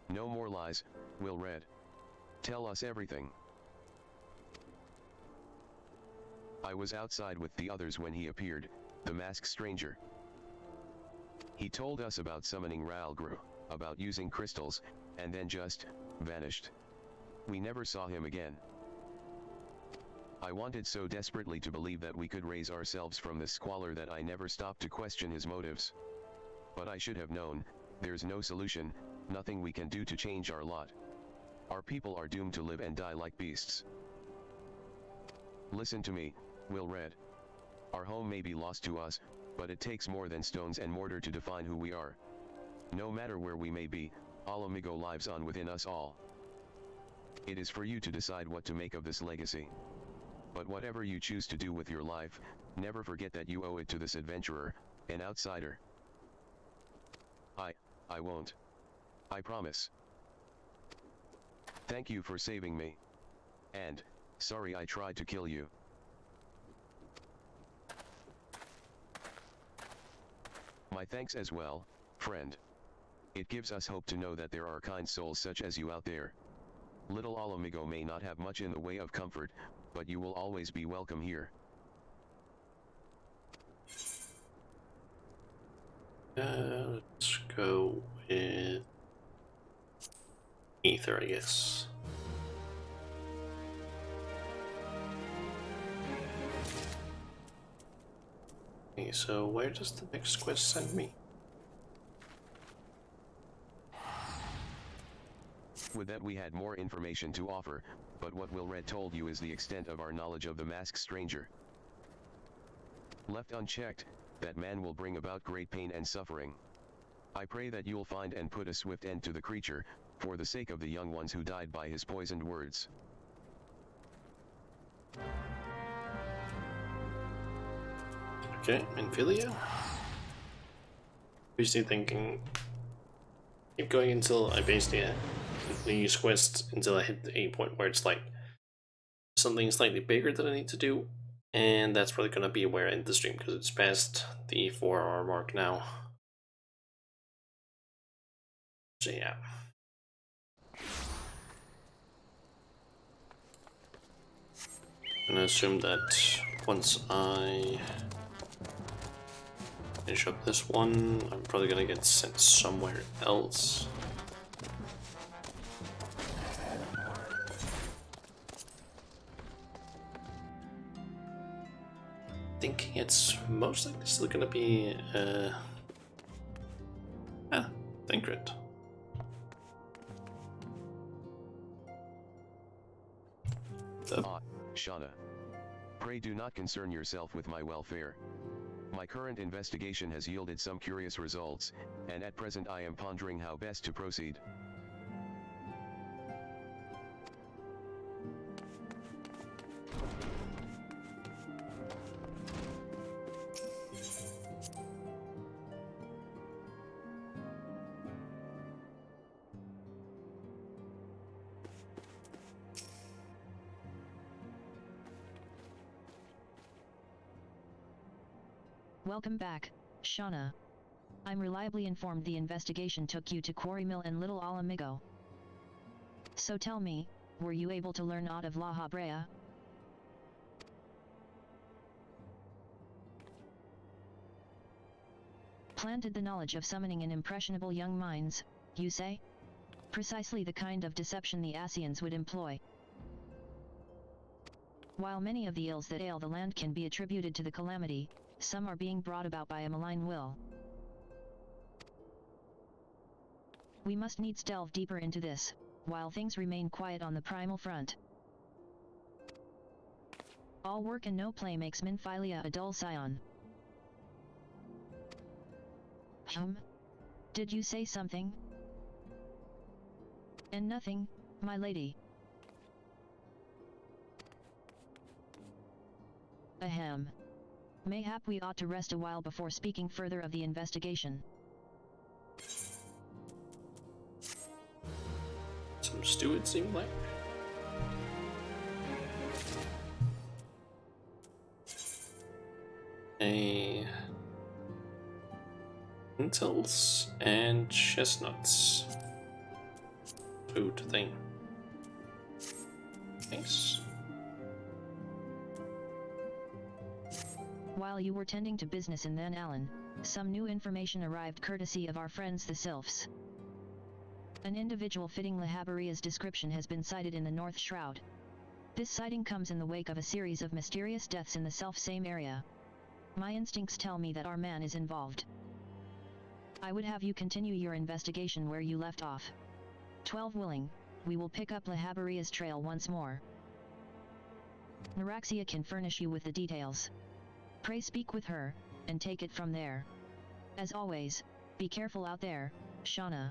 [SPEAKER 2] No more lies, Will Red. Tell us everything. I was outside with the others when he appeared, the masked stranger. He told us about summoning Ralgr, about using crystals, and then just vanished. We never saw him again. I wanted so desperately to believe that we could raise ourselves from this squalor that I never stopped to question his motives. But I should have known, there's no solution, nothing we can do to change our lot. Our people are doomed to live and die like beasts. Listen to me, Will Red. Our home may be lost to us, but it takes more than stones and mortar to define who we are. No matter where we may be, Alamigo lives on within us all. It is for you to decide what to make of this legacy. But whatever you choose to do with your life, never forget that you owe it to this adventurer, an outsider. I won't. I promise. Thank you for saving me. And, sorry I tried to kill you. My thanks as well, friend. It gives us hope to know that there are kind souls such as you out there. Little Alamigo may not have much in the way of comfort, but you will always be welcome here.
[SPEAKER 1] Let's go with Ether, I guess. Okay, so where does the next quest send me?
[SPEAKER 2] With that we had more information to offer, but what Will Red told you is the extent of our knowledge of the masked stranger. Left unchecked, that man will bring about great pain and suffering. I pray that you'll find and put a swift end to the creature, for the sake of the young ones who died by his poisoned words.
[SPEAKER 1] Okay, Infilia. Basically thinking, keep going until I basically use quests until I hit a point where it's like something slightly bigger that I need to do, and that's probably gonna be where I end the stream because it's past the 4-hour mark now. So yeah. I'm gonna assume that once I finish up this one, I'm probably gonna get sent somewhere else. Thinking it's most likely still gonna be Thinkrit.
[SPEAKER 2] Shauna. Pray do not concern yourself with my welfare. My current investigation has yielded some curious results, and at present I am pondering how best to proceed.
[SPEAKER 5] Welcome back, Shauna. I'm reliably informed the investigation took you to Quarry Mill and Little Alamigo. So tell me, were you able to learn aught of La Habrea? Planted the knowledge of summoning in impressionable young minds, you say? Precisely the kind of deception the Asians would employ. While many of the ills that ail the land can be attributed to the calamity, some are being brought about by a malign will. We must needs delve deeper into this, while things remain quiet on the primal front. All work and no play makes Minphilia a dull scion. Did you say something? And nothing, my lady. Ahem. Mayhap we ought to rest a while before speaking further of the investigation.
[SPEAKER 1] Some stew, it seemed like. Lentils and chestnuts. Food thing. Thanks.
[SPEAKER 5] While you were tending to business in Then Allen, some new information arrived courtesy of our friends the Sylphs. An individual fitting Lahabaria's description has been sighted in the North Shroud. This sighting comes in the wake of a series of mysterious deaths in the self-same area. My instincts tell me that our man is involved. I would have you continue your investigation where you left off. 12 willing, we will pick up Lahabaria's trail once more. Naraxia can furnish you with the details. Pray speak with her, and take it from there. As always, be careful out there, Shauna.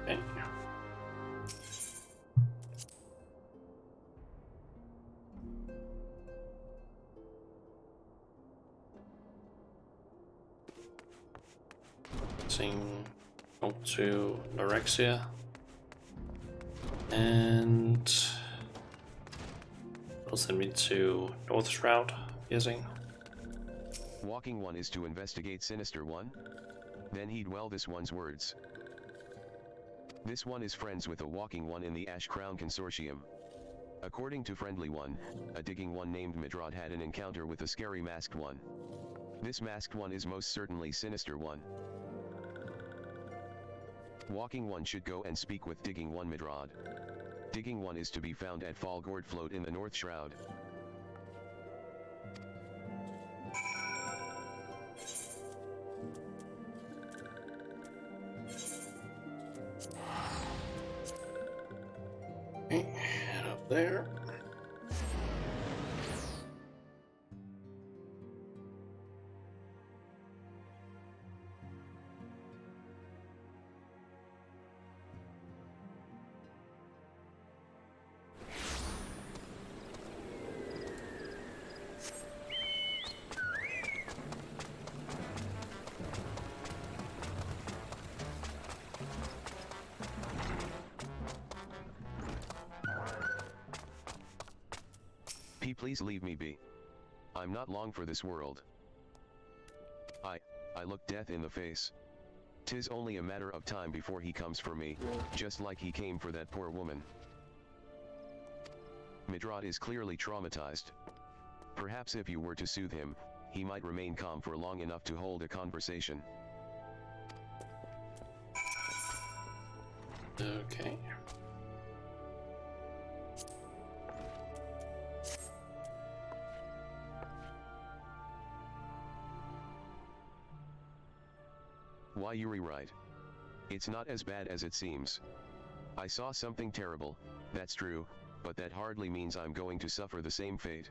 [SPEAKER 1] Okay. Talk to Norexia and will send me to North Shroud, guessing.
[SPEAKER 2] Walking One is to investigate Sinister One? Then heed well this one's words. This one is friends with a Walking One in the Ash Crown Consortium. According to Friendly One, a digging one named Midrad had an encounter with a scary masked one. This masked one is most certainly Sinister One. Walking One should go and speak with Digging One Midrad. Digging One is to be found at Fall Gourd Float in the North Shroud.
[SPEAKER 1] Okay, head up there.
[SPEAKER 2] Please leave me be. I'm not long for this world. I look death in the face. 'Tis only a matter of time before he comes for me, just like he came for that poor woman. Midrad is clearly traumatized. Perhaps if you were to soothe him, he might remain calm for long enough to hold a conversation.
[SPEAKER 1] Okay.
[SPEAKER 2] Why Yuri right. It's not as bad as it seems. I saw something terrible, that's true, but that hardly means I'm going to suffer the same fate.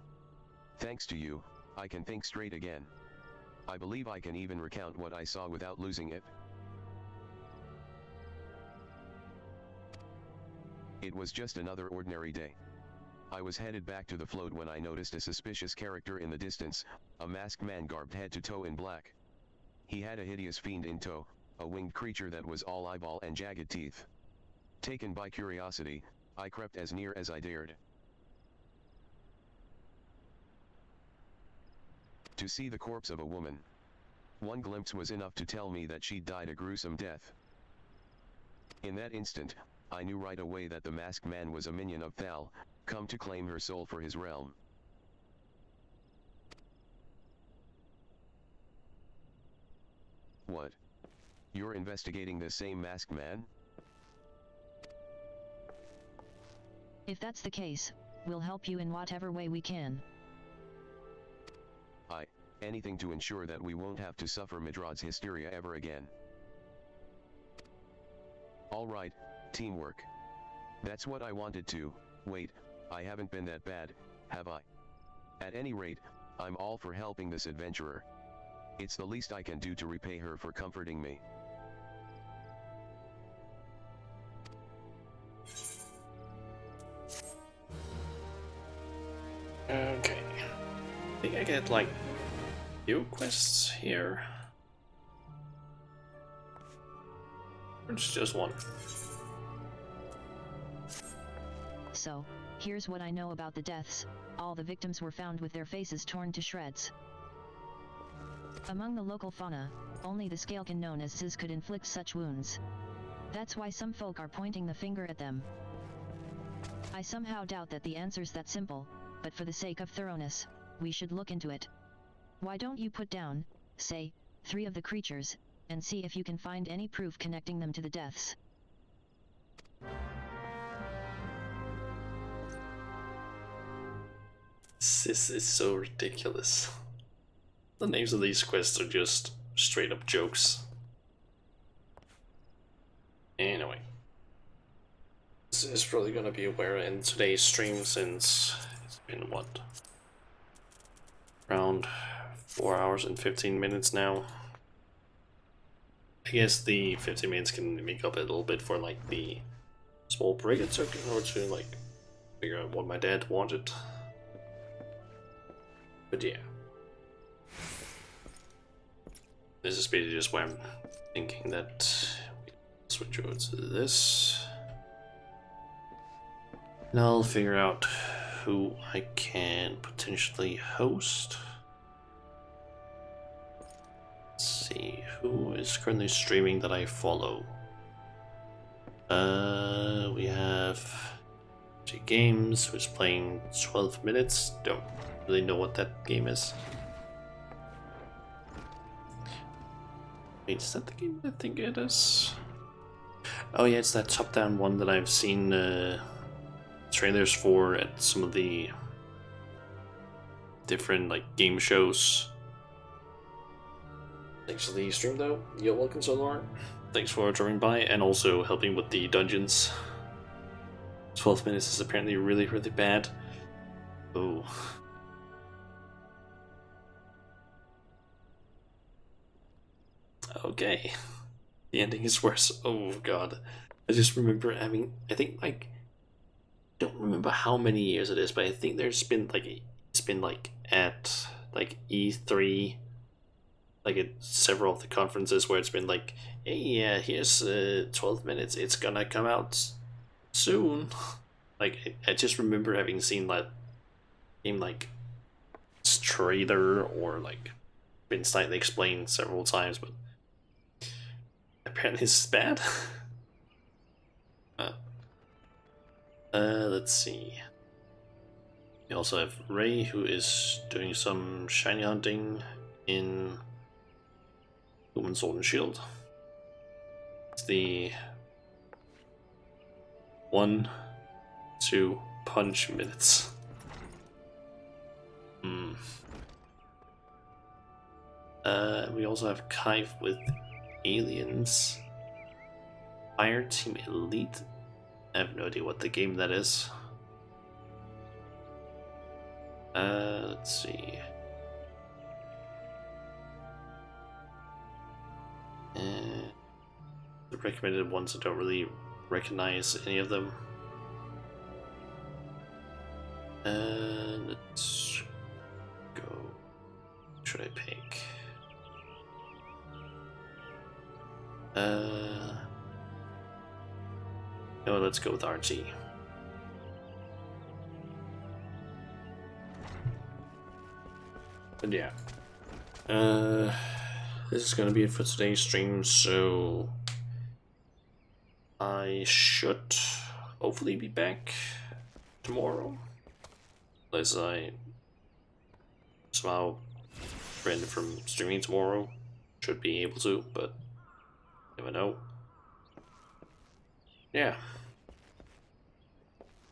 [SPEAKER 2] Thanks to you, I can think straight again. I believe I can even recount what I saw without losing it. It was just another ordinary day. I was headed back to the float when I noticed a suspicious character in the distance, a masked man garbed head to toe in black. He had a hideous fiend in tow, a winged creature that was all eyeball and jagged teeth. Taken by curiosity, I crept as near as I dared. to see the corpse of a woman. One glimpse was enough to tell me that she'd died a gruesome death. In that instant, I knew right away that the masked man was a minion of Thal, come to claim her soul for his realm. What? You're investigating this same masked man?
[SPEAKER 5] If that's the case, we'll help you in whatever way we can.
[SPEAKER 2] Anything to ensure that we won't have to suffer Midrod's hysteria ever again. Alright, teamwork. That's what I wanted to. Wait, I haven't been that bad, have I? At any rate, I'm all for helping this adventurer. It's the least I can do to repay her for comforting me.
[SPEAKER 1] Okay. I think I get like few quests here. Or it's just one.
[SPEAKER 5] So, here's what I know about the deaths. All the victims were found with their faces torn to shreds. Among the local fauna, only the scalekin known as Ziz could inflict such wounds. That's why some folk are pointing the finger at them. I somehow doubt that the answer's that simple, but for the sake of thoroughness, we should look into it. Why don't you put down, say, 3 of the creatures, and see if you can find any proof connecting them to the deaths.
[SPEAKER 1] This is so ridiculous. The names of these quests are just straight up jokes. Anyway. This is probably gonna be where I end today's stream, since it's been what? Around 4 hours and 15 minutes now. I guess the 15 minutes can make up a little bit for like the small break it took in order to like figure out what my dad wanted. But yeah. This is basically just where I'm thinking that we switch over to this. And I'll figure out who I can potentially host. Let's see, who is currently streaming that I follow? We have G Games, who's playing 12 minutes. Don't really know what that game is. Wait, is that the game I think it is? Oh yeah, it's that top-down one that I've seen trailers for at some of the different like game shows. Thanks for the stream though. You're welcome, Solar. Thanks for dropping by and also helping with the dungeons. 12 minutes is apparently really, really bad. Oh. Okay. The ending is worse. Oh god. I just remember having, I think like, don't remember how many years it is, but I think there's been like, it's been like at like E3, like at several of the conferences where it's been like, hey, yeah, here's 12 minutes, it's gonna come out soon. Like, I just remember having seen that game like trailer or like been slightly explained several times, but apparently it's bad. Let's see. We also have Ray, who is doing some shiny hunting in Human Sword and Shield. It's the 1-2 punch minutes. We also have Kive with Aliens. Fire Team Elite. I have no idea what the game that is. Let's see. The recommended ones, I don't really recognize any of them. Let's go. What should I pick? No, let's go with RT. But yeah, this is gonna be it for today's stream, so I should hopefully be back tomorrow. Unless I somehow prevented from streaming tomorrow. Should be able to, but never know. Yeah.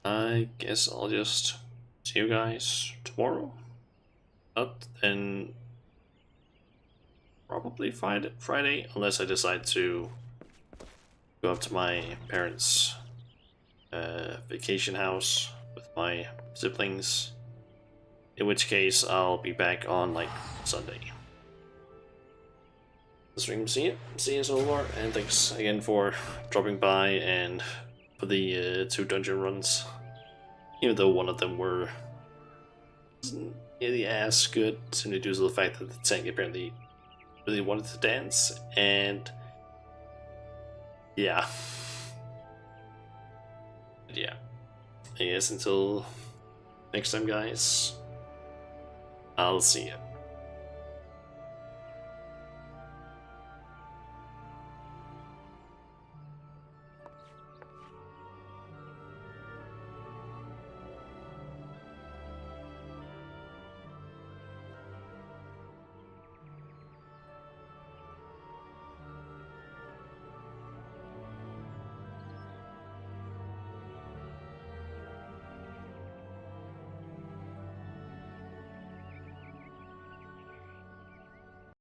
[SPEAKER 1] I guess I'll just see you guys tomorrow. And probably Friday, unless I decide to go up to my parents' vacation house with my siblings. In which case, I'll be back on like Sunday. The stream, see you so far, and thanks again for dropping by and for the 2 dungeon runs. Even though one of them were the ass good, simply due to the fact that the tank apparently really wanted to dance, and yeah. But yeah. I guess until next time, guys, I'll see ya.